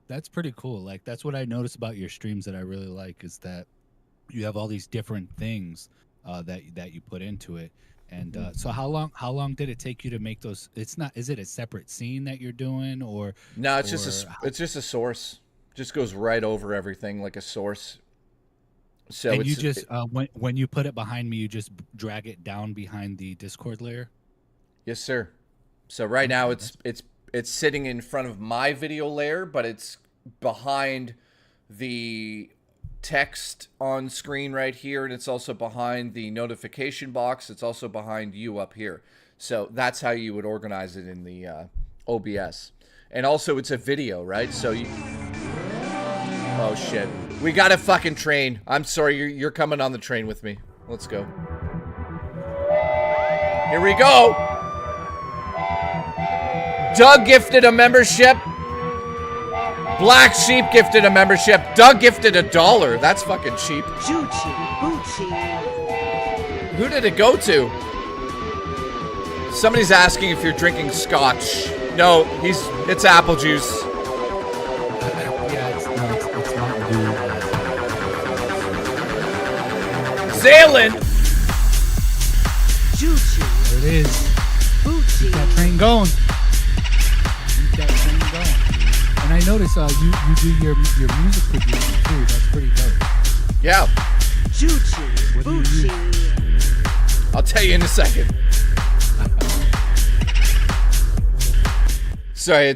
That's pretty cool. Like that's what I noticed about your streams that I really like is that you have all these different things that you put into it. And so how long did it take you to make those? Is it a separate scene that you're doing or no? It's just a source. Just goes right over everything like a source. So and you just when you put it behind me, you just drag it down behind the Discord layer. Yes, sir. So right now it's sitting in front of my video layer, but it's behind the text on screen right here, and it's also behind the notification box. It's also behind you up here. So that's how you would organize it in the OBS. And also it's a video, right? So you... Oh shit. We got a fucking train. I'm sorry, you're coming on the train with me. Let's go. Here we go. Doug gifted a membership. Black Sheep gifted a membership. Doug gifted $1. That's fucking cheap. Who did it go to? Somebody's asking if you're drinking scotch. No, it's apple juice. Zalen! There it is. Keep that train going. Keep that train going. And I notice you do your music producing too. That's pretty dope. Yeah. What do you use? I'll tell you in a second. Sorry,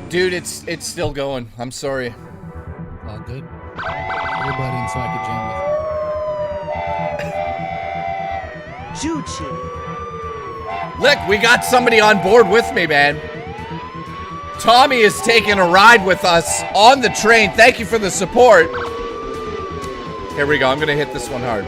dude, it's still going. I'm sorry. All good. Everybody in so I could jam with. Look, we got somebody on board with me, man. Tommy is taking a ride with us on the train. Thank you for the support. Here we go. I'm gonna hit this one hard.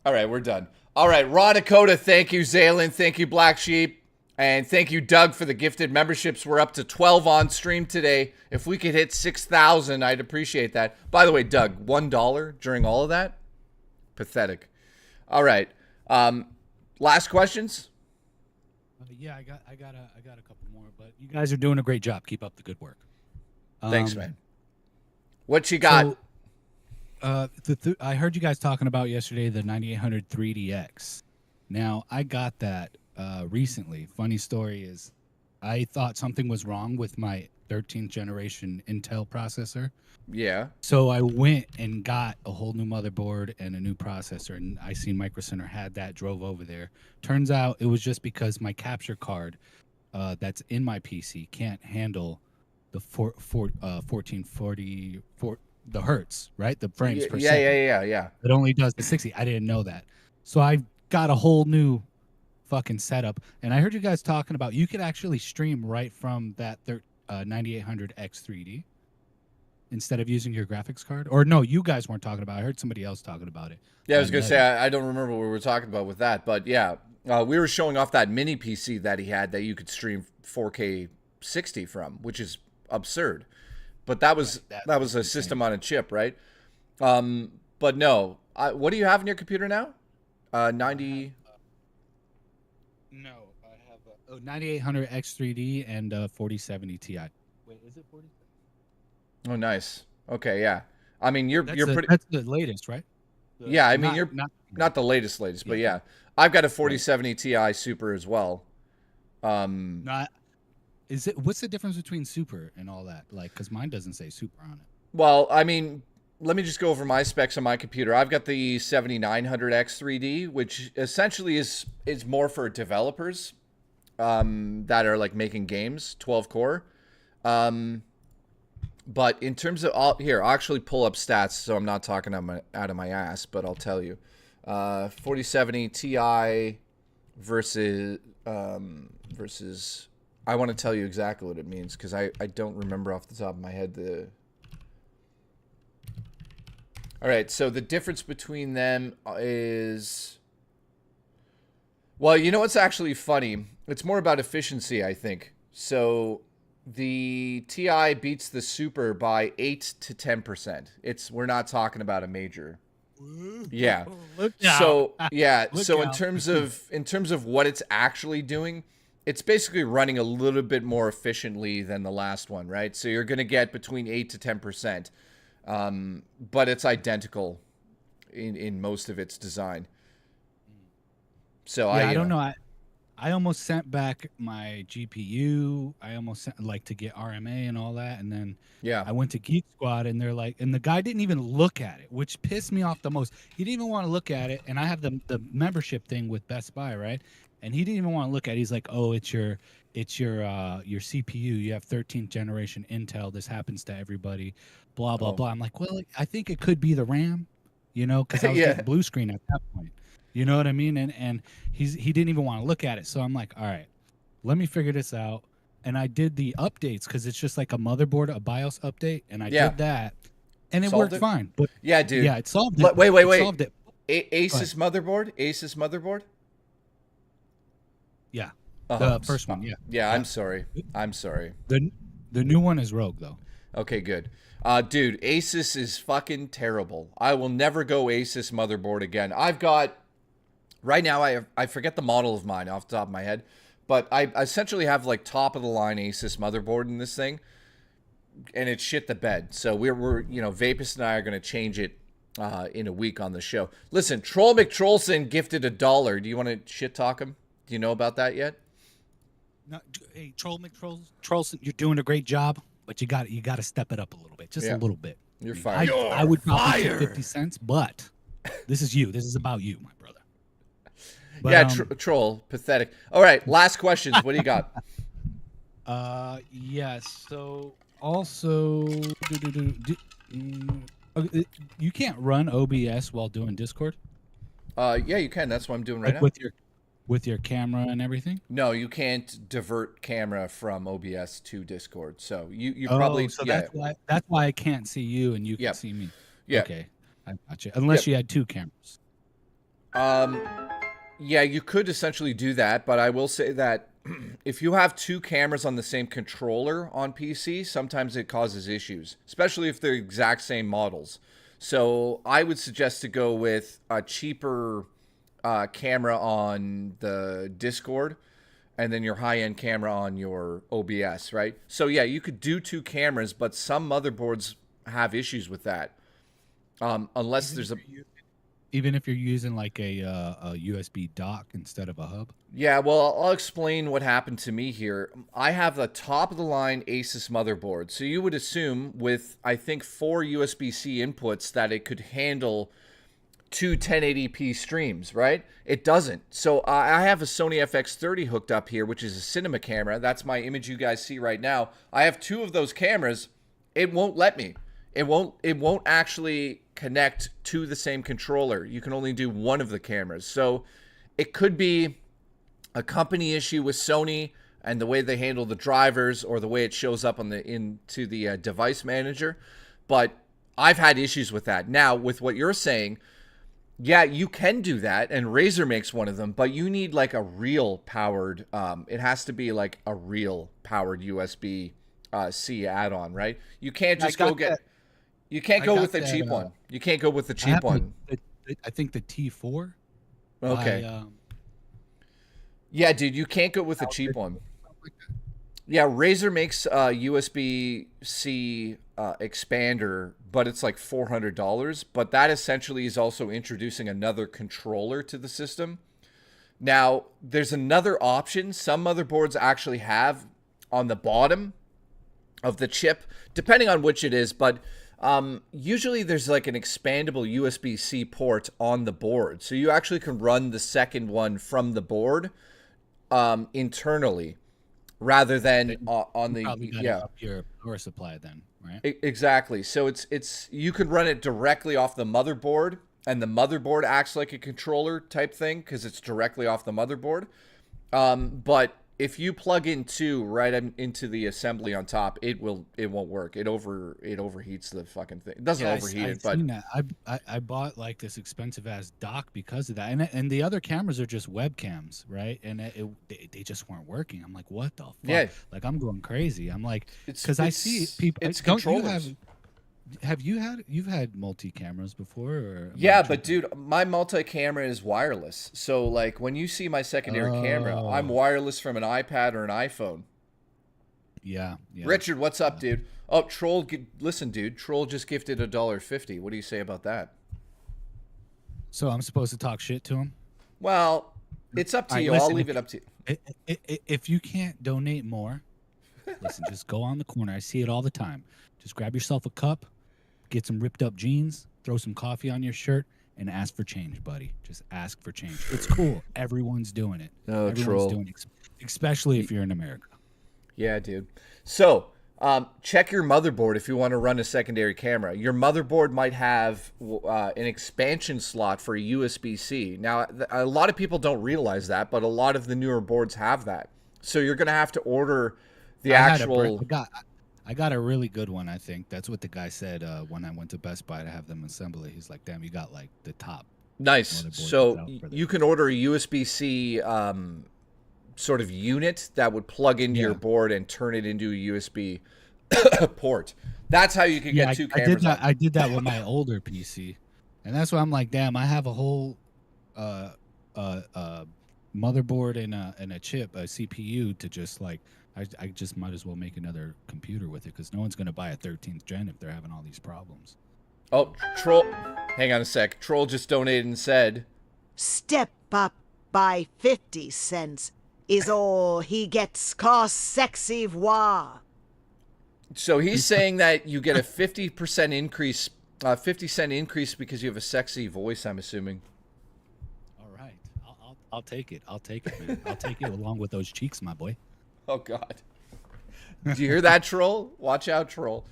All right, we're done. All right, Raw Dakota, thank you, Zalen, thank you, Black Sheep, and thank you, Doug, for the gifted memberships. We're up to 12 on stream today. If we could hit 6,000, I'd appreciate that. By the way, Doug, $1 during all of that? Pathetic. All right. Last questions? Yeah, I got a couple more, but you guys are doing a great job. Keep up the good work. Thanks, man. What you got? So, I heard you guys talking about yesterday the 9800 3DX. Now, I got that recently. Funny story is I thought something was wrong with my 13th generation Intel processor. Yeah. So I went and got a whole new motherboard and a new processor, and I seen Micro Center had that, drove over there. Turns out it was just because my capture card that's in my PC can't handle the 1440 the hertz, right? The frames per second. Yeah. It only does the 60. I didn't know that. So I got a whole new fucking setup, and I heard you guys talking about you could actually stream right from that 9800 X3D instead of using your graphics card. Or no, you guys weren't talking about it. I heard somebody else talking about it. Yeah, I was going to say, I don't remember what we were talking about with that, but yeah, we were showing off that mini PC that he had that you could stream 4K 60 from, which is absurd. But that was a system on a chip, right? But no, what do you have in your computer now? 90. No, I have a 9800 X3D and 4070 Ti. Wait, is it 40? Oh, nice. Okay, yeah. I mean, you're pretty. That's the latest, right? Yeah, I mean, you're not the latest, but yeah, I've got a 4070 Ti Super as well. Is it? What's the difference between Super and all that? Like, because mine doesn't say Super on it. Well, I mean, let me just go over my specs on my computer. I've got the 7900 X3D, which essentially is more for developers that are like making games, 12 core. But in terms of I'll actually pull up stats, so I'm not talking out of my ass, but I'll tell you. 4070 Ti versus I want to tell you exactly what it means because I don't remember off the top of my head the. All right, so the difference between them is, well, you know what's actually funny? It's more about efficiency, I think. So the Ti beats the Super by 8 to 10%. We're not talking about a major. Yeah. So yeah. So in terms of what it's actually doing, it's basically running a little bit more efficiently than the last one, right? So you're going to get between 8 to 10%. But it's identical in most of its design. So yeah, I don't know. I almost sent back my GPU. I almost sent to get RMA and all that, and then I went to Geek Squad, and they're like, and the guy didn't even look at it, which pissed me off the most. He didn't even want to look at it, and I have the membership thing with Best Buy, right? And he didn't even want to look at it. He's like, oh, it's your CPU. You have 13th generation Intel. This happens to everybody. Blah blah blah. I'm like, well, I think it could be the RAM, because I was getting blue screen at that point. You know what I mean? And he didn't even want to look at it. So I'm like, all right, let me figure this out. And I did the updates because it's just like a motherboard, a BIOS update, and I did that, and it worked fine. But yeah, dude. Yeah, it solved it. Wait. It solved it. Asus motherboard. Yeah, the first one. Yeah. Yeah, I'm sorry. The new one is Rogue though. Okay, good. Dude, Asus is fucking terrible. I will never go Asus motherboard again. I've got right now. I forget the model of mine off the top of my head, but I essentially have like top of the line Asus motherboard in this thing, and it's shit the bed. So we're Vapus and I are gonna change it in a week on the show. Listen, Troll McTrollson gifted $1. Do you want to shit talk him? Do you know about that yet? No, hey, Troll McTrollson, you're doing a great job, but you got to step it up a little bit, just a little bit. You're fired. I would probably take 50 cents, but this is you. This is about you, my brother. But, yeah, Troll, pathetic. All right, last questions. What do you got? Yes. So also, you can't run OBS while doing Discord. Yeah, you can. That's what I'm doing right now. With your camera and everything? No, you can't divert camera from OBS to Discord. So you probably that's why I can't see you and you can see me. Yeah. Okay. I got you. Unless you had two cameras. Yeah, you could essentially do that, but I will say that if you have two cameras on the same controller on PC, sometimes it causes issues, especially if they're exact same models. So I would suggest to go with a cheaper camera on the Discord, and then your high-end camera on your OBS, right? So yeah, you could do 2 cameras, but some motherboards have issues with that. Unless there's even if you're using like a USB dock instead of a hub. Yeah, well, I'll explain what happened to me here. I have the top-of-the-line Asus motherboard, so you would assume with, I think, 4 USB-C inputs that it could handle 2 1080p streams, right? It doesn't. So I have a Sony FX30 hooked up here, which is a cinema camera. That's my image you guys see right now. I have 2 of those cameras. It won't let me. It won't actually connect to the same controller. You can only do 1 of the cameras. So it could be a company issue with Sony and the way they handle the drivers, or the way it shows up on into the device manager. But I've had issues with that. Now, with what you're saying, yeah, you can do that, and Razer makes one of them, but you need like a real powered, it has to be like a real powered USB-C add-on, right? You can't just go get, you can't go with the cheap one. You can't go with the cheap one. I think the T4. Okay. Yeah, dude, you can't go with the cheap one. Yeah, Razer makes a USB-C expander, but it's like $400. But that essentially is also introducing another controller to the system. Now, there's another option some motherboards actually have on the bottom of the chip, depending on which it is, but usually there's like an expandable USB-C port on the board. So you actually can run the second one from the board internally, rather than on the up your power supply then, right? Exactly. So it's you could run it directly off the motherboard, and the motherboard acts like a controller type thing because it's directly off the motherboard. But if you plug in 2 right into the assembly on top, it won't work. It overheats the fucking thing. It doesn't overheat it, but I bought like this expensive ass dock because of that, and the other cameras are just webcams, right? And they just weren't working. I'm like, what the fuck? Yeah. Like I'm going crazy. I'm like, It's- because I it's- see people. it's Don't you controllers. you've had multi cameras before? Or am I yeah, tripping? but dude, my multi-camera is wireless. So like when you see my secondary camera, I'm wireless from an iPad or an iPhone. Yeah. Richard, what's up, dude? Oh, Troll, listen, dude. Troll just gifted $1.50. What do you say about that? So I'm supposed to talk shit to him? Well, it's up to you. I'll leave it up to you. If you can't donate more, listen, just go on the corner. I see it all the time. Just grab yourself a cup, get some ripped up jeans, throw some coffee on your shirt, and ask for change, buddy. Just ask for change. It's cool. Everyone's doing it. Oh, Everyone's Troll. doing it, especially if you're in America. Yeah, dude. So, check your motherboard if you want to run a secondary camera. Your motherboard might have an expansion slot for a USB-C. Now, a lot of people don't realize that, but a lot of the newer boards have that. So you're going to have to order the actual... I got a really good one, I think. That's what the guy said when I went to Best Buy to have them assemble it. He's like, damn, you got like the top. Nice. So you can order a USB-C sort of unit that would plug into your board and turn it into a USB port. That's how you can get 2 cameras. I did that with my older PC. And that's why I'm like, damn, I have a whole motherboard and a chip, a CPU to just like, I just might as well make another computer with it because no one's going to buy a 13th gen if they're having all these problems. Oh, Troll. Hang on a sec. Troll just donated and said, Step up by 50 cents is all he gets, cause sexy voir. so he's saying that you get a 50% increase, 50 cent increase because you have a sexy voice, I'm assuming. All right. I'll take it. I'll take it, man. I'll take it along with those cheeks, my boy. Oh, God. Do you hear that, Troll? Watch out, Troll.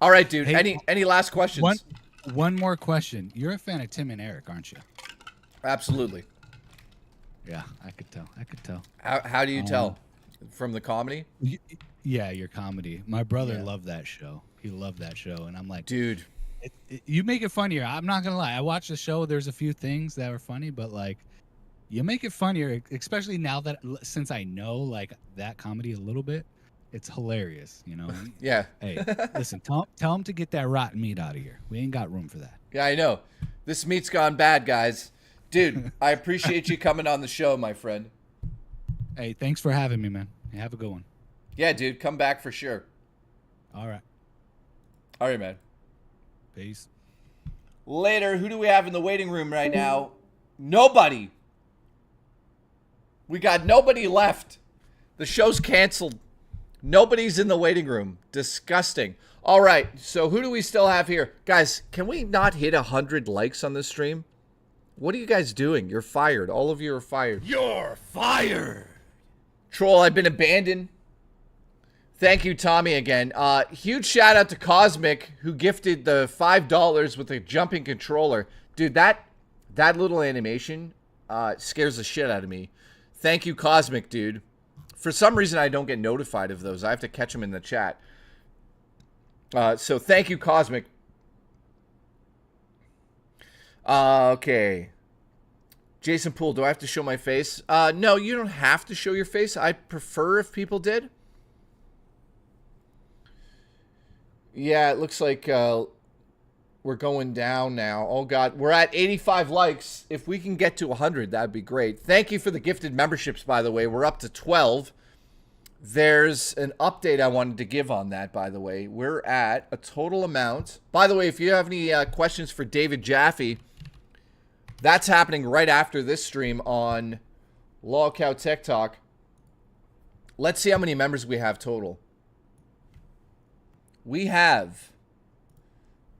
All right, dude. Hey, any last questions? One more question. You're a fan of Tim and Eric, aren't you? Absolutely. Yeah, I could tell. How do you tell? From the comedy? Yeah, your comedy. My brother loved that show. He loved that show. And I'm like, dude, you make it funnier. I'm not going to lie. I watched the show. There's a few things that were funny, but like, you make it funnier, especially now that since I know like that comedy a little bit, it's hilarious, you know? Yeah. Hey, listen, tell him to get that rotten meat out of here. We ain't got room for that. Yeah, I know. This meat's gone bad, guys. Dude, I appreciate you coming on the show, my friend. Hey, thanks for having me, man. Have a good one. Yeah, dude, come back for sure. All right. All right, man. Peace. Later, who do we have in the waiting room right now? Nobody. We got nobody left. The show's canceled. Nobody's in the waiting room. Disgusting. All right, so who do we still have here? Guys, can we not hit 100 likes on this stream? What are you guys doing? You're fired. All of you are fired. You're fired. Troll, I've been abandoned. Thank you, Tommy, again. Huge shout out to Cosmic, who gifted the $5 with a jumping controller. Dude, that little animation scares the shit out of me. Thank you, Cosmic, dude. For some reason, I don't get notified of those. I have to catch them in the chat. So thank you, Cosmic. Okay. Jason Poole, do I have to show my face? No, you don't have to show your face. I'd prefer if people did. Yeah, it looks like we're going down now. Oh, God. We're at 85 likes. If we can get to 100, that'd be great. Thank you for the gifted memberships, by the way. We're up to 12. There's an update I wanted to give on that, by the way. We're at a total amount. By the way, if you have any questions for David Jaffe, that's happening right after this stream on Lolcow Tech Talk. Let's see how many members we have total. We have,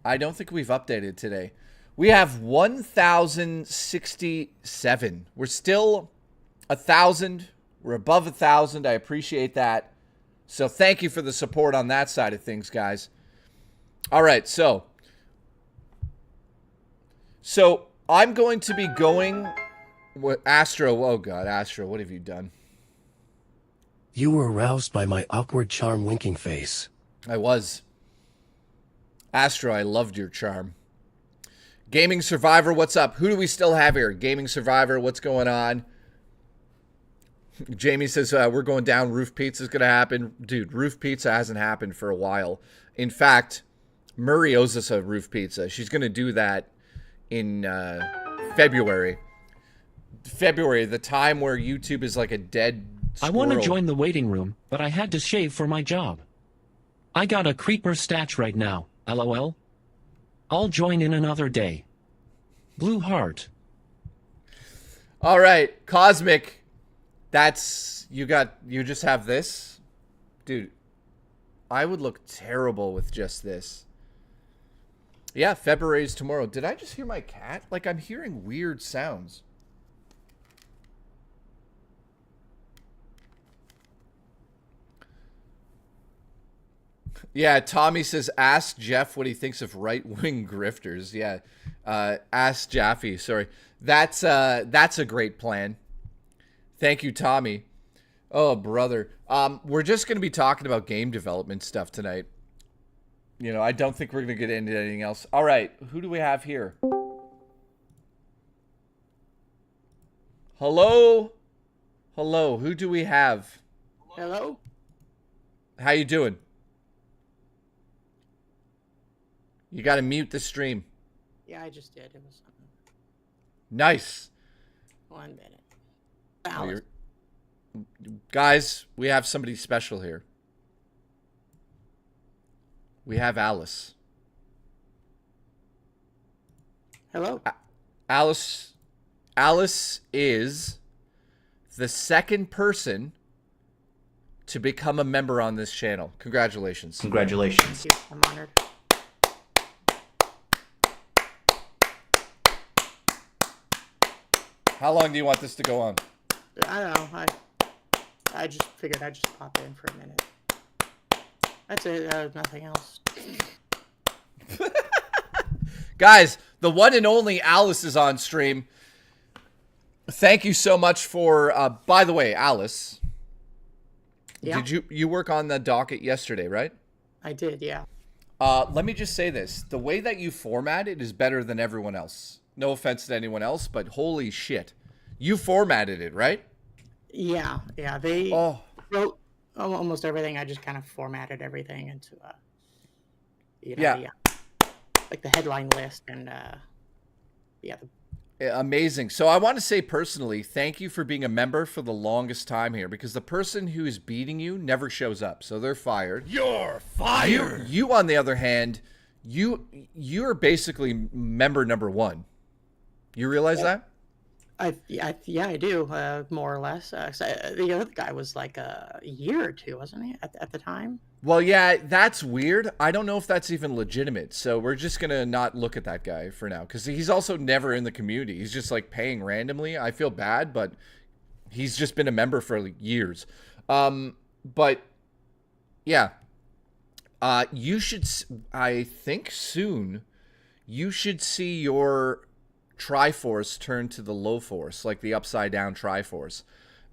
I don't think we've updated today. We have 1,067. We're still 1,000. We're above 1,000. I appreciate that. So thank you for the support on that side of things, guys. All right, so I'm going to be going with Astro. Oh, God, Astro, what have you done? You were aroused by my awkward charm winking face. I was. Astro, I loved your charm. Gaming Survivor, what's up? Who do we still have here? Gaming Survivor, what's going on? Jamie says we're going down. Roof Pizza is going to happen. Dude, Roof Pizza hasn't happened for a while. In fact, Murray owes us a Roof Pizza. She's going to do that in February. February, the time where YouTube is like a dead squirrel. I want to join the waiting room, but I had to shave for my job. I got a creeper statch right now, LOL. I'll join in another day. Blue heart. All right, Cosmic. That's, you just have this? Dude, I would look terrible with just this. Yeah, February is tomorrow. Did I just hear my cat? Like, I'm hearing weird sounds. Yeah, Tommy says, ask Jeff what he thinks of right-wing grifters. Yeah, ask Jaffe. Sorry. That's a great plan. Thank you, Tommy. Oh, brother. We're just going to be talking about game development stuff tonight. You know, I don't think we're going to get into anything else. All right, who do we have here? Hello? Hello, who do we have? Hello? How you doing? You got to mute the stream. Yeah, I just did. It was Nice. 1 minute. Oh, guys, we have somebody special here. We have Alice. Hello? Alice is the second person to become a member on this channel. Congratulations. Congratulations. Thank you. I'm honored. How long do you want this to go on? I don't know. I just figured I'd just pop in for a minute. That's it. Nothing else. Guys, the one and only Alice is on stream. Thank you so much for, by the way, Alice. Yeah. Did you work on the docket yesterday, right? I did, yeah. Let me just say this. The way that you format it is better than everyone else. No offense to anyone else, but holy shit. You formatted it, right? Yeah. They wrote almost everything. I just kind of formatted everything into, like the headline list and, Amazing. So I want to say personally, thank you for being a member for the longest time here, because the person who is beating you never shows up, so they're fired. You're fired. You on the other hand, you're basically member number 1. You realize that? Yeah, I do, more or less. The other guy was like a year or two, wasn't he, at the time? Well, yeah, that's weird. I don't know if that's even legitimate. So we're just going to not look at that guy for now, because he's also never in the community. He's just like paying randomly. I feel bad, but he's just been a member for like years. But yeah, you should, I think soon, you should see your Triforce turn to the low force, like the upside down Triforce.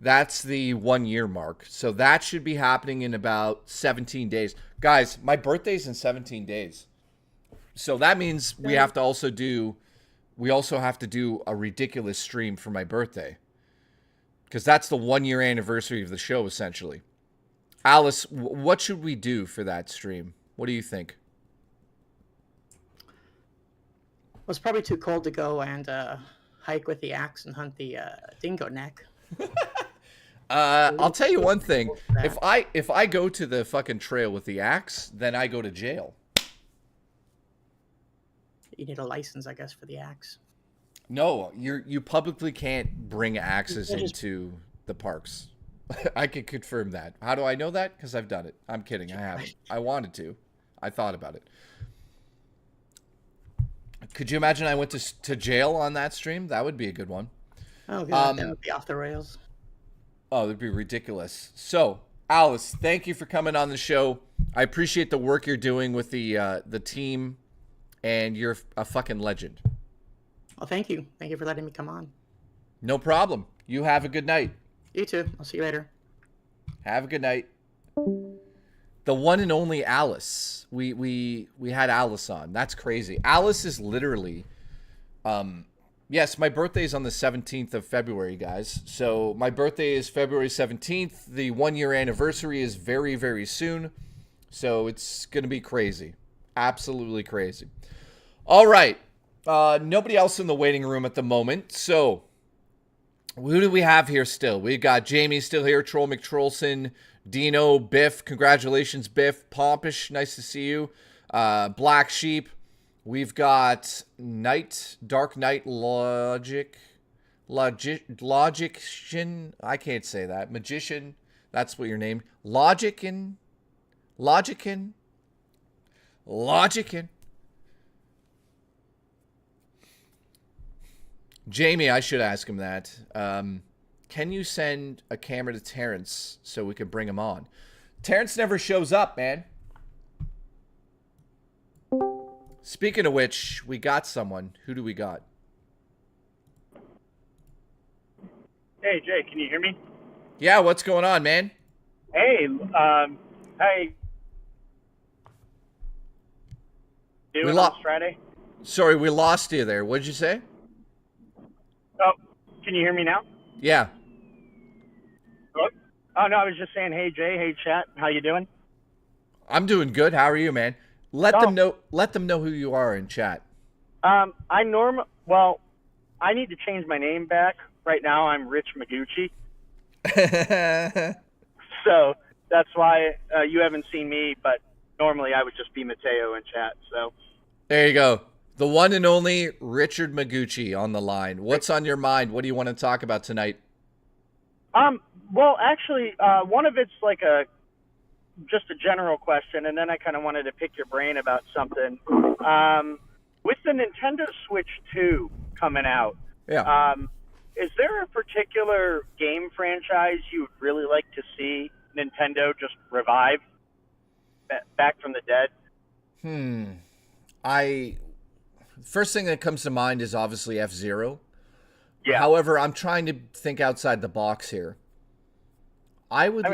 That's the 1 year mark. So that should be happening in about 17 days. Guys, my birthday's in 17 days. So that means we also have to do a ridiculous stream for my birthday, because that's the 1 year anniversary of the show, essentially. Alice, what should we do for that stream? What do you think? Well, it's probably too cold to go and hike with the axe and hunt the dingo neck. I'll tell you one thing. If I go to the fucking trail with the axe, then I go to jail. You need a license, I guess, for the axe. No, you publicly can't bring axes into the parks. I can confirm that. How do I know that? Because I've done it. I'm kidding. I haven't. I wanted to. I thought about it. Could you imagine I went to jail on that stream? That would be a good one. Oh, God, that would be off the rails. Oh, that'd be ridiculous. So, Alice, thank you for coming on the show. I appreciate the work you're doing with the team, and you're a fucking legend. Well, thank you. Thank you for letting me come on. No problem. You have a good night. You too. I'll see you later. Have a good night. The one and only Alice. We had Alice on. That's crazy. Alice is literally, yes, my birthday is on the 17th of February, guys. So my birthday is February 17th. The 1 year anniversary is very, very soon. So it's going to be crazy. Absolutely crazy. All right. Nobody else in the waiting room at the moment. So who do we have here still? We've got Jamie still here, Troll McTrollson, Dino, Biff. Congratulations, Biff. Pompish, nice to see you. Black Sheep. We've got Dark Knight Logician. I can't say that. Magician. That's what you're named. Logician. Jamie, I should ask him that. Can you send a camera to Terrence so we can bring him on? Terrence never shows up, man. Speaking of which, we got someone. Who do we got? Hey, Jay, can you hear me? Yeah, what's going on, man? Hey, hey. Doing on Friday? Sorry, we lost you there. What'd you say? Oh, can you hear me now? Yeah. Hello? Oh, no, I was just saying, hey, Jay, hey, chat, how you doing? I'm doing good. How are you, man? Let them know who you are in chat. Well, I need to change my name back. Right now, I'm Rich Maguchi. So that's why you haven't seen me, but normally I would just be Matteo in chat. So there you go. The one and only Richard Maguchi on the line. What's on your mind? What do you want to talk about tonight? Well, actually, one of it's like just a general question, and then I kind of wanted to pick your brain about something. With the Nintendo Switch 2 coming out, is there a particular game franchise you would really like to see Nintendo just revive back from the dead? First thing that comes to mind is obviously F-Zero. Yeah. However, I'm trying to think outside the box here. Would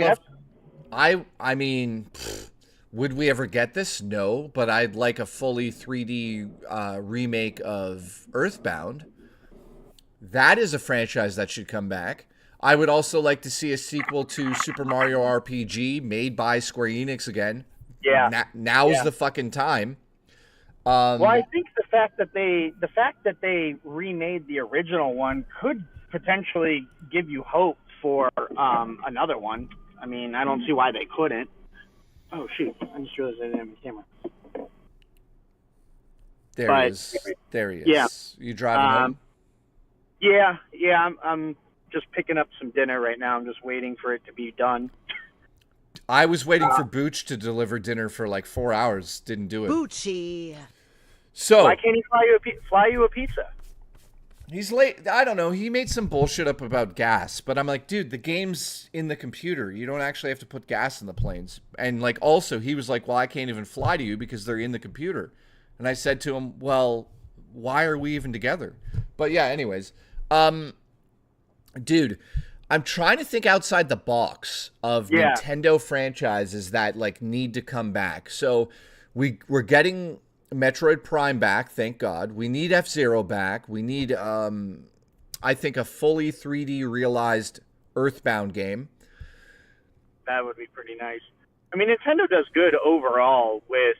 we ever get this? No, but I'd like a fully 3D remake of Earthbound. That is a franchise that should come back. I would also like to see a sequel to Super Mario RPG made by Square Enix again. Yeah. Now's the fucking time. Well, I think the fact that they remade the original one could potentially give you hope for another one. I mean, I don't see why they couldn't. Oh shoot! I just realized I didn't have a camera. There he is. There he is. Yeah. You driving home? Yeah. I'm just picking up some dinner right now. I'm just waiting for it to be done. I was waiting for Booch to deliver dinner for like 4 hours. Didn't do it. Boochie. So why can't he fly you a pizza? He's late. I don't know. He made some bullshit up about gas, but I'm like, dude, the game's in the computer. You don't actually have to put gas in the planes. And like, also, he was like, well, I can't even fly to you because they're in the computer. And I said to him, well, why are we even together? But yeah, anyways, dude, I'm trying to think outside the box of Nintendo franchises that like need to come back. So we're getting Metroid Prime back, thank God. We need F-Zero back. We need, I think, a fully 3D realized Earthbound game. That would be pretty nice. I mean, Nintendo does good overall with,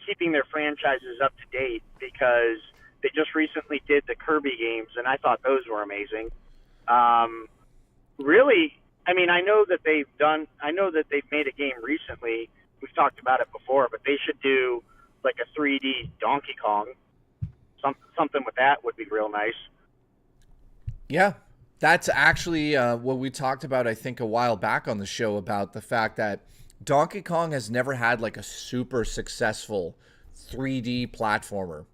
keeping their franchises up to date because they just recently did the Kirby games, and I thought those were amazing. Really, I mean, I know that they've made a game recently. We've talked about it before, but they should do like a 3D Donkey Kong. Something with that would be real nice. Yeah, that's actually what we talked about, I think, a while back on the show about the fact that Donkey Kong has never had like a super successful 3D platformer.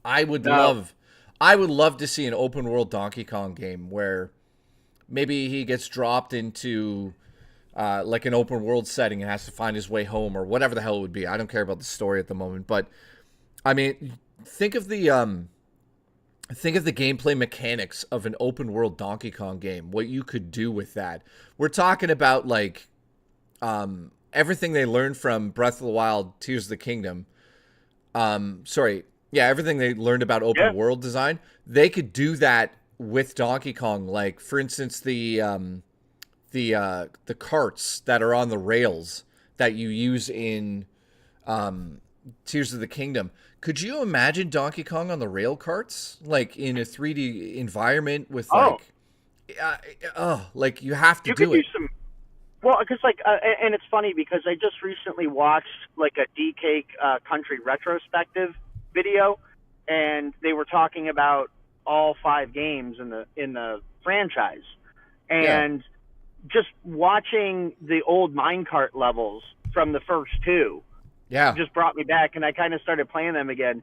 I would love to see an open world Donkey Kong game where maybe he gets dropped into like an open world setting and has to find his way home or whatever the hell it would be. I don't care about the story at the moment, but I mean, think of the gameplay mechanics of an open world Donkey Kong game. What you could do with that. We're talking about like everything they learned from Breath of the Wild, Tears of the Kingdom. Everything they learned about open world design, they could do that with Donkey Kong. Like, for instance, the carts that are on the rails that you use in Tears of the Kingdom. Could you imagine Donkey Kong on the rail carts, like in a 3D environment with like you have to do it. Well, because and it's funny because I just recently watched like a DK Country retrospective video, and they were talking about all 5 games in the franchise, and just watching the old minecart levels from the first 2, just brought me back, and I kind of started playing them again.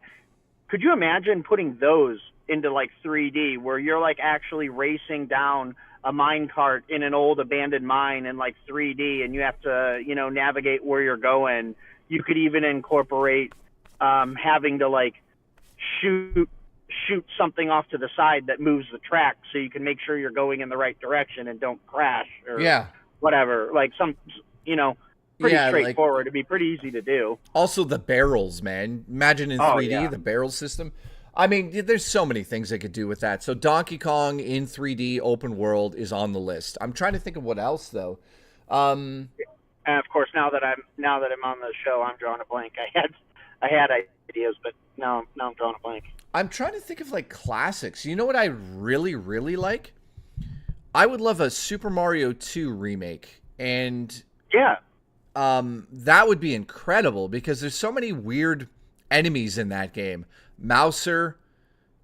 Could you imagine putting those into like 3D, where you're like actually racing down a minecart in an old abandoned mine in like 3D, and you have to, navigate where you're going? You could even incorporate having to like shoot something off to the side that moves the track so you can make sure you're going in the right direction and don't crash or whatever. Like pretty straightforward. It'd be pretty easy to do. Also the barrels, man. Imagine in 3D, the barrel system. I mean, there's so many things they could do with that. So Donkey Kong in 3D open world is on the list. I'm trying to think of what else though. And of course, now that I'm on the show, I'm drawing a blank. I had ideas, but now I'm drawing a blank. I'm trying to think of like classics. You know what I really, really like? I would love a Super Mario 2 remake. And that would be incredible because there's so many weird enemies in that game. Mouser,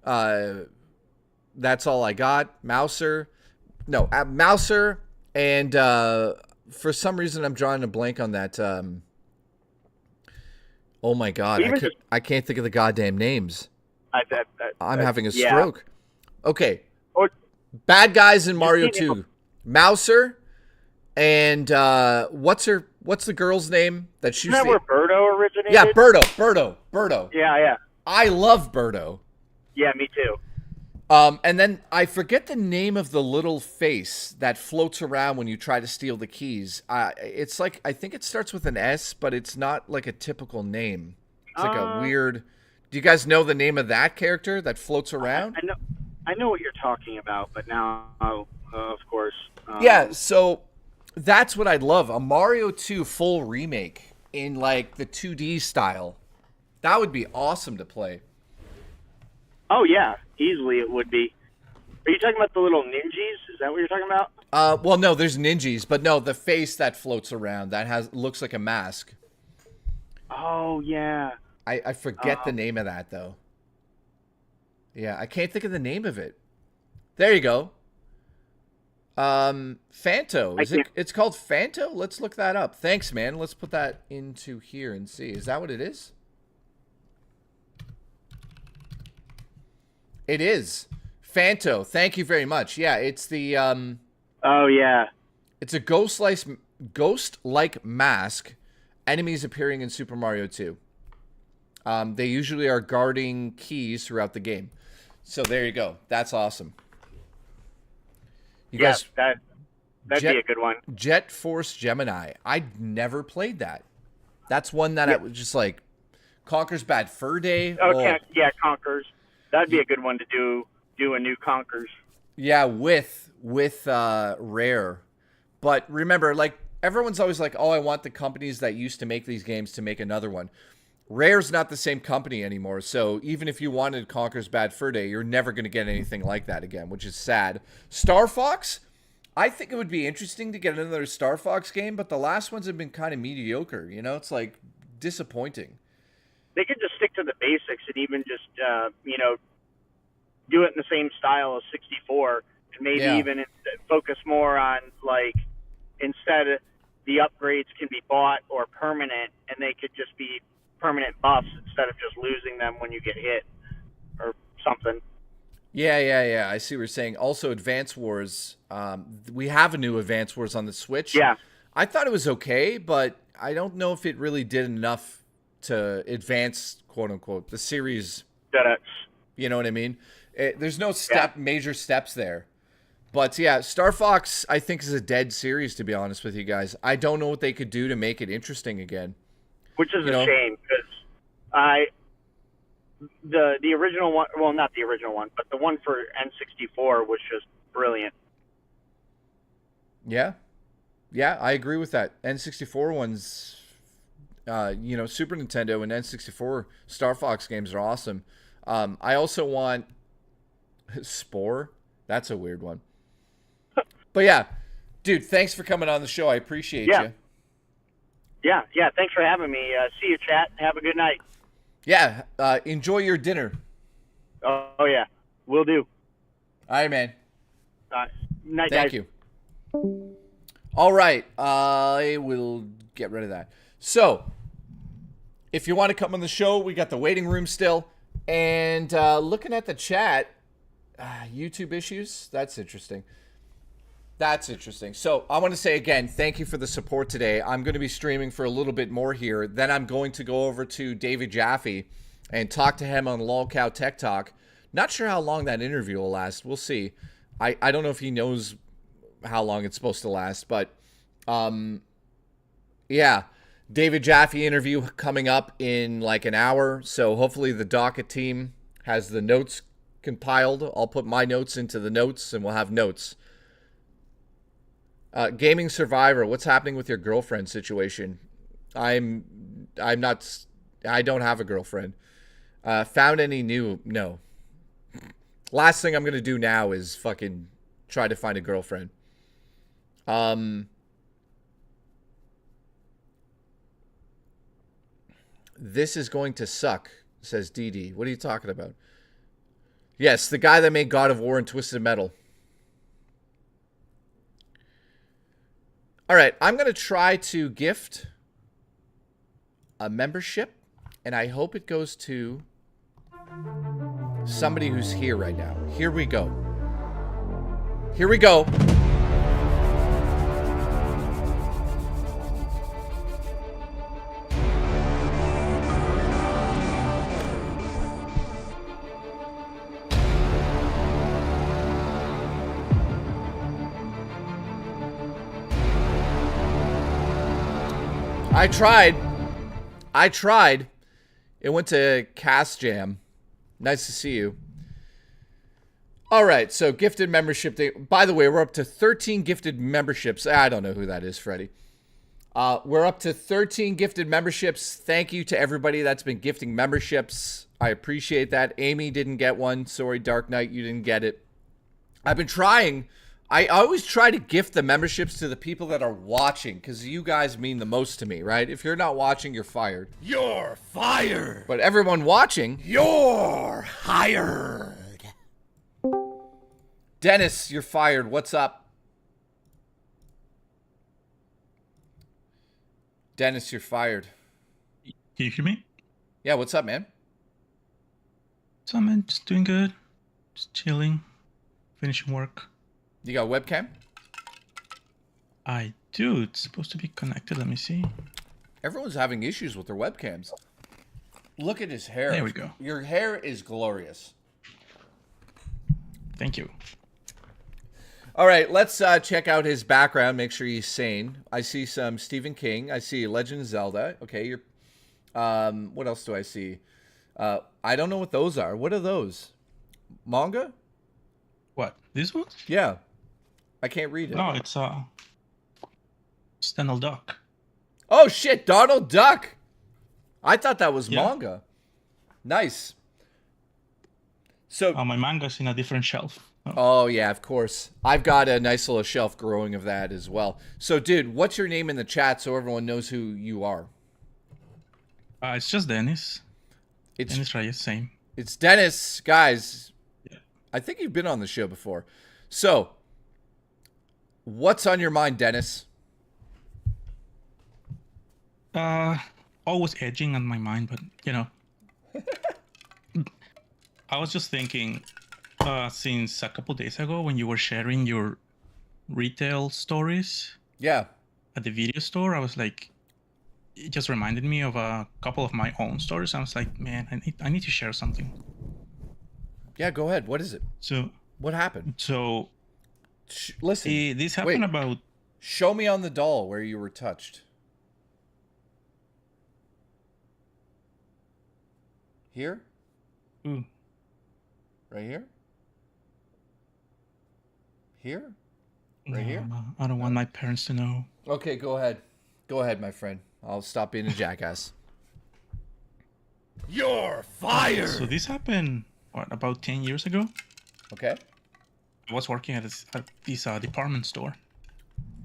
that's all I got. Mouser, and for some reason I'm drawing a blank on that. Oh my God, I can't think of the goddamn names. I'm having a stroke. Okay, bad guys in Mario 2. Mouser, and what's the girl's name that shoots? Isn't that where Birdo originated? Yeah, Birdo. Yeah. I love Birdo. Yeah, me too. And then I forget the name of the little face that floats around when you try to steal the keys. It's like, I think it starts with an S, but it's not like a typical name. It's like a weird. Do you guys know the name of that character that floats around? I know what you're talking about, but now, of course. Yeah, so that's what I'd love. A Mario 2 full remake in like the 2D style. That would be awesome to play. Oh yeah, easily it would be. Are you talking about the little ninjas? Is that what you're talking about? Well, no, there's ninjas, but no, the face that floats around that looks like a mask. Oh yeah. I forget the name of that though. Yeah, I can't think of the name of it. There you go. Fanto. It's called Fanto? Let's look that up. Thanks, man. Let's put that into here and see. Is that what it is? It is. Fanto. Thank you very much. Yeah, it's the Oh yeah. It's a ghost-like mask. Enemies appearing in Super Mario 2. They usually are guarding keys throughout the game. So there you go. That's awesome. You guys, that'd be a good one. Jet Force Gemini. I never played that. That's one that I was just like Conker's Bad Fur Day. Okay, yeah, Conkers. That'd be a good one to do a new Conkers. Yeah, with Rare. But remember, like everyone's always like, "Oh, I want the companies that used to make these games to make another one." Rare's not the same company anymore, so even if you wanted Conker's Bad Fur Day, you're never going to get anything like that again, which is sad. Star Fox, I think it would be interesting to get another Star Fox game, but the last ones have been kind of mediocre, you know? It's like disappointing. They could just stick to the basics and even just do it in the same style as 64 and maybe even focus more on like instead of the upgrades can be bought or permanent and they could just be permanent buffs instead of just losing them when you get hit or something. Yeah. I see what you're saying. Also, Advance Wars. We have a new Advance Wars on the Switch. Yeah. I thought it was okay, but I don't know if it really did enough to advance, quote unquote, the series. You know what I mean? There's no major steps there. But yeah, Star Fox, I think, is a dead series, to be honest with you guys. I don't know what they could do to make it interesting again. Which is a shame because the original one, well, not the original one, but the one for N64 was just brilliant. Yeah, I agree with that. N64 ones, Super Nintendo and N64 Star Fox games are awesome. I also want Spore. That's a weird one. But yeah, dude, thanks for coming on the show. I appreciate you. Yeah. Thanks for having me. See you, chat. Have a good night. Yeah. Enjoy your dinner. Oh yeah. Will do. All right, man. Night, Thank guys. you. All right. I will get rid of that. So, if you want to come on the show, we got the waiting room still. And looking at the chat, YouTube issues, that's interesting. So I want to say again, thank you for the support today. I'm going to be streaming for a little bit more here. Then I'm going to go over to David Jaffe and talk to him on Lolcow Tech Talk. Not sure how long that interview will last. We'll see. I don't know if he knows how long it's supposed to last, but yeah. David Jaffe interview coming up in like an hour. So hopefully the docket team has the notes compiled. I'll put my notes into the notes and we'll have notes. Gaming Survivor, what's happening with your girlfriend situation? I don't have a girlfriend. Found any new? No. Last thing I'm going to do now is fucking try to find a girlfriend. This is going to suck, says DD. What are you talking about? Yes, the guy that made God of War and Twisted Metal. All right, I'm going to try to gift a membership, and I hope it goes to somebody who's here right now. Here we go. Here we go. I tried. It went to Cast Jam. Nice to see you. All right, so gifted membership. By the way, we're up to 13 gifted memberships. I don't know who that is, Freddie. We're up to 13 gifted memberships. Thank you to everybody that's been gifting memberships. I appreciate that. Amy didn't get one. Sorry, Dark Knight, you didn't get it. I've been trying. I always try to gift the memberships to the people that are watching because you guys mean the most to me, right? If you're not watching, you're fired. You're fired. But everyone watching, You're hired. Dennis, you're fired. What's up? Dennis, you're fired. Can you hear me? Yeah, what's up, man? So, man, just doing good. Just chilling. Finishing work. You got a webcam? I do. It's supposed to be connected. Let me see. Everyone's having issues with their webcams. Look at his hair. There we go. Your hair is glorious. Thank you. All right, let's check out his background. Make sure he's sane. I see some Stephen King. I see Legend of Zelda. Okay, you're. What else do I see? I don't know what those are. What are those? Manga? What? These ones? Yeah. I can't read it. No, it's Donald Duck. Oh shit, Donald Duck. I thought that was Yeah. manga. Nice. So my manga's in a different shelf. Oh yeah, of course. I've got a nice little shelf growing of that as well. So dude, what's your name in the chat so everyone knows who you are? It's just Dennis. It's Dennis Reyes, same. It's Dennis, guys. Yeah. I think you've been on the show before. So, what's on your mind, Dennis? Always edging on my mind, but you know. I was just thinking, since a couple days ago when you were sharing your retail stories. Yeah. At the video store, I was like, it just reminded me of a couple of my own stories. I was like, man, I need to share something. Yeah, go ahead. What is it? So what happened? So listen. This happened wait. about. Show me on the doll where you were touched. Here? Ooh. Right here? Here? Right No, here? I don't want my parents to know. Okay, go ahead. Go ahead, my friend. I'll stop being a jackass. You're fired. So this happened, what, about 10 years ago? Okay. I was working at this department store.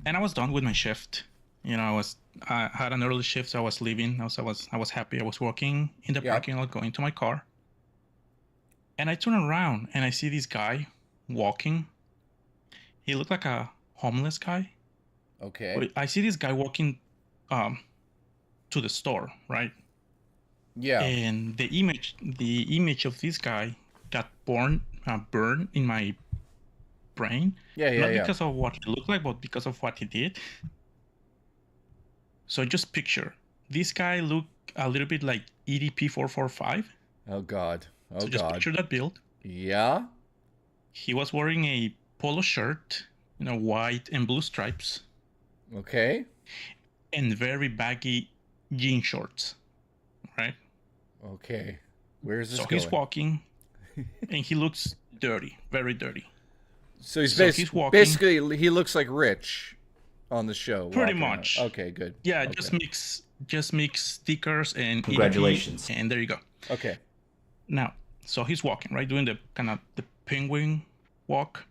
And I was done with my shift. You know, I had an early shift, so I was leaving. I was happy. I was walking in the parking lot, going to my car. And I turn around and I see this guy walking. He looked like a homeless guy. Okay. But I see this guy walking to the store, right? Yeah. And the image of this guy got burned in my brain. Not because of what he looked like, but because of what he did. So just picture this guy look a little bit like EDP 445. Oh God. Oh so just God. picture that build. Yeah. He was wearing a polo shirt, you know, white and blue stripes. Okay. And very baggy jean shorts, right? Okay. Where's this so going? He's walking, and he looks dirty, very dirty. So he's walking. basically he looks like Rich on the show. Pretty walking much. around. Okay, good. Yeah, okay. just mix stickers and Congratulations. EDP, and there you go. Okay. Now, so he's walking, right, doing the kind of the penguin walk,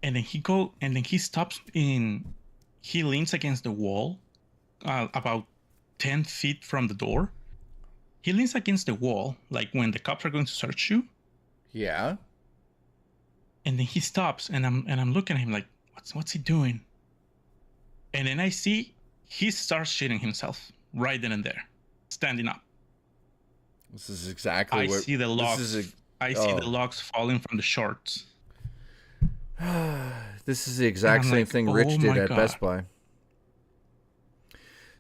and then he stops he leans against the wall, about 10 feet from the door. He leans against the wall, like when the cops are going to search you. Yeah. And then he stops, and I'm looking at him like, what's he doing? And then I see he starts shitting himself right then and there, standing up. This is exactly what I see the logs. I see the logs falling from the shorts. This is the exact same like, thing oh Rich did my at God. Best Buy.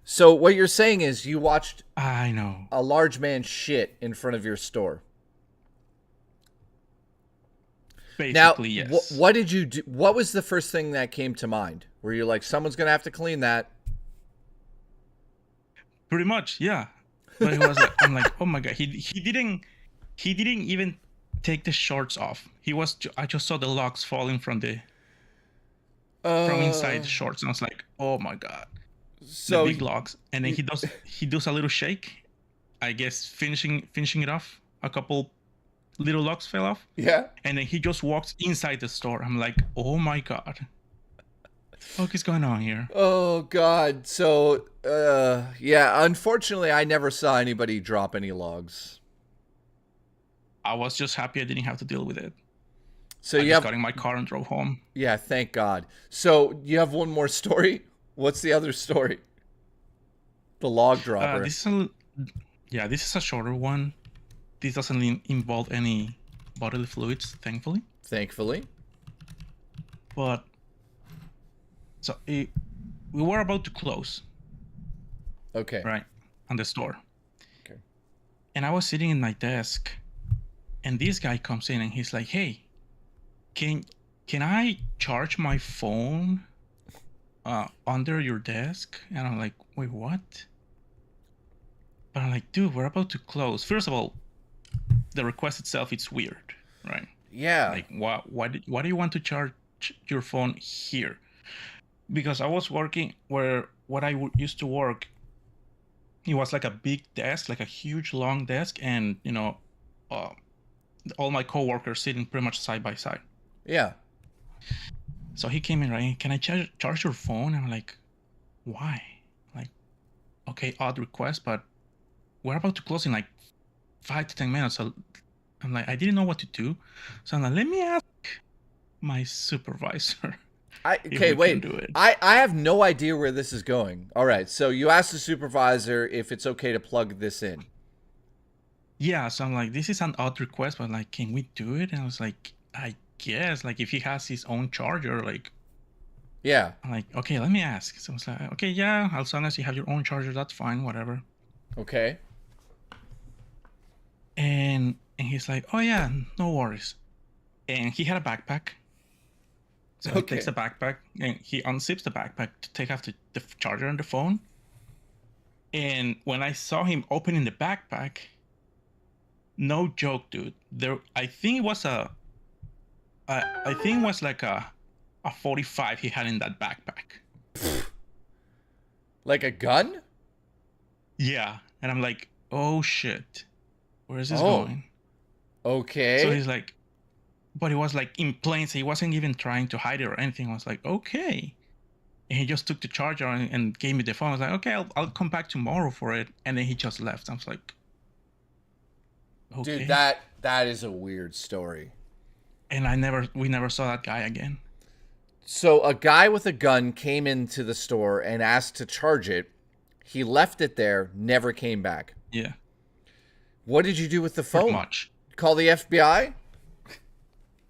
So what you're saying is you watched I know a large man shit in front of your store. Basically, now, yes. What did you do? What was the first thing that came to mind? Were you like, someone's gonna have to clean that? Pretty much, yeah. But it was like, I'm like, oh my God, he didn't even take the shorts off. I just saw the logs falling from the from inside the shorts. And I was like, oh my god. So the big logs, and then he does a little shake. I guess finishing it off. A couple little logs fell off. Yeah. And then he just walks inside the store. I'm like, oh my god. What the fuck is going on here? Oh god. So yeah, unfortunately I never saw anybody drop any logs. I was just happy I didn't have to deal with it. So I you just have got in my car and drove home. Yeah, thank God. So you have one more story? What's the other story? The log dropper. This is a shorter one. This doesn't involve any bodily fluids, thankfully. Thankfully. But so we were about to close. Okay. Right on the store. Okay. And I was sitting in my desk, and this guy comes in and he's like, "Hey, can I charge my phone under your desk?" And I'm like, "Wait, what?" But I'm like, "Dude, we're about to close." First of all, the request itself, it's weird, right? Yeah. Like, why do you want to charge your phone here? Because I was working where used to work, it was like a big desk, like a huge long desk, and all my coworkers sitting pretty much side by side. Yeah. So he came in, right? "Can I charge your phone?" And I'm like, "Why?" Like, okay, odd request, but we're about to close in like 5 to 10 minutes. So I'm like, I didn't know what to do. So I'm like, let me ask my supervisor. Okay, wait. I have no idea where this is going. All right, so you asked the supervisor if it's okay to plug this in. Yeah, so I'm like, this is an odd request, but like, can we do it? And I was like, I guess, like, if he has his own charger, like, yeah. I'm like, okay, let me ask. So I was like, okay, yeah, as long as you have your own charger, that's fine, whatever. Okay. And he's like, oh yeah, no worries. And he had a backpack. So he takes the backpack and he unzips the backpack to take off the charger and the phone. And when I saw him opening the backpack, no joke, dude. I think it was like a 45 he had in that backpack. Like a gun? Yeah. And I'm like, oh shit. Where is this going? Okay. So he's like, but it was like in plain sight. He wasn't even trying to hide it or anything. I was like, okay. And he just took the charger and gave me the phone. I was like, okay, I'll come back tomorrow for it. And then he just left. I was like, okay. Dude, that is a weird story. And we never saw that guy again. So a guy with a gun came into the store and asked to charge it. He left it there, never came back. Yeah. What did you do with the phone? Pretty much. Call the FBI?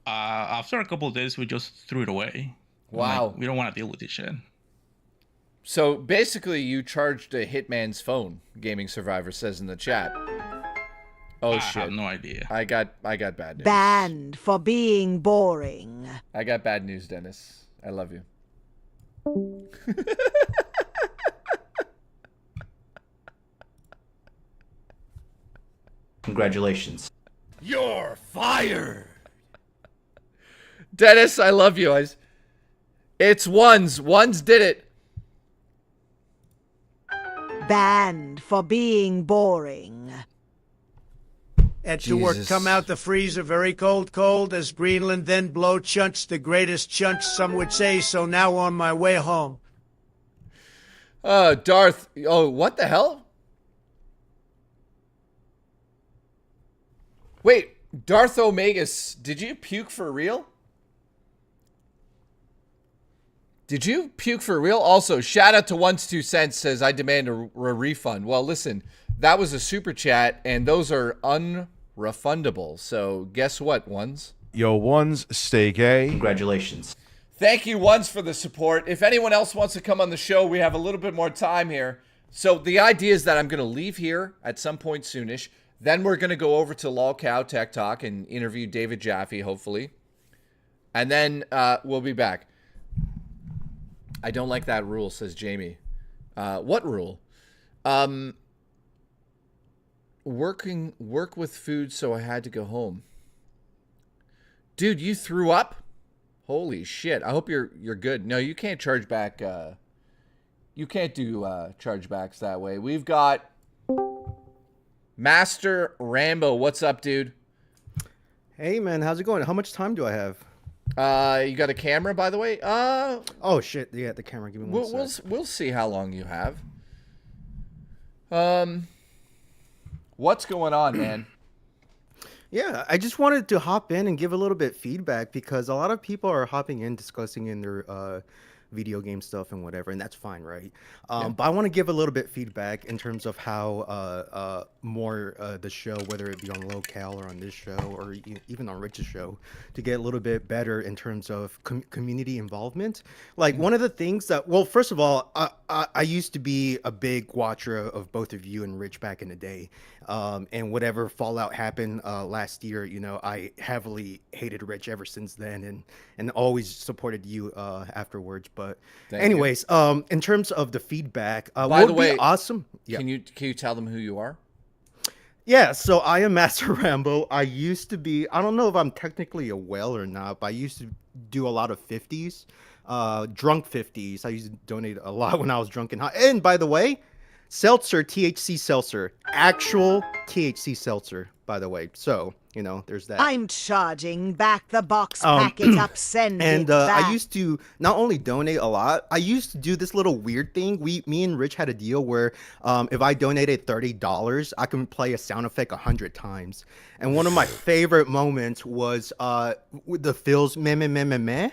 After a couple of days, we just threw it away. Wow. Like, we don't want to deal with this shit. So basically, you charged a hitman's phone, Gaming Survivor says in the chat. Oh, shit. I have no idea. I got bad news. Banned for being boring. I got bad news, Dennis. I love you. Congratulations. You're fired. Dennis, I love you. It's ones. Ones did it. Banned for being boring. And to work, come out the freezer very cold, as Greenland then blow chunch, the greatest chunch, some would say, so now on my way home. Darth, what the hell? Wait, Darth Omegas, did you puke for real? Did you puke for real? Also, shout out to 1-2 cents says, I demand a refund. Well, listen, that was a super chat, and those are unrefundable. So guess what, Ones? Yo, Ones, stay gay. Congratulations. Thank you, Ones, for the support. If anyone else wants to come on the show, we have a little bit more time here. So the idea is that I'm going to leave here at some point soonish. Then we're going to go over to LolCow Tech Talk and interview David Jaffe, hopefully. And then we'll be back. I don't like that rule, says Jamie. What rule? Work with food, so I had to go home. Dude, you threw up? Holy shit! I hope you're good. No, you can't charge back. You can't do chargebacks that way. We've got Master Rambo. What's up, dude? Hey man, how's it going? How much time do I have? You got a camera, by the way? Oh shit, yeah, the camera. Give me one sec. We'll see how long you have. What's going on, man? Yeah, I just wanted to hop in and give a little bit feedback because a lot of people are hopping in discussing in their video game stuff and whatever, and that's fine, right? But I want to give a little bit feedback in terms of how more the show, whether it be on Locale or on this show or even on Rich's show, to get a little bit better in terms of community involvement. Like one of the things that, well, first of all, I used to be a big watcher of both of you and Rich back in the day. And whatever fallout happened last year, you know, I heavily hated Rich ever since then, and always supported you afterwards. But anyways, in terms of the feedback, by the way, awesome. Yeah. Can you tell them who you are? Yeah, so I am Master Rambo. I used to be, I don't know if I'm technically a whale or not, but I used to do a lot of 50s, drunk 50s. I used to donate a lot when I was drunk and high. And by the way, seltzer, THC seltzer, actual THC seltzer, by the way. So, you know, there's that. I'm charging back the box packet up, send and it back. I used to not only donate a lot, I used to do this little weird thing. Me and Rich had a deal where if I donated $30, I can play a sound effect 100 times. And one of my favorite moments was with the Phil's meh meh meh meh meh.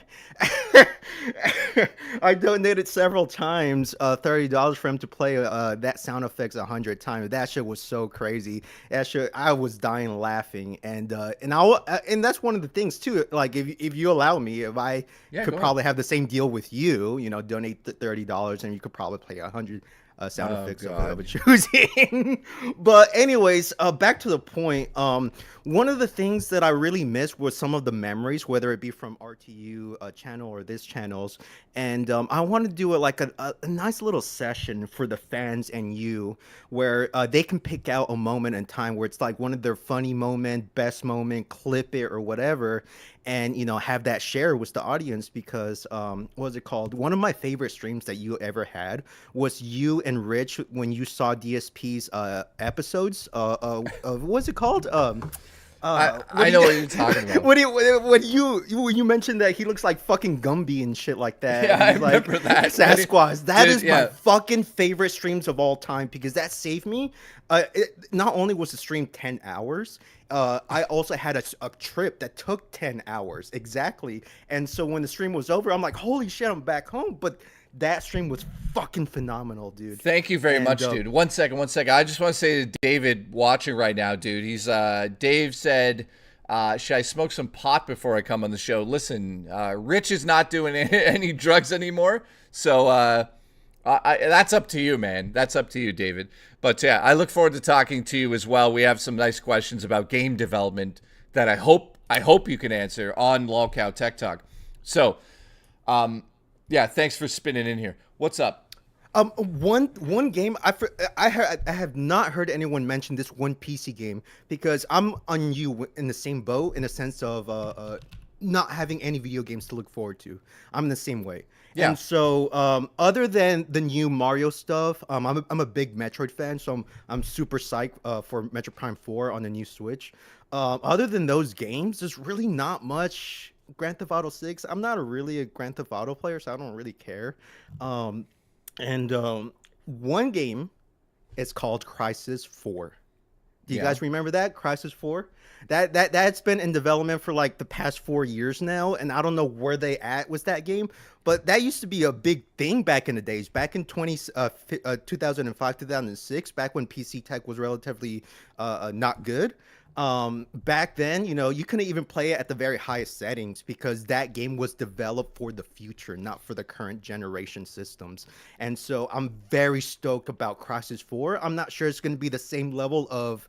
I donated several times $30 for him to play that sound effects 100 times. That shit was so crazy. That shit, I was dying laughing, and that's one of the things too. Like if you allow me, if I could probably have the same deal with you, you know, donate $30 and you could probably play 100 sound effects of choosing. But anyways, back to the point. One of the things that I really missed was some of the memories, whether it be from RTU channel or this channels. And I want to do it like a nice little session for the fans and you, where they can pick out a moment in time where it's like one of their funny moment, best moment, clip it or whatever, and you know, have that share with the audience. Because what was it called? One of my favorite streams that you ever had was you and Rich when you saw DSP's episodes of what's it called? I know what you're talking about. When you mentioned that he looks like fucking Gumby and shit like that. Yeah, I like remember that. Sasquatch. That is yeah. my fucking favorite streams of all time because that saved me. Not only was the stream 10 hours, I also had a trip that took 10 hours exactly. And so when the stream was over, I'm like, holy shit, I'm back home. But that stream was fucking phenomenal, dude. Thank you very much, dude. One second. I just want to say to David watching right now, dude. He's Dave said, should I smoke some pot before I come on the show? Listen, Rich is not doing any drugs anymore, so that's up to you, man. That's up to you, David. But yeah, I look forward to talking to you as well. We have some nice questions about game development that I hope you can answer on Lolcow Tech Talk. So, yeah, thanks for spinning in here. What's up? One game I have not heard anyone mention this one PC game because I'm on you in the same boat in a sense of not having any video games to look forward to. I'm the same way. Yeah. And so other than the new Mario stuff, I'm a big Metroid fan, so I'm super psyched for Metroid Prime 4 on the new Switch. Other than those games, there's really not much. Grand Theft Auto 6. I'm not really a Grand Theft Auto player, so I don't really care. One game is called Crysis 4. Do you guys remember that? Crysis 4? That's been in development for like the past 4 years now, and I don't know where they at with that game, but that used to be a big thing back in the days, back in 2005, 2006, back when PC tech was relatively not good. Back then, you know, you couldn't even play it at the very highest settings because that game was developed for the future, not for the current generation systems. And so I'm very stoked about Crysis 4. I'm not sure it's going to be the same level of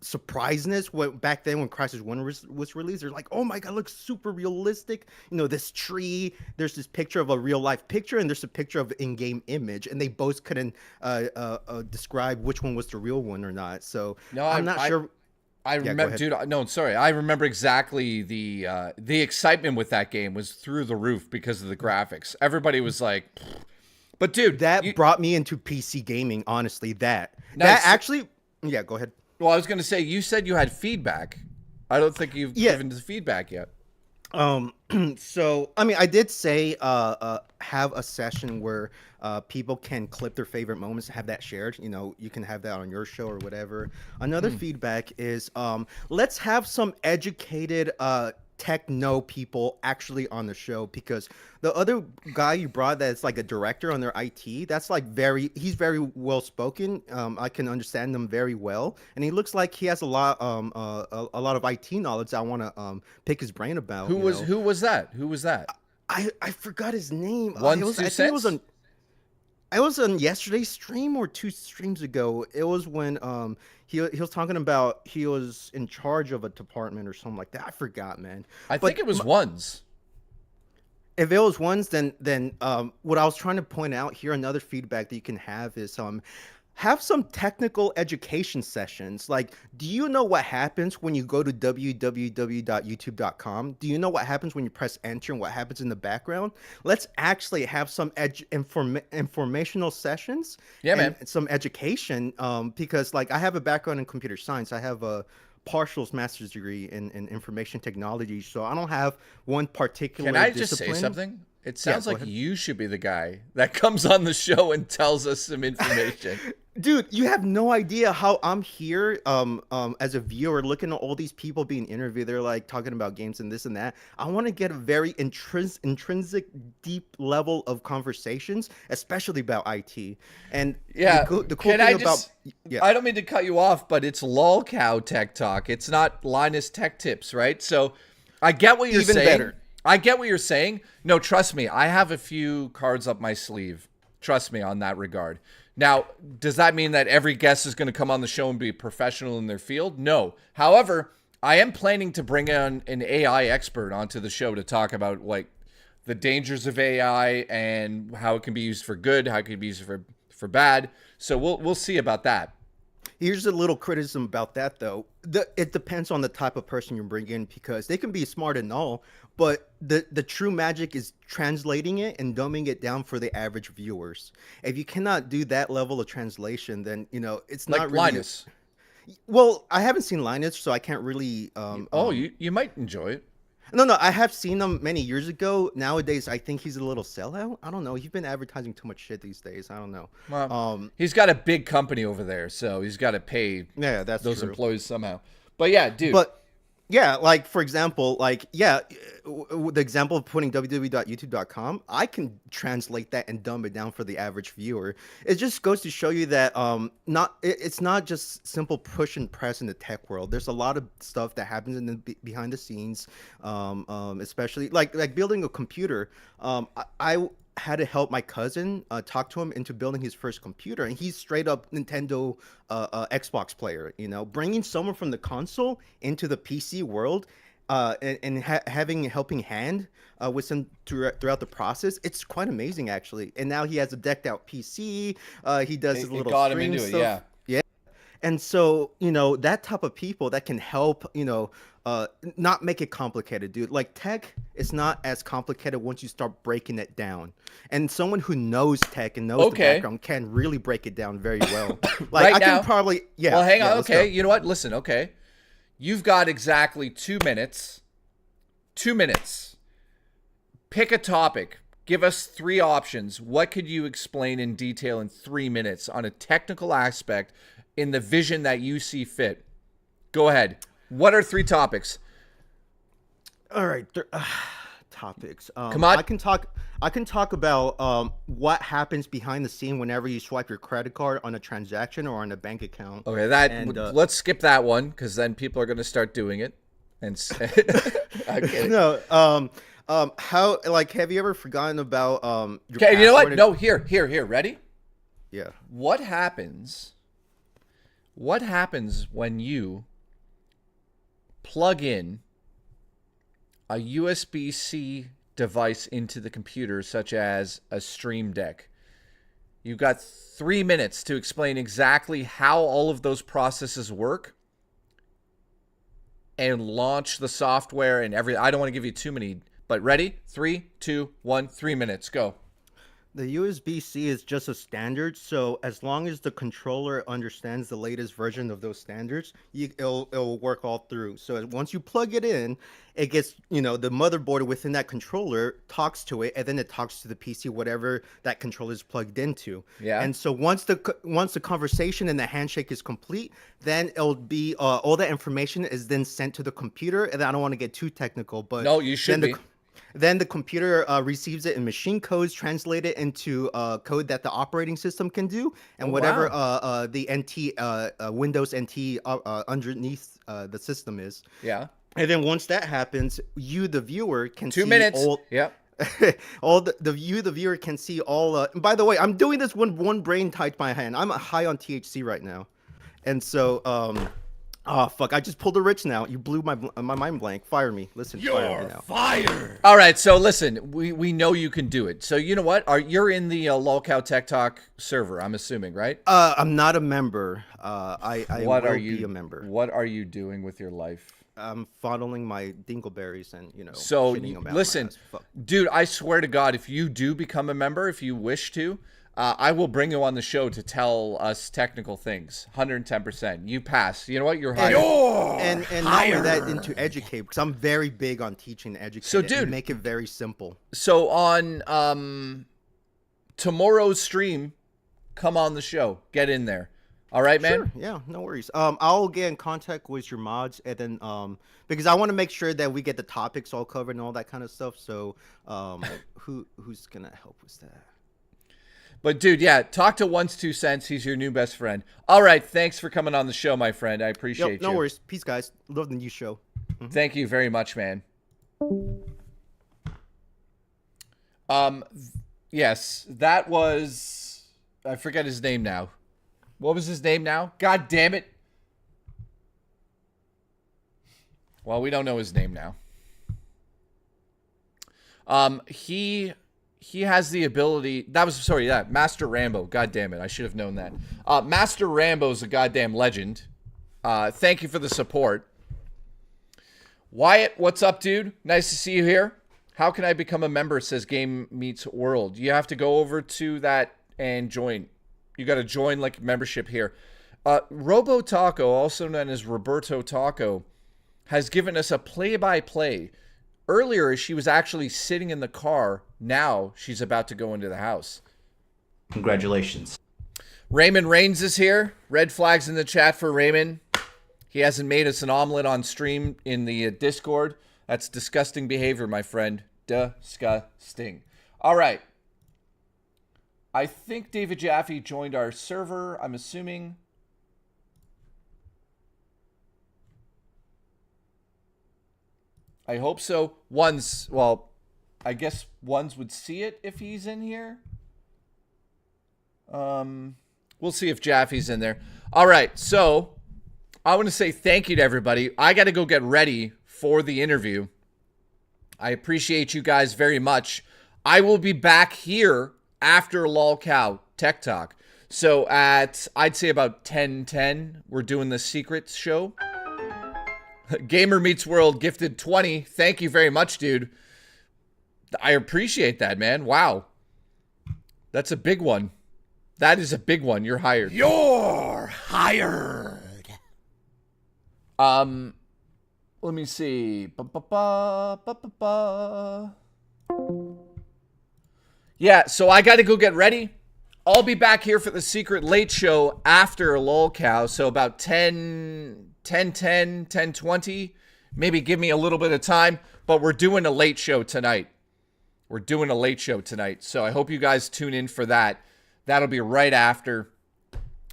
surpriseness back then when Crysis 1 was released. They're like, oh my god, it looks super realistic. You know, this tree, there's this picture of a real life picture and there's a picture of in-game image, and they both couldn't describe which one was the real one or not. So no, I'm not sure. I Yeah, go remember, ahead. dude. No, sorry. I remember exactly the excitement with that game was through the roof because of the graphics. Everybody was like, but dude, that brought me into PC gaming. Honestly, that Nice. actually, yeah. Go ahead. Well, I was gonna say you said you had feedback. I don't think you've given the feedback yet. So I mean, I did say have a session where people can clip their favorite moments, have that shared. You know, you can have that on your show or whatever. Another feedback is let's have some educated techno people actually on the show, because the other guy you brought that's like a director on their IT, that's like he's very well spoken. I can understand them very well, and he looks like he has a lot of IT knowledge. I want to pick his brain about. Who was that? Who was that? I forgot his name. I think it was on yesterday's stream or 2 streams ago. It was when he was talking about he was in charge of a department or something like that. I forgot, man. I think it was ones. If it was ones, then what I was trying to point out here, another feedback that you can have is have some technical education sessions. Like, do you know what happens when you go to www.youtube.com? Do you know what happens when you press enter and what happens in the background? Let's actually have some informational sessions. Yeah, man. And some education, because like I have a background in computer science. I have a partial master's degree in information technology, so I don't have one particular Can I discipline. just say something? It sounds go like ahead. you should be the guy that comes on the show and tells us some information. Dude, you have no idea how I'm here as a viewer looking at all these people being interviewed. They're like talking about games and this and that. I want to get a very intrinsic, deep level of conversations, especially about IT. And Yeah, the cool can thing I about just? I don't mean to cut you off, but it's lolcow tech talk. It's not Linus Tech Tips, right? So I get what you're Even saying. better. I get what you're saying. No, trust me, I have a few cards up my sleeve. Trust me on that regard. Now, does that mean that every guest is going to come on the show and be a professional in their field? No. However, I am planning to bring on an AI expert onto the show to talk about like the dangers of AI and how it can be used for good, how it can be used for bad. So we'll see about that. Here's a little criticism about that, though. It depends on the type of person you bring in, because they can be smart and all, but the true magic is translating it and dumbing it down for the average viewers. If you cannot do that level of translation, then, you know, it's Like not really... Linus. Well, I haven't seen Linus, so I can't really... you might enjoy it. No, I have seen him many years ago. Nowadays, I think he's a little sellout. I don't know. He's been advertising too much shit these days. I don't know. Well, he's got a big company over there, so he's got to pay those true. employees somehow. But yeah, dude. But yeah, like for example, the example of putting www.youtube.com, I can translate that and dumb it down for the average viewer. It just goes to show you that it's not just simple push and press in the tech world. There's a lot of stuff that happens in the behind the scenes, especially like building a computer. I had to help my cousin talk to him into building his first computer, and he's straight up Nintendo Xbox player. You know, bringing someone from the console into the PC world and having a helping hand with him throughout the process, it's quite amazing actually. And now he has a decked out PC. He does his little got him stream into it, stuff. Yeah. And so, you know, that type of people that can help, you know, not make it complicated, dude. Like tech is not as complicated once you start breaking it down. And someone who knows tech and knows the background can really break it down very well. Like right I now, can probably, yeah. Well, hang on. let's Okay. go. You know what? Listen. Okay. You've got exactly 2 minutes. 2 minutes. Pick a topic. Give us 3 options. What could you explain in detail in 3 minutes on a technical aspect in the vision that you see fit? Go ahead. What are 3 topics? All right, topics. Come on. I can talk about what happens behind the scene whenever you swipe your credit card on a transaction or on a bank account. Okay, let's skip that one because then people are going to start doing it. And no, how like have you ever forgotten about your Okay, you know what? password? No, here. Ready? Yeah. What happens when you plug in a USB-C device into the computer, such as a Stream Deck? You've got 3 minutes to explain exactly how all of those processes work and launch the software and everything. I don't want to give you too many, but ready? 3, 2, 1, 3 minutes. Go. The USB-C is just a standard, so as long as the controller understands the latest version of those standards, it'll work all through. So once you plug it in, it gets, the motherboard within that controller talks to it, and then it talks to the PC, whatever that controller is plugged into. Yeah. And so once the conversation and the handshake is complete, then it'll be all that information is then sent to the computer. And I don't want to get too technical, but no, you should be. Then the computer receives it in machine codes, translate it into code that the operating system can do, and whatever the NT Windows NT underneath the system is. Yeah. And then once that happens, you the viewer can see 2 minutes. all. Yep. All the viewer can see all. By the way, I'm doing this when one brain tied my hand. I'm high on THC right now, and so oh fuck! I just pulled a Rich now. You blew my mind blank. Fire me. Listen, fire me now. Fired. All right, so listen, we know you can do it. So you know what? You're in the Lolcow Tech Talk server, I'm assuming, right? I'm not a member. I what will are you, be a member. What are you doing with your life? I'm fondling my dingleberries and So shitting them out listen, my ass. Fuck. dude, I swear to God, if you do become a member, if you wish to, I will bring you on the show to tell us technical things. 110%. You pass. You know what? You're hired. And not only that, into educate, because I'm very big on teaching and educating. So, dude, and make it very simple. So on tomorrow's stream, come on the show. Get in there. All right, man? Sure. Yeah, no worries. I'll get in contact with your mods, and then because I want to make sure that we get the topics all covered and all that kind of stuff. So who's gonna help with that? But dude, yeah, talk to Once 2 Cents. He's your new best friend. All right, thanks for coming on the show, my friend. I appreciate you. No worries. Peace, guys. Love the new show. Thank you very much, man. Yes, that was, I forget his name now. What was his name now? God damn it. Well, we don't know his name now. He has the ability. Master Rambo. God damn it. I should have known that. Master Rambo's a goddamn legend. Thank you for the support. Wyatt, what's up, dude? Nice to see you here. How can I become a member? Says Game Meets World. You have to go over to that and join. You got to join like membership here. Robo Taco, also known as Roberto Taco, has given us a play-by-play. Earlier, she was actually sitting in the car. Now she's about to go into the house. Congratulations. Raymond Reigns is here. Red flags in the chat for Raymond. He hasn't made us an omelet on stream in the Discord. That's disgusting behavior, my friend. Disgusting. All right. I think David Jaffe joined our server, I'm assuming. I hope so. I guess ones would see it if he's in here. We'll see if Jaffe's in there. All right, so I want to say thank you to everybody. I got to go get ready for the interview. I appreciate you guys very much. I will be back here after Lolcow Tech Talk. So at, I'd say about 10:10, we're doing the Secrets show. Gamer Meets World gifted 20. Thank you very much, dude. I appreciate that, man. Wow. That's a big one. That is a big one. You're hired. You're hired. Let me see. Yeah, so I got to go get ready. I'll be back here for the Secret Late Show after Lolcow, so about 10:20. Maybe give me a little bit of time, but we're doing a late show tonight. So I hope you guys tune in for that. That'll be right after.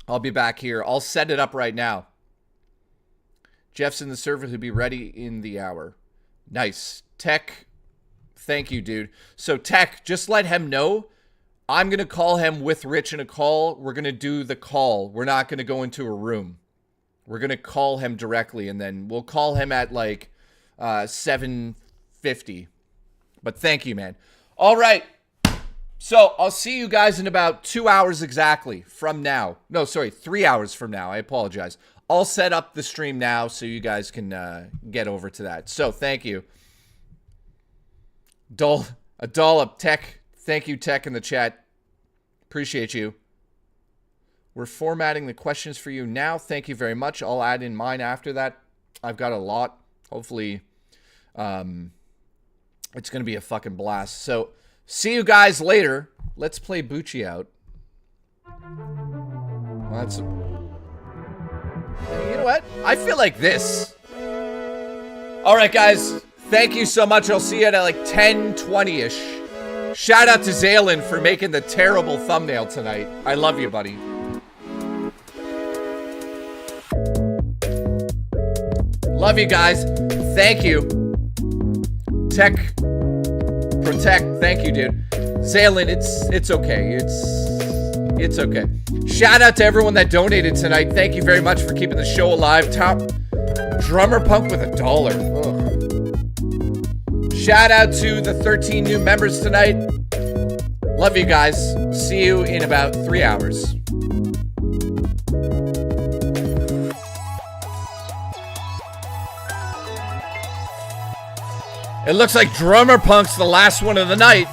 I'll be back here. I'll set it up right now. Jeff's in the server. He'll be ready in the hour. Nice. Tech, thank you, dude. So Tech, just let him know. I'm going to call him with Rich in a call. We're going to do the call. We're not going to go into a room. We're going to call him directly, and then we'll call him at like 7:50. But thank you, man. All right. So I'll see you guys in about 2 hours exactly from now. No, sorry, 3 hours from now. I apologize. I'll set up the stream now so you guys can get over to that. So thank you. A dollop Tech. Thank you, Tech, in the chat. Appreciate you. We're formatting the questions for you now. Thank you very much. I'll add in mine after that. I've got a lot. Hopefully, it's going to be a fucking blast. So, see you guys later. Let's play Bucci out. That's... You know what? I feel like this. All right, guys. Thank you so much. I'll see you at like 10:20-ish. Shout out to Zaylin for making the terrible thumbnail tonight. I love you, buddy. Love you guys. Thank you. Tech Protect. Thank you, dude. Zaylin, it's okay. It's okay. Shout out to everyone that donated tonight. Thank you very much for keeping the show alive. Top Drummer Punk with $1. Ugh. Shout out to the 13 new members tonight. Love you guys. See you in about 3 hours. It looks like Drummer Punk's the last one of the night.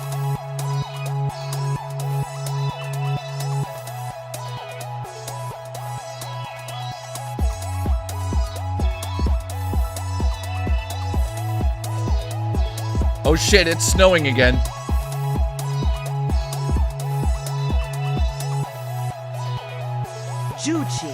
Oh shit, it's snowing again. Juchi.